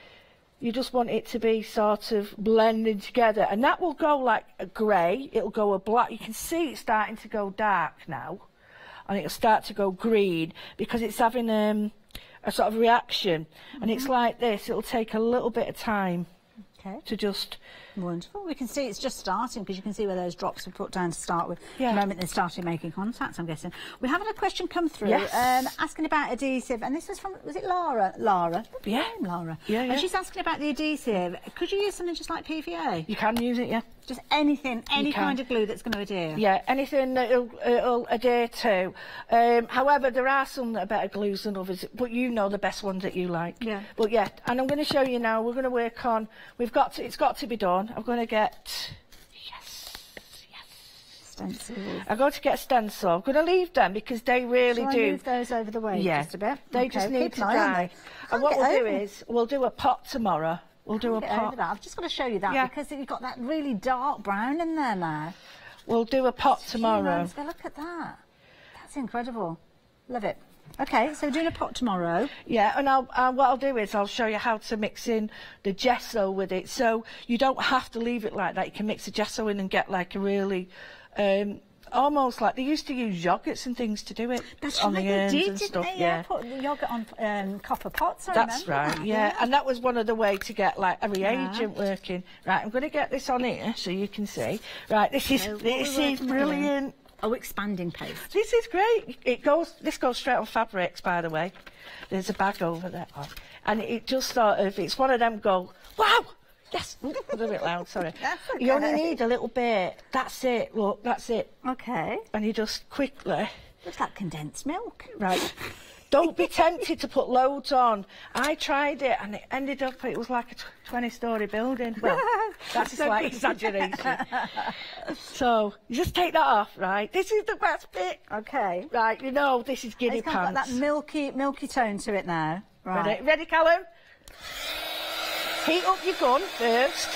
you just want it to be sort of blending together, and that will go like a grey, it'll go a black. You can see it's starting to go dark now, and it'll start to go green because it's having a sort of reaction, and it's like this. It'll take a little bit of time to just... Wonderful. We can see it's just starting because you can see where those drops were put down to start with. Yeah. The moment they started making contact, I'm guessing. We have had a question come through asking about adhesive, and this was from, was it Lara? Lara? Yeah. Lara. Yeah, yeah. And she's asking about the adhesive. Could you use something just like PVA? You can use it, yeah. Just anything, any kind of glue that's going to adhere? Yeah, anything that it'll adhere to. However, there are some that are better glues than others, but you know the best ones that you like. Yeah. But yeah, and I'm going to show you now, we're going to work on, it's got to be done. I'm going to get, stencils. I'm going to get a stencil. I'm going to leave them because they really Shall do. I move those over the way just a bit? They just need to dry. And what we'll do is, we'll do a pot tomorrow. We'll do a pot. I've just got to show you that because you've got that really dark brown in there now. We'll do a pot tomorrow. Look at that. That's incredible. Love it. Okay, so we're doing a pot tomorrow. Yeah, and what I'll do is I'll show you how to mix in the gesso with it. So you don't have to leave it like that. You can mix the gesso in and get like a really... almost like they used to use yogurts and things to do it. That's on right, the ends they did, and didn't stuff. they? Yeah, put the yogurt on copper pots. That's right. That. Yeah, and that was one of the ways to get like a reagent working. Right, I'm going to get this on here so you can see. Right, this is brilliant. Oh, expanding paste. This is great. This goes straight on fabrics, by the way. There's a bag over there, and it just sort of, it's one of them go, wow. Yes, a little bit loud, sorry. That's okay. You only need a little bit. That's it, look, that's it. Okay. And you just quickly... Looks like condensed milk. Right. Don't be tempted to put loads on. I tried it and it ended up, it was like a 20-storey building. Well, that's a slight exaggeration. So, you just take that off, right? This is the best bit. Okay. Right, you know, this is guinea it's got pants. that milky tone to it now. Right. Ready, Callum? Heat up your gun first.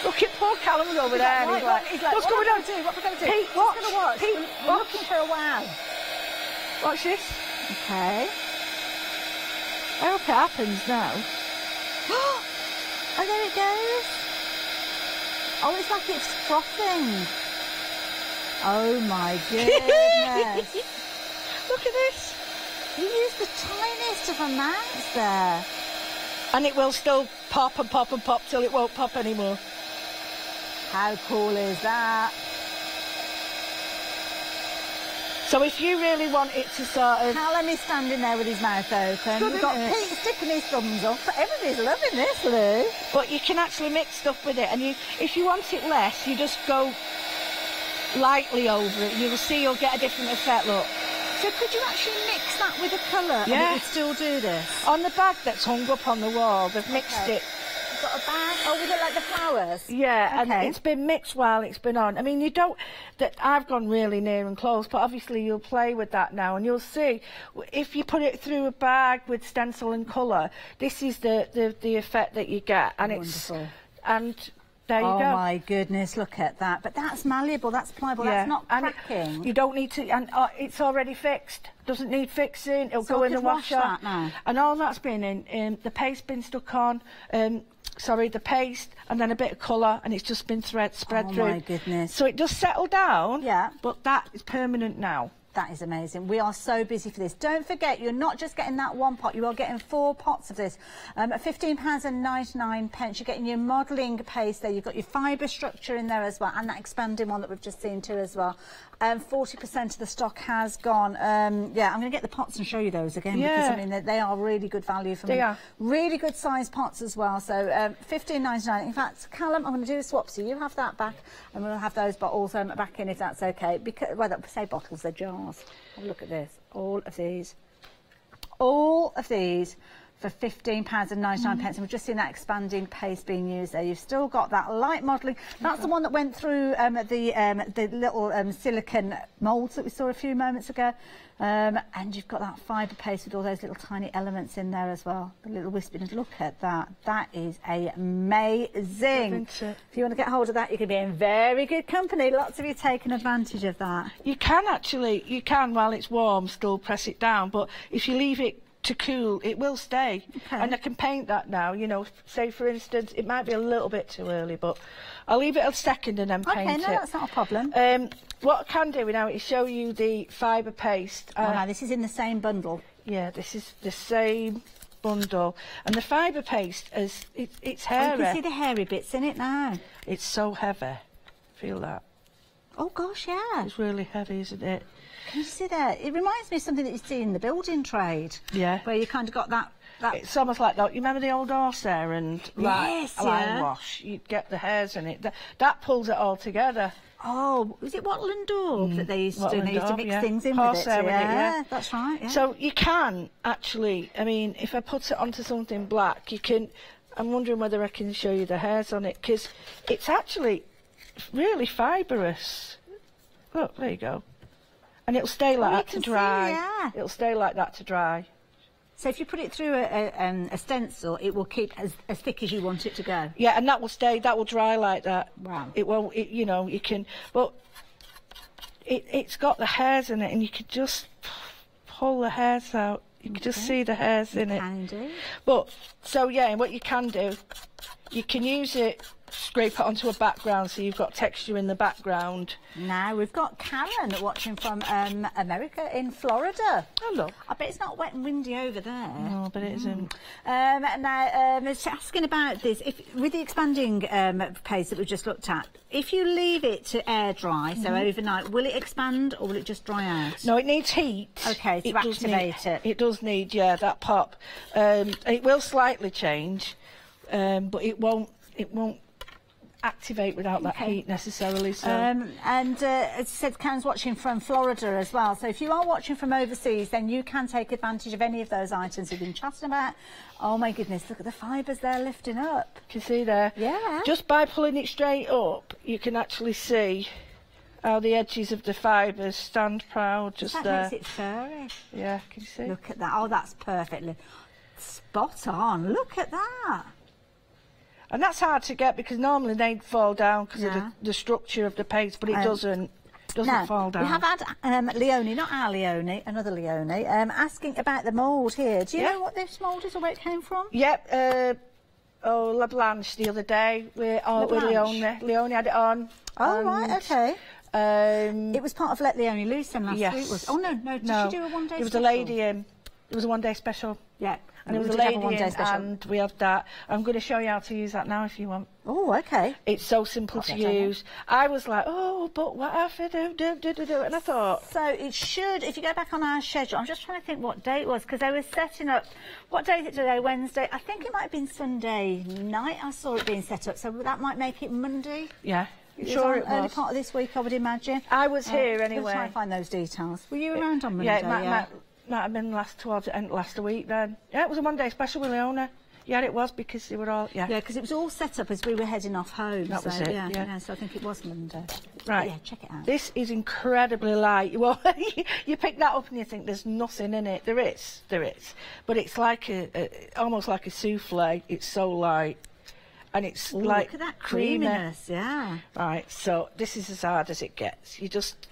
Look at poor Callum over there. He's like, what's going on? What we're going to do? Pete, watch. What's going to watch? Pete, we're looking for a wow. Watch this. Okay. I hope it happens now. Oh, there it goes. Oh, it's like it's frothing. Oh my goodness. Look at this. You used the tiniest of amounts there. And it will still pop and pop and pop till it won't pop anymore. How cool is that? So if you really want it to sort of... Callum is standing there with his mouth open. We've got Pete sticking his thumbs up. Everybody's loving this, Lou. But you can actually mix stuff with it. And if you want it less, you just go lightly over it. You'll see you'll get a different effect, look. So could you actually mix that with a colour and it would still do this? On the bag that's hung up on the wall, they've mixed it you've got a bag. Oh, with it like the flowers? Yeah, okay. and it's been mixed while it's been on. I mean, you don't... I've gone really near and close, but obviously you'll play with that now, and you'll see, if you put it through a bag with stencil and colour, this is the effect that you get, and wonderful. And there you go. Oh my goodness, look at that. But that's malleable, that's pliable, Yeah. that's not cracking. You don't need to, and it's already fixed. Doesn't need fixing. It'll So go I in the could wash washer. that now? And all that's been in, the paste been stuck on, the paste, and then a bit of colour, and it's just been spread through. Oh my goodness. So it does settle down, Yeah. but that is permanent now. That is amazing. We are so busy for this. Don't forget, you're not just getting that one pot, you are getting 4 pots of this. At £15.99, you're getting your modelling paste there. You've got your fibre structure in there as well, and that expanding one that we've just seen too as well. 40% of the stock has gone. Yeah, I'm going to get the pots and show you those again, because I mean they are really good value for me. They are. Really good size pots as well. So £15.99. In fact, Callum, I'm going to do a swap. So you have that back, and we'll have those bottles back in if that's okay. Because, well, say bottles, they're jars. Have a look at this. All of these for £15.99, and we've just seen that expanding paste being used there. You've still got that light modelling. That's the one that went through the little silicone moulds that we saw a few moments ago. And you've got that fibre paste with all those little tiny elements in there as well. The little wisping. Look at that. That is amazing. If you want to get hold of that, you can be in very good company. Lots of you taking advantage of that. You can while it's warm still press it down, but if you leave it to cool, it will stay. Okay. And I can paint that now, you know, say for instance, it might be a little bit too early, but I'll leave it a second and then paint it. Okay, no, that's not a problem. What I can do now is show you the fibre paste. Oh, no, this is in the same bundle. Yeah, this is the same bundle. And the fibre paste, it's hairy. You can see the hairy bits in it now. It's so heavy. Feel that? Oh, gosh, yeah. It's really heavy, isn't it? Can you see that? It reminds me of something that you see in the building trade. Yeah. Where you kind of got that... It's almost like that. You remember the old horse there and yes, line wash? You'd get the hairs in it. That pulls it all together. Oh, was it Wattle and Daub that they used to do? They used to mix things in horse with it. Hair with it, Yeah, that's right. Yeah. So you can actually, I mean, if I put it onto something black, you can... I'm wondering whether I can show you the hairs on it, because it's actually really fibrous. Look, there you go. And it'll stay like that to dry. Yeah. It'll stay like that to dry. So if you put it through a stencil, it will keep as thick as you want it to go. Yeah, and that will stay. That will dry like that. Wow. It won't. You know, you can. But it's got the hairs in it, and you could just pull the hairs out. You can just see the hairs in it. Can do. But so yeah, what you can do, you can use it. Scrape it onto a background so you've got texture in the background. Now we've got Karen watching from America in Florida. Oh look. I bet it's not wet and windy over there. No, but it isn't. Now, it's asking about this. With the expanding paste that we've just looked at, if you leave it to air dry, so overnight, will it expand or will it just dry out? No, it needs heat. Okay, to activate it. It does need, yeah, that pop. It will slightly change, but it won't activate without that heat necessarily. So. As I said, Karen's watching from Florida as well. So if you are watching from overseas, then you can take advantage of any of those items we've been chatting about. Oh my goodness, look at the fibres there lifting up. Can you see there? Yeah. Just by pulling it straight up, you can actually see how the edges of the fibres stand proud just that there. Makes it furry. Yeah, can you see? Look at that. Oh, that's perfectly spot on. Look at that. And that's hard to get because normally they'd fall down because of the structure of the paste, but it doesn't fall down. We have had Leonie, not our Leonie, another Leonie, asking about the mould here. Do you know what this mould is or where it came from? Yep. La Blanche the other day. With Leonie. Leonie had it on. Oh, right, okay. It was part of Let Leonie Loose then last week. Was. Oh, no. Did she do a one-day special? It was a lady in. It was a one-day special. Yeah. And it was a lady in, and we have that. I'm going to show you how to use that now if you want. Oh, okay. It's so simple to use. I was like, oh, but what if I do? And I thought... So it should, if you go back on our schedule, I'm just trying to think what day it was, because they were setting up... What day is it today? Wednesday? I think it might have been Sunday night I saw it being set up, so that might make it Monday? Yeah. Sure it was. Early part of this week, I would imagine. I was here anyway. Let's try and find those details. Were you around on Monday? Yeah, it might have been towards the end last week then. Yeah, it was a one-day special with Leona. Yeah, it was because they were all, Yeah, because it was all set up as we were heading off home. That was it, yeah. So I think it was Monday. Right. But yeah, check it out. This is incredibly light. Well, you pick that up and you think there's nothing in it. There is. But it's like almost like a souffle. It's so light. And it's like look at that creamy. creaminess, yeah. Right, so this is as hard as it gets. You just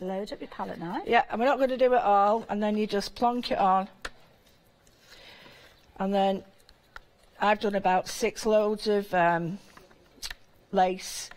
load up your palette knife. Yeah, and we're not going to do it all, and then you just plonk it on. And then I've done about 6 loads of lace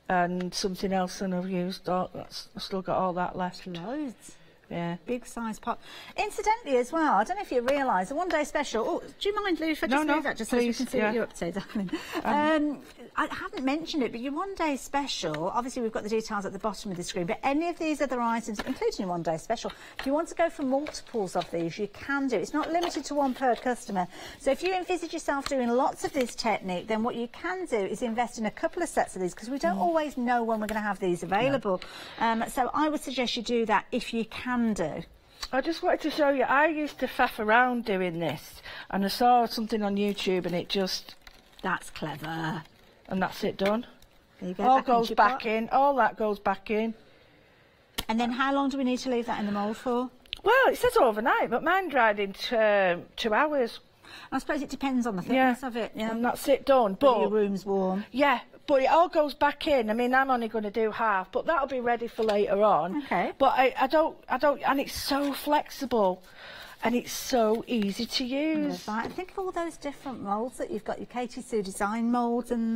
and something else, and I've used I've still got all that left. Loads. Yeah. Big size pot. Incidentally as well, I don't know if you realise, the one-day special... Oh, do you mind, Lou, if I just move that just so you can see what you're up to, darling? I haven't mentioned it, but your one-day special, obviously we've got the details at the bottom of the screen, but any of these other items, including your one-day special, if you want to go for multiples of these, you can do. It's not limited to one per customer. So if you envisage yourself doing lots of this technique, then what you can do is invest in a couple of sets of these, because we don't always know when we're going to have these available. No. So I would suggest you do that if you can do. I just wanted to show you, I used to faff around doing this, and I saw something on YouTube and it just... That's clever. And that's it done. There you go. All goes back in, all that goes back in. And then how long do we need to leave that in the mould for? Well, it says overnight, but mine dried in 2 hours. I suppose it depends on the thickness of it. Yeah, and that's it done. But your room's warm. Yeah, but it all goes back in. I mean, I'm only going to do half, but that'll be ready for later on. Okay. But I don't, and it's so flexible, and it's so easy to use. Right. Think of all those different moulds that you've got. Your Katie Sue design moulds, and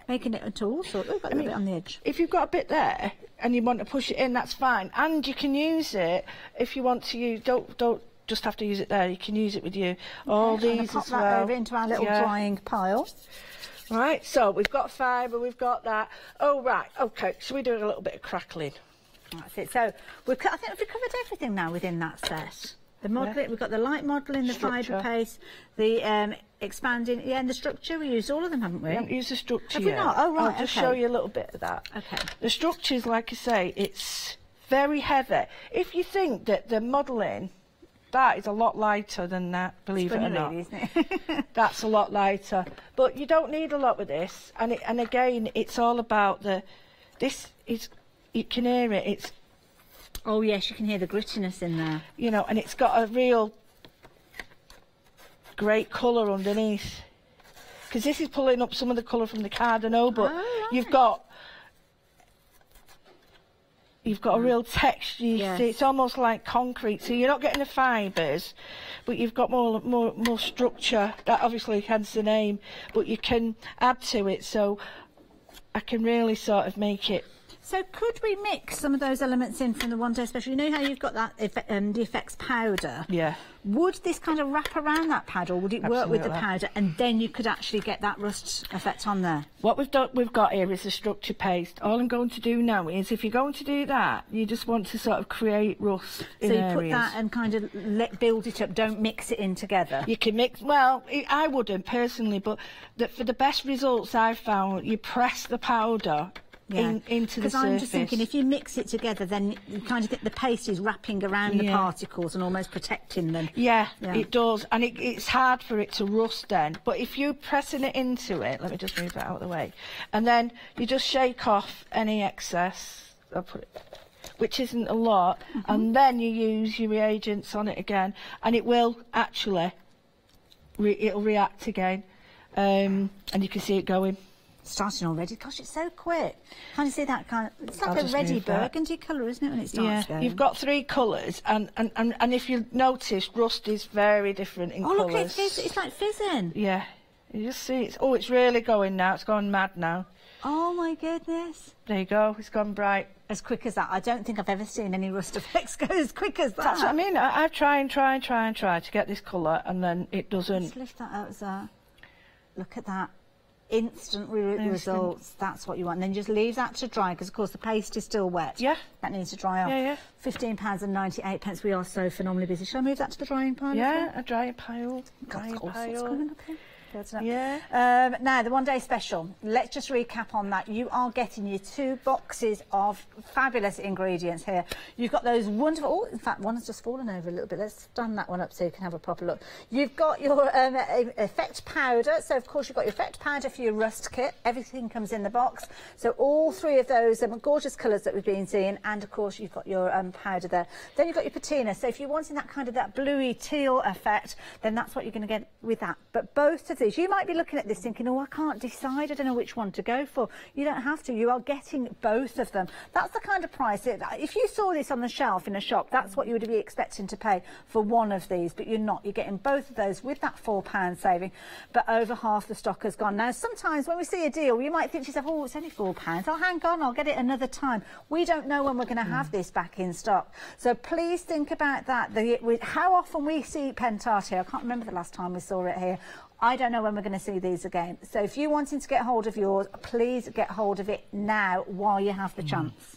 making it into all sorts. We've got a bit on the edge. If you've got a bit there and you want to push it in, that's fine. And you can use it if you want to use. Don't just have to use it there. You can use it with you. All these pop as that well. over into our little drying pile. Right, so we've got fibre, we've got that. Oh, right, okay, so we're doing a little bit of crackling. That's it. So I think we've covered everything now within that set. The modelling, we've got the light modelling, the fibre paste, the expanding, and the structure. We used all of them, haven't we? We haven't used the structure yet. Have we not? Oh, right, I'll just show you a little bit of that. Okay. The structures, like I say, it's very heavy. If you think that the modelling... That is a lot lighter than that, believe it or not. Really, isn't it? That's a lot lighter. But you don't need a lot with this. And again, it's all about this is, you can hear it. It's... Oh, yes, you can hear the grittiness in there. You know, and it's got a real great colour underneath. Because this is pulling up some of the colour from the Cardano, but you've got a real texture. You see, it's almost like concrete. So you're not getting the fibres, but you've got more structure. That obviously hence the name. But you can add to it. So I can really sort of make it. So could we mix some of those elements in from the one-day special? You know how you've got that the effects powder? Yeah. Would this kind of wrap around that pad, or would it work with the powder, and then you could actually get that rust effect on there? What we've got here is the structure paste. All I'm going to do now is, if you're going to do that, you just want to sort of create rust in areas. So you put that and kind of build it up. Don't mix it in together. You can mix. Well, I wouldn't personally, but for the best results I've found, you press the powder. Into the surface. Because I'm just thinking, if you mix it together, then you kind of think the paste is wrapping around the particles and almost protecting them. Yeah, it does, and it's hard for it to rust then. But if you're pressing it into it, let me just move that out of the way, and then you just shake off any excess. I'll put it, which isn't a lot, and then you use your reagents on it again, and it will actually, it'll react again, and you can see it going. Starting already. Gosh, it's so quick. Can you see that kind of... It's like a ready burgundy colour, isn't it, when it starts going? You've got 3 colours, and if you notice, rust is very different in colours. Oh, look, it's like fizzing. Yeah. You just see it's really going now. It's gone mad now. Oh, my goodness. There you go. It's gone bright. As quick as that. I don't think I've ever seen any rust effects go as quick as that. That's what I mean. I try to get this colour, and then it doesn't. Let's lift that out, Zara. Look at that. Instant results. That's what you want. And then just leave that to dry, because of course the paste is still wet. Yeah. That needs to dry off. Yeah. £15.98. We are so phenomenally busy. Shall I move that to the drying pile? Yeah, a drying pile. What's coming up here? good, isn't it? Yeah. Now, the one-day special. Let's just recap on that. You are getting your 2 boxes of fabulous ingredients here. You've got those wonderful... Oh, in fact, one has just fallen over a little bit. Let's stand that one up so you can have a proper look. You've got your effect powder. So, of course, you've got your effect powder for your rust kit. Everything comes in the box. So, all 3 of those gorgeous colours that we've been seeing. And, of course, you've got your powder there. Then you've got your patina. So, if you're wanting that kind of that bluey teal effect, then that's what you're going to get with that. But both of these, you might be looking at this thinking, oh, I can't decide, I don't know which one to go for. You don't have to, you are getting both of them. That's the kind of price, if you saw this on the shelf in a shop, that's what you would be expecting to pay for one of these, but you're not. You're getting both of those with that £4 saving, but over half the stock has gone. Now, sometimes when we see a deal, you might think to yourself, oh, it's only £4. Oh, hang on, I'll get it another time. We don't know when we're going to have this back in stock. So please think about that. How often we see Pentart here, I can't remember the last time we saw it here. I don't know when we're going to see these again. So if you're wanting to get hold of yours, please get hold of it now while you have the chance.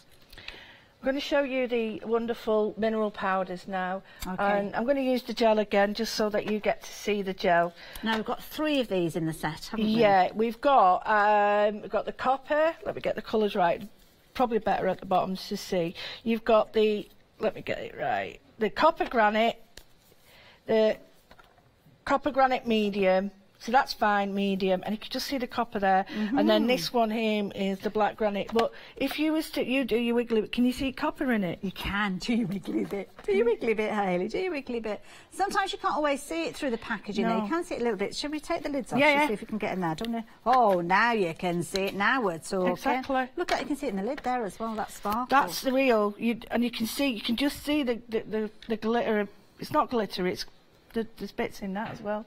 I'm going to show you the wonderful mineral powders now. Okay. And I'm going to use the gel again just so that you get to see the gel. Now, we've got 3 of these in the set, haven't we? Yeah, we've got the copper. Let me get the colours right. Probably better at the bottom to see. You've got the, let me get it right, the copper granite, the copper granite medium, so that's fine, medium, and you can just see the copper there. And then this one here is the black granite. But if you was to, you do your wiggly bit, can you see copper in it? You can. Do your wiggly bit. Do your wiggly bit, Hayley. Do your wiggly bit. Sometimes you can't always see it through the packaging. No. There. You can see it a little bit. Should we take the lids off? Yeah, yeah. See if we can get in there, don't we? Oh, now you can see it. Now we're talking. Exactly. Look, you can see it in the lid there as well. That sparkle. That's the real. And you can see, you can just see the glitter. It's not glitter. It's there's bits in that as well.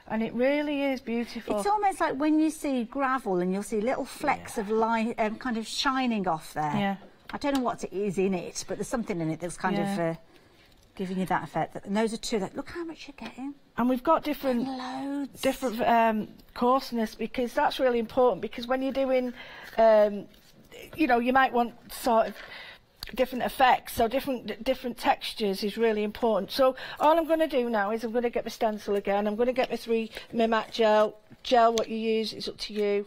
And it really is beautiful. It's almost like when you see gravel and you'll see little flecks of light kind of shining off there. Yeah. I don't know what it is in it, but there's something in it that's kind of giving you that effect. And those are 2 that, look how much you're getting. And we've got different coarseness, because that's really important, because when you're doing, you know, you might want sort of different effects, so different textures is really important. So all I'm going to do now is I'm going to get my stencil again. I'm going to get my matte gel, what you use, it's up to you,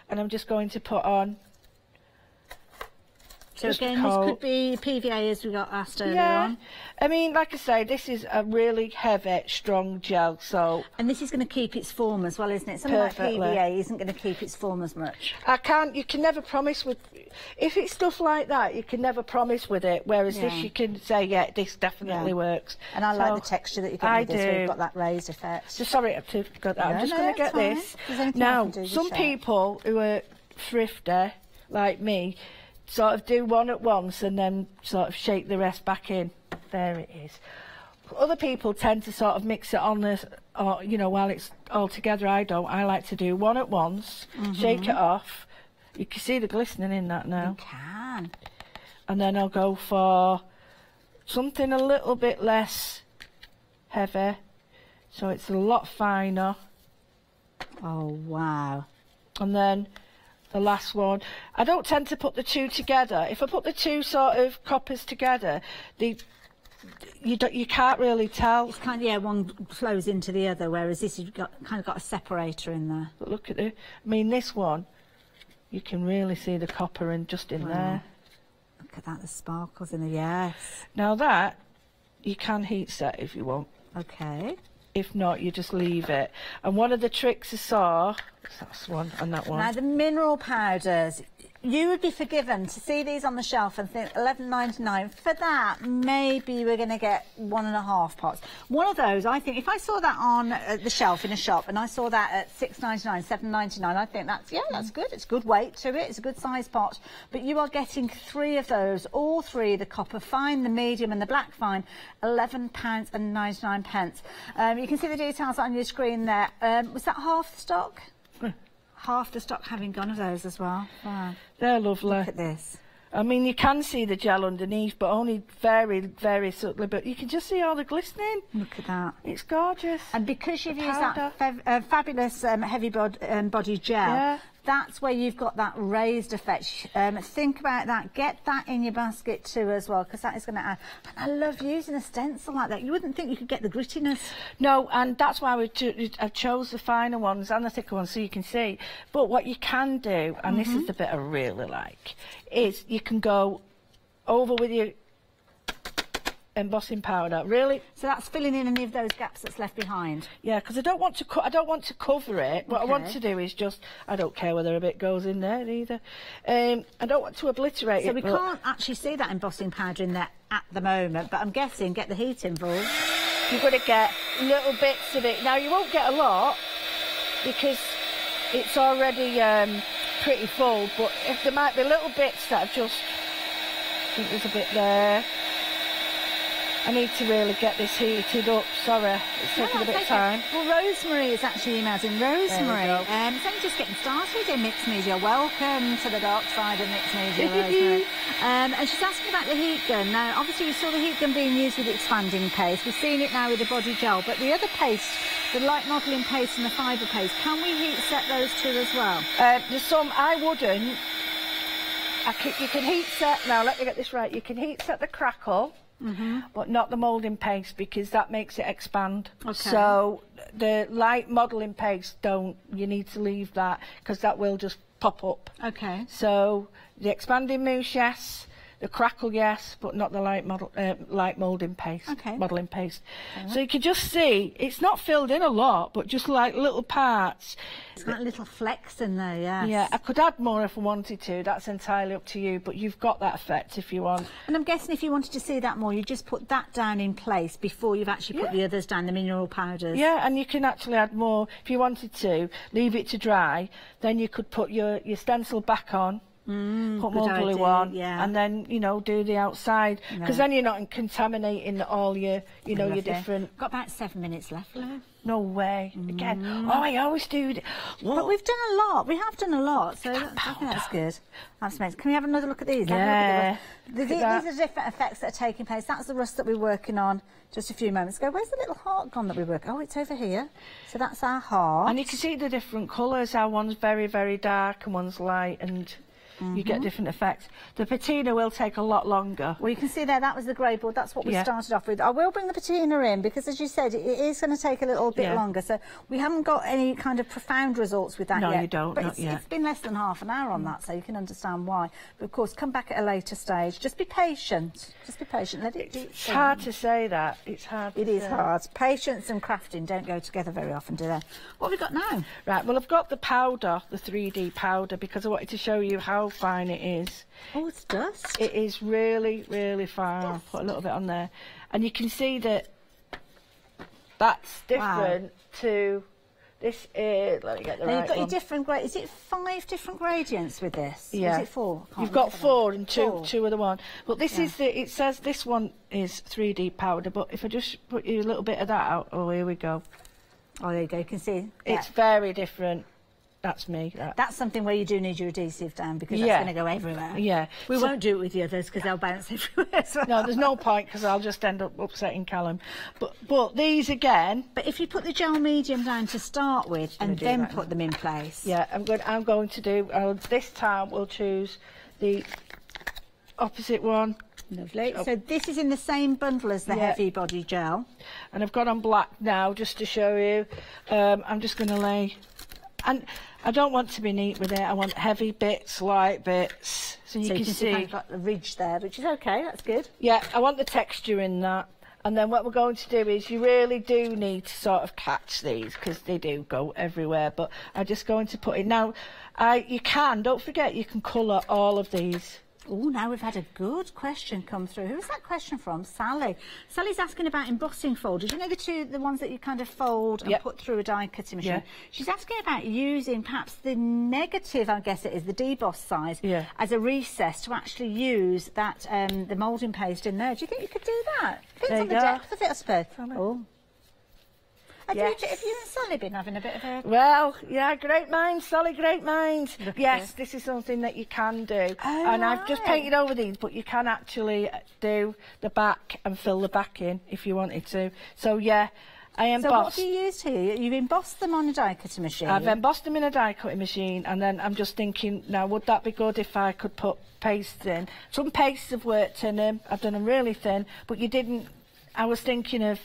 and I'm just going to put on. So again, this could be PVA, as we got asked earlier on. I mean, like I say, this is a really heavy, strong gel, so... And this is going to keep its form as well, isn't it? Something Perfectly. like PVA isn't going to keep its form as much. You can never promise with... If it's stuff like that, you can never promise with it, whereas this you can say, yeah, this definitely works. And I like the texture that you get with this, where you've got that raised effect. So sorry, I've got that. I'm just going to get this. Now, some people who are thrifty, like me, sort of do one at once and then sort of shake the rest back in. There it is. Other people tend to sort of mix it on this, or, you know, while it's all together. I don't. I like to do one at once, shake it off. You can see the glistening in that now. You can. And then I'll go for something a little bit less heavy, so it's a lot finer. Oh, wow. And then the last one. I don't tend to put the 2 together. If I put the 2 sort of coppers together, you can't really tell. It's kind of, one flows into the other, whereas this has kind of got a separator in there. But look at it. I mean, this one, you can really see the copper in just in there. Look at that, the sparkles in the, yes. Now that, you can heat set if you want. Okay. If not, you just leave it. And one of the tricks I saw, that's one and that one. Now the mineral powders, you would be forgiven to see these on the shelf and think $11.99. For that, maybe we're going to get 1.5 pots. One of those, I think, if I saw that on the shelf in a shop and I saw that at $6.99, $7.99, I think that's, that's good. It's good weight to it. It's a good size pot. But you are getting 3 of those, all 3, the copper fine, the medium and the black fine, £11.99. You can see the details on your screen there. Was that half the stock? Half the stock having gone of those as well. Wow. They're lovely. Look at this. I mean, you can see the gel underneath, but only very, very subtly. But you can just see all the glistening. Look at that. It's gorgeous. And because you've used that fabulous heavy body gel, that's where you've got that raised effect. Think about that. Get that in your basket too as well, because that is going to add. And I love using a stencil like that. You wouldn't think you could get the grittiness. No, and that's why I chose the finer ones and the thicker ones so you can see. But what you can do, and this is the bit I really like, is you can go over with your embossing powder. Really? So that's filling in any of those gaps that's left behind. Yeah, because I don't want to cover it. What I want to do is just, I don't care whether a bit goes in there either. I don't want to obliterate it. So we can't actually see that embossing powder in there at the moment, but I'm guessing get the heat involved. You're going to get little bits of it. Now you won't get a lot because it's already pretty full, but if there might be little bits that are just, I think there's a bit there. I need to really get this heated up. Sorry, it's taking a bit of time. Well, Rosemary is actually emailed in. Rosemary, it's only just getting started in mixed media. Welcome to the dark side of mixed media, Rosemary. And she's asking about the heat gun. Now, obviously, we saw the heat gun being used with the expanding paste. We've seen it now with the body gel. But the other paste, the light modelling paste and the fibre paste, can we heat set those two as well? There's some I wouldn't. You can heat set. Now, let me get this right. You can heat set the crackle. But not the moulding paste, because that makes it expand. Okay. So the light modelling paste, you need to leave that, because that will just pop up. Okay. So the expanding mousse, yes. The crackle, yes, but not the light moulding paste. Okay. Modelling paste. Okay. So you can just see it's not filled in a lot, but just like little parts. It's got little flecks in there, yes. Yeah, I could add more if I wanted to. That's entirely up to you, but you've got that effect if you want. And I'm guessing if you wanted to see that more, you just put that down in place before you've actually put the others down, the mineral powders. Yeah, and you can actually add more if you wanted to. Leave it to dry, then you could put your stencil back on. Put more glue on, and then, you know, do the outside, because then you're not contaminating all your, you know, your different... Got about 7 minutes left, Lou. No way. Again, I always do... But we've done a lot. We have done a lot, so I think that's good. That's amazing. Can we have another look at these? Yeah. These are the different effects that are taking place. That's the rust that we're working on just a few moments ago. Where's the little heart gone that we work? Oh, it's over here. So that's our heart. And you can see the different colours. How one's very, very dark and one's light, and... You get different effects. The patina will take a lot longer. Well, you can see there, that was the grey board. That's what we started off with. I will bring the patina in, because as you said, it is going to take a little bit longer. So we haven't got any kind of profound results with that yet. No, you don't, but not yet. It's been less than half an hour on that, so you can understand why. But of course, come back at a later stage. Just be patient. Just be patient. Let it do its thing. It's hard to say that. It's hard to say. It is hard. Patience and crafting don't go together very often, do they? What have we got now? Right, well, I've got the powder, the 3D powder, because I wanted to show you how fine it is. Oh, it's dust. It is really, really fine. I'll put a little bit on there. And you can see that that's different to this is, let me get the right one. You've got your different gradients. Is it 5 different gradients with this? Yeah. Is it 4? You've got 4 and two are the one. But this is it says this one is 3D powder, but if I just put you a little bit of that out, oh, here we go. Oh, there you go, you can see. It's very different. That's me. That's something where you do need your adhesive down, because that's going to go everywhere. Yeah. We won't do it with the others, because they'll bounce everywhere as well. No, there's no point, because I'll just end up upsetting Callum. But these again... But if you put the gel medium down to start with and then put them in place... Yeah, I'm going to do... this time we'll choose the opposite one. Lovely. So this is in the same bundle as the heavy body gel. And I've got on black now, just to show you. I'm just going to lay... And I don't want to be neat with it. I want heavy bits, light bits. So you can see I've got the ridge there, which is okay. That's good. Yeah, I want the texture in that. And then what we're going to do is you really do need to sort of catch these, because they do go everywhere. But I'm just going to put it now. Don't forget, you can colour all of these. Oh, now we've had a good question come through. Who's that question from? Sally. Sally's asking about embossing folders. You know the ones that you kind of fold and put through a die cutting machine? Yeah. She's asking about using perhaps the negative, I guess it is, the deboss size, as a recess to actually use that the moulding paste in there. Do you think you could do that? Depends on the depth of it, I suppose. Oh. Have you and Sally been having a bit of a... Well, yeah, great minds, Sally, great minds. Yes, this is something that you can do. Oh, and I've just painted over these, but you can actually do the back and fill the back in if you wanted to. So, yeah, I embossed. So what have you used here? You've embossed them on a die cutting machine? I've embossed them in a die cutting machine, and then I'm just thinking, now would that be good if I could put pastes in? Some pastes have worked in them. I've done them really thin, but you didn't. I was thinking of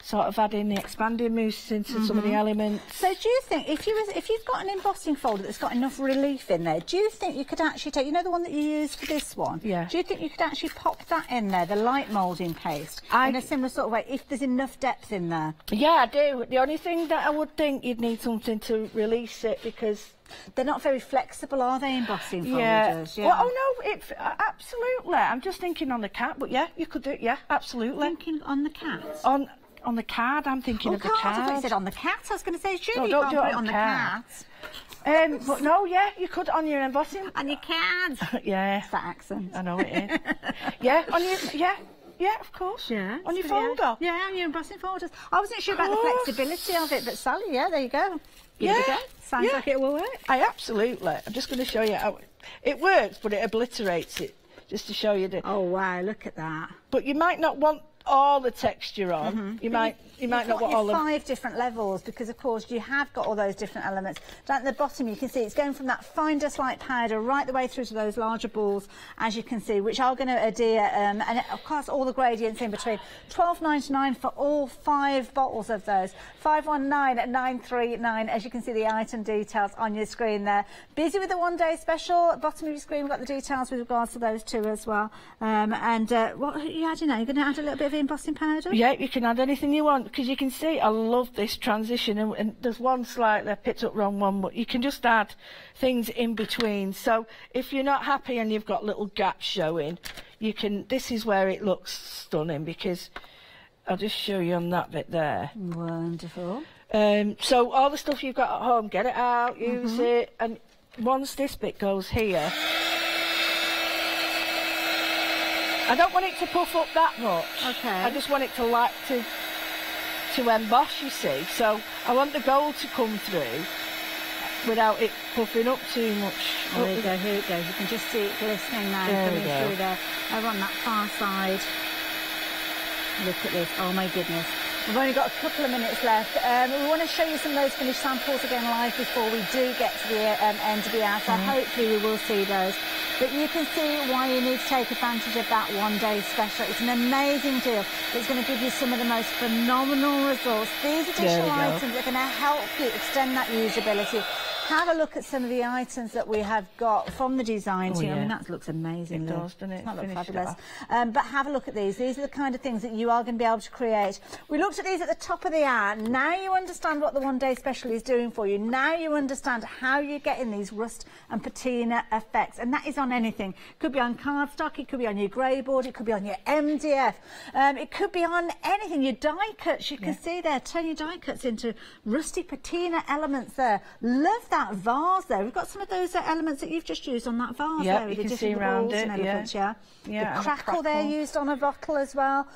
sort of adding the expanding mousse into some of the elements. So do you think if you've got an embossing folder that's got enough relief in there, do you think you could actually take, you know, the one that you used for this one? Yeah. Do you think you could actually pop that in there, the light moulding paste, in a similar sort of way, if there's enough depth in there? Yeah, I do. The only thing that I would think you'd need something to release it, because they're not very flexible, are they, embossing yeah. folders? Yeah. Well, oh no, absolutely. I'm just thinking on the cat, but yeah, you could do it. Yeah, absolutely. Thinking on the cat? On the card, I'm thinking of the card. I thought you said on the cat. I was going to say, surely no, you don't can't do put it on the cat. But no, yeah, you could on your embossing. On your cat. Yeah. It's that accent. I know it is. Yeah, on your, yeah, of course. Yeah. On your folder. Yeah, on your embossing folders. I wasn't sure about the flexibility of it, but Sally, yeah, there you go. Give it a go. Sounds like it will work. Absolutely. I'm just going to show you how it works, but it obliterates it, just to show you the... Oh, wow, look at that. But you might not want all the texture on. You might not want all the 5 different levels, because of course you have got all those different elements. Down at the bottom you can see it's going from that fine dust like powder right the way through to those larger balls, as you can see, which are going to adhere, and of course all the gradients in between. £12.99 for all 5 bottles of those. 519 at 939. As you can see, the item details on your screen there. Busy with the one-day special. At the bottom of your screen we've got the details with regards to those two as well. What are you adding now? You're going to add a little bit of embossing powder? Yeah, you can add anything you want, because you can see I love this transition, and there's one slightly picked up wrong one, but you can just add things in between. So if you're not happy and you've got little gaps showing, you can, this is where it looks stunning, because I'll just show you on that bit there. Wonderful. So all the stuff you've got at home, get it out, use it, and once this bit goes here, I don't want it to puff up that much. Okay. I just want it to like to emboss, you see. So I want the gold to come through without it puffing up too much. Oh, here it goes. You can just see it glistening now coming through there. Over on that far side. Look at this. Oh my goodness. We've only got a couple of minutes left. We want to show you some of those finished samples again live before we do get to the end of the hour, so hopefully we will see those. But you can see why you need to take advantage of that one-day special. It's an amazing deal. It's going to give you some of the most phenomenal results. These additional items are going to help you extend that usability. Have a look at some of the items that we have got from the design team. I mean, that looks amazing. It does, doesn't it? That looks fabulous. But have a look at these. These are the kind of things that you are going to be able to create. We looked at these at the top of the hour. Now you understand what the one-day special is doing for you. Now you understand how you're getting these rust and patina effects. And that is on anything. It could be on cardstock, it could be on your grey board, it could be on your MDF. It could be on anything. Your die cuts, you can see there, turn your die cuts into rusty patina elements there. Love that vase there. We've got some of those elements that you've just used on that vase there. With you the can see around it, the crackle there used on a bottle as well.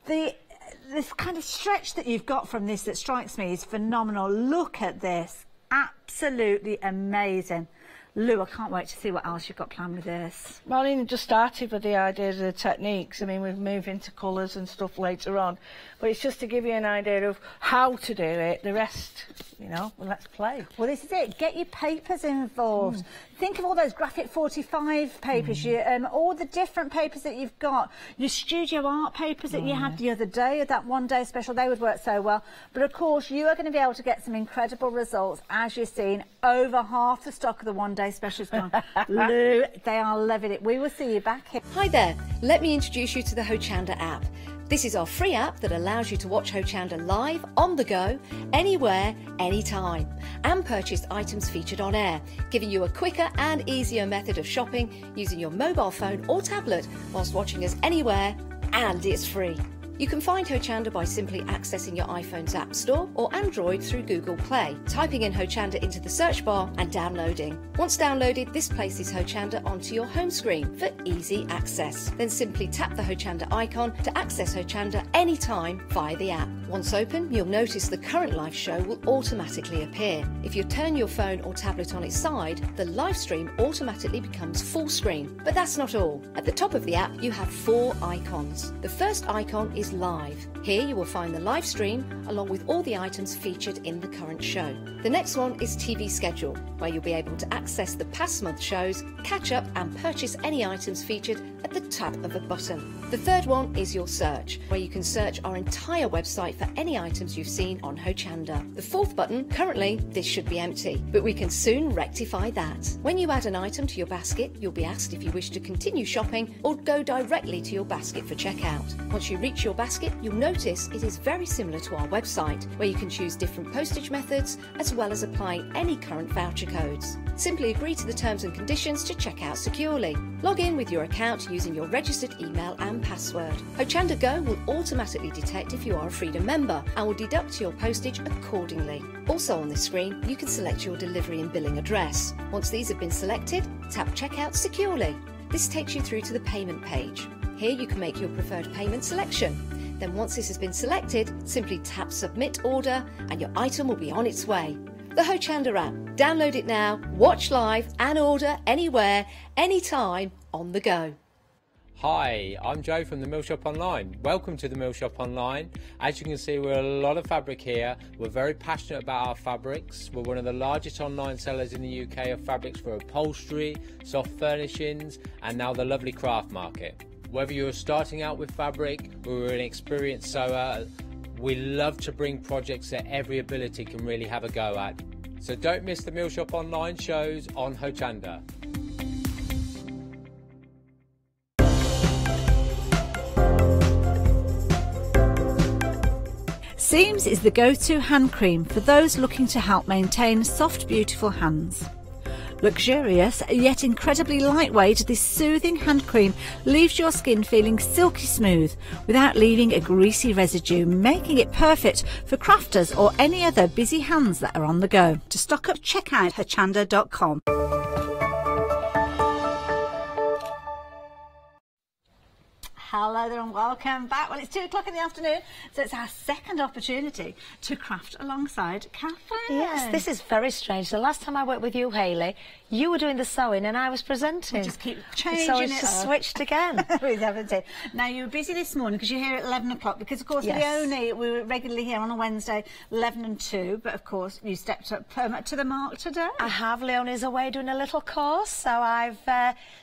This kind of stretch that you've got from this that strikes me is phenomenal. Look at this. Absolutely amazing. Lou, I can't wait to see what else you've got planned with this. Well, I just started with the idea of the techniques. I mean, we've moved into colours and stuff later on, but it's just to give you an idea of how to do it. The rest, you know, well, let's play. Well, this is it. Get your papers involved. Think of all those graphic 45 papers, all the different papers that you've got, your studio art papers that you had the other day, that one-day special, they would work so well. But of course, you are going to be able to get some incredible results. As you've seen, over half the stock of the one-day special is gone. Lou, they are loving it. We will see you back here. Hi there. Let me introduce you to the Hochanda app. This is our free app that allows you to watch Hochanda live, on the go, anywhere, anytime, and purchase items featured on air, giving you a quicker and easier method of shopping using your mobile phone or tablet whilst watching us anywhere, and it's free. You can find Hochanda by simply accessing your iPhone's App Store or Android through Google Play, typing in Hochanda into the search bar and downloading. Once downloaded, this places Hochanda onto your home screen for easy access. Then simply tap the Hochanda icon to access Hochanda anytime via the app. Once open, you'll notice the current live show will automatically appear. If you turn your phone or tablet on its side, the live stream automatically becomes full screen. But that's not all. At the top of the app, you have 4 icons. The first icon is goes live. Here you will find the live stream along with all the items featured in the current show. The next one is TV Schedule, where you'll be able to access the past month shows, catch up and purchase any items featured at the tap of a button. The third one is your search, where you can search our entire website for any items you've seen on Hochanda. The fourth button, currently this should be empty, but we can soon rectify that. When you add an item to your basket, you'll be asked if you wish to continue shopping or go directly to your basket for checkout. Once you reach your basket, you'll notice it is very similar to our website, where you can choose different postage methods as well as apply any current voucher codes. Simply agree to the terms and conditions to check out securely. Log in with your account using your registered email and password. Hochanda Go will automatically detect if you are a Freedom member and will deduct your postage accordingly. Also on this screen, you can select your delivery and billing address. Once these have been selected, tap Checkout Securely. This takes you through to the payment page. Here you can make your preferred payment selection. Then once this has been selected, simply tap Submit Order and your item will be on its way. The Hochanda app. Download it now, watch live and order anywhere, anytime, on the go. Hi, I'm Joe from the Mill Shop Online. Welcome to the Mill Shop Online. As you can see, we're a lot of fabric here. We're very passionate about our fabrics. We're one of the largest online sellers in the UK of fabrics for upholstery, soft furnishings, and now the lovely craft market. Whether you're starting out with fabric or you're an experienced sewer, we love to bring projects that every ability can really have a go at. So don't miss the Mill Shop Online shows on Hochanda. Seams is the go-to hand cream for those looking to help maintain soft, beautiful hands. Luxurious yet incredibly lightweight, this soothing hand cream leaves your skin feeling silky smooth without leaving a greasy residue, making it perfect for crafters or any other busy hands that are on the go. To stock up, check out hochanda.com. Hello there and welcome back. Well, it's 2 o'clock in the afternoon, so it's our second opportunity to craft alongside Kathleen. Yes, this is very strange. The last time I worked with you, Hayley, you were doing the sewing and I was presenting. We just keep changing so it it's just up. switched again. We haven't it. Now, you were busy this morning because you're here at 11 o'clock because, of course, we were regularly here on a Wednesday, 11 and 2, but, of course, you stepped up to the mark today. I have. Leonie's away doing a little course, so I've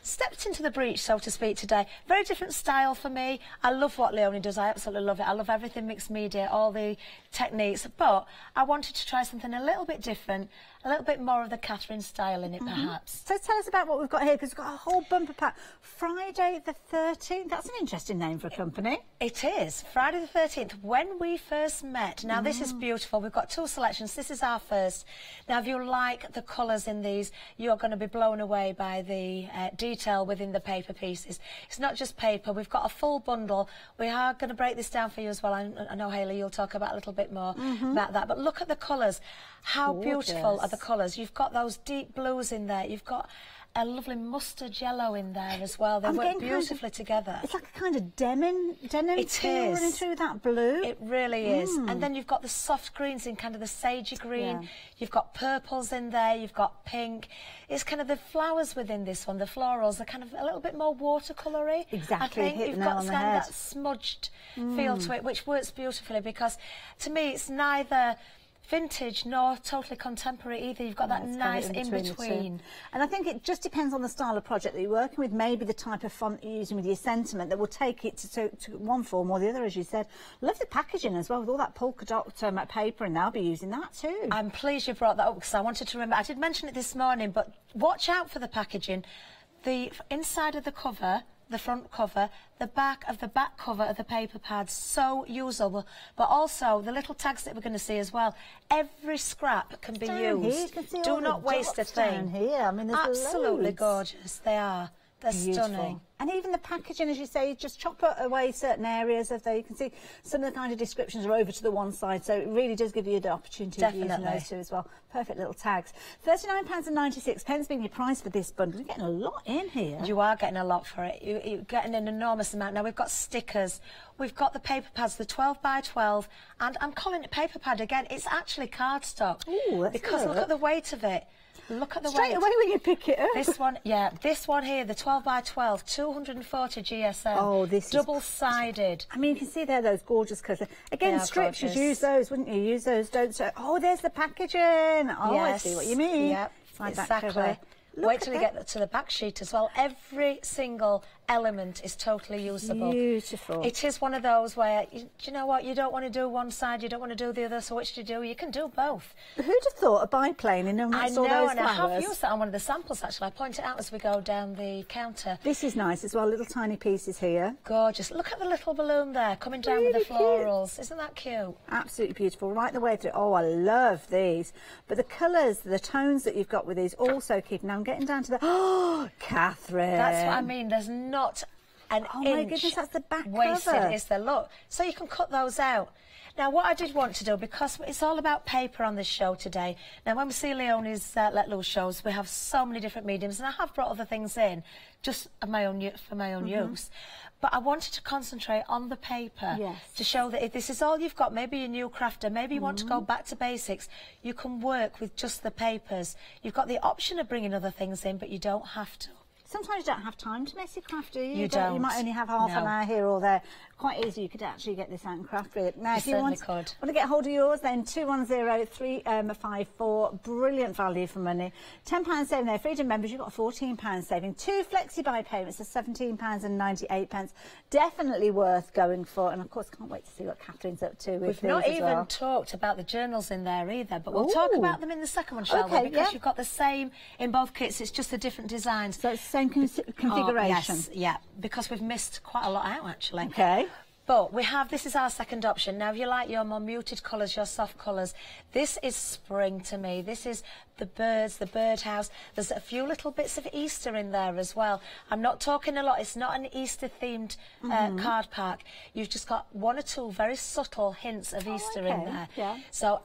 stepped into the breach, so to speak, today. Very different style for me. I love what Leonie does. I absolutely love it. I love everything mixed media, all the techniques, but I wanted to try something a little bit different, a little bit more of the Catherine style in it, perhaps. So tell us about what we've got here, because we've got a whole bumper pack. Friday the 13th, that's an interesting name for a company. It is. Friday the 13th, when we first met. Now, this is beautiful. We've got 2 selections. This is our first. Now, if you like the colours in these, you're going to be blown away by the detail within the paper pieces. It's not just paper. We've got a full bundle. We are going to break this down for you as well. I know, Hayley, you'll talk about a little bit more about that. But look at the colours. How beautiful are the colours. You've got those deep blues in there. You've got a lovely mustard yellow in there as well. They work beautifully together. It's like a kind of denim feel running through that blue. It really is. And then you've got the soft greens in kind of the sagey green. Yeah. You've got purples in there. You've got pink. It's kind of the flowers within this one, the florals, are kind of a little bit more watercolour-y. Exactly. I think you've got that smudged feel to it, which works beautifully because to me it's neither vintage nor totally contemporary either. You've got that nice in-between. And I think it just depends on the style of project that you're working with, maybe the type of font you're using with your sentiment that will take it to one form or the other, as you said. Love the packaging as well, with all that polka dot paper, and they'll be using that too. I'm pleased you brought that up because I wanted to remember. I did mention it this morning, but watch out for the packaging. The inside of the cover, the front cover, the back cover of the paper pads, so usable, but also the little tags that we're going to see as well. Every scrap can be used. Do not waste a thing. Here. I mean, there's absolutely loads. Gorgeous. They are. They're stunning. And even the packaging, as you say, just chop away certain areas of there. You can see some of the kind of descriptions are over to the one side, so it really does give you the opportunity of using those two as well. Perfect little tags. £39.96 being your price for this bundle. You're getting a lot in here. You are getting a lot for it. You're getting an enormous amount. Now, we've got stickers. We've got the paper pads, the 12 by 12, and I'm calling it paper pad again. It's actually cardstock. Ooh, because look at the weight of it. Look at the Straight weight. away when you pick it up. This one, yeah, this one here, the 12 by 12, 240 GSM. Oh, this is double-sided. I mean, you can see there those gorgeous colours. Again, strips, you'd use those, wouldn't you? Use those, don't you? Oh, there's the packaging. Oh, yes. I see what you mean. Yep, Slide back exactly. cover. Wait till you get to the back sheet as well. Every single element is totally usable. Beautiful. It is one of those where, do you know what, you don't want to do one side, you don't want to do the other, so which do you do? You can do both. Who'd have thought a biplane in amongst all those flowers? I know, and I have used that on one of the samples, actually. I point it out as we go down the counter. This is nice as well, little tiny pieces here. Gorgeous. Look at the little balloon there, coming down Really with the florals. Isn't that cute? Absolutely beautiful, right the way through. Oh, I love these. But the colours, the tones that you've got with these also keep... Now I'm getting down to the... Oh, Catherine. That's what I mean. There's not an inch. Oh, my goodness, that's the back wasted, cover. is the look. So you can cut those out. Now, what I did want to do, because it's all about paper on this show today. Now, when we see Leonie's Let Loose shows, we have so many different mediums, and I have brought other things in, just for my own use. But I wanted to concentrate on the paper to show that if this is all you've got, maybe you're a new crafter, maybe you want to go back to basics, you can work with just the papers. You've got the option of bringing other things in, but you don't have to. Sometimes you don't have time to messy craft, do you? You don't. You might only have half an hour here or there. Quite easy, you could actually get this out and craft with it. Now, if you want to get hold of yours, then 210-354, brilliant value for money. £10 saving there. Freedom members, you've got £14 saving. 2 flexi-buy payments of £17.98. Definitely worth going for. And of course, can't wait to see what Catherine's up to with We've these not as even well. talked about the journals in there either, but we'll talk about them in the second one, shall we? Because you've got the same in both kits, it's just a different design. So it's the same configuration? Yes, yeah, because we've missed quite a lot out, actually. Okay. But we have, this is our second option. Now, if you like your more muted colours, your soft colours, this is spring to me. This is the birds, the birdhouse. There's a few little bits of Easter in there as well. I'm not talking a lot. It's not an Easter-themed card pack. You've just got one or two very subtle hints of Easter in there. Yeah. So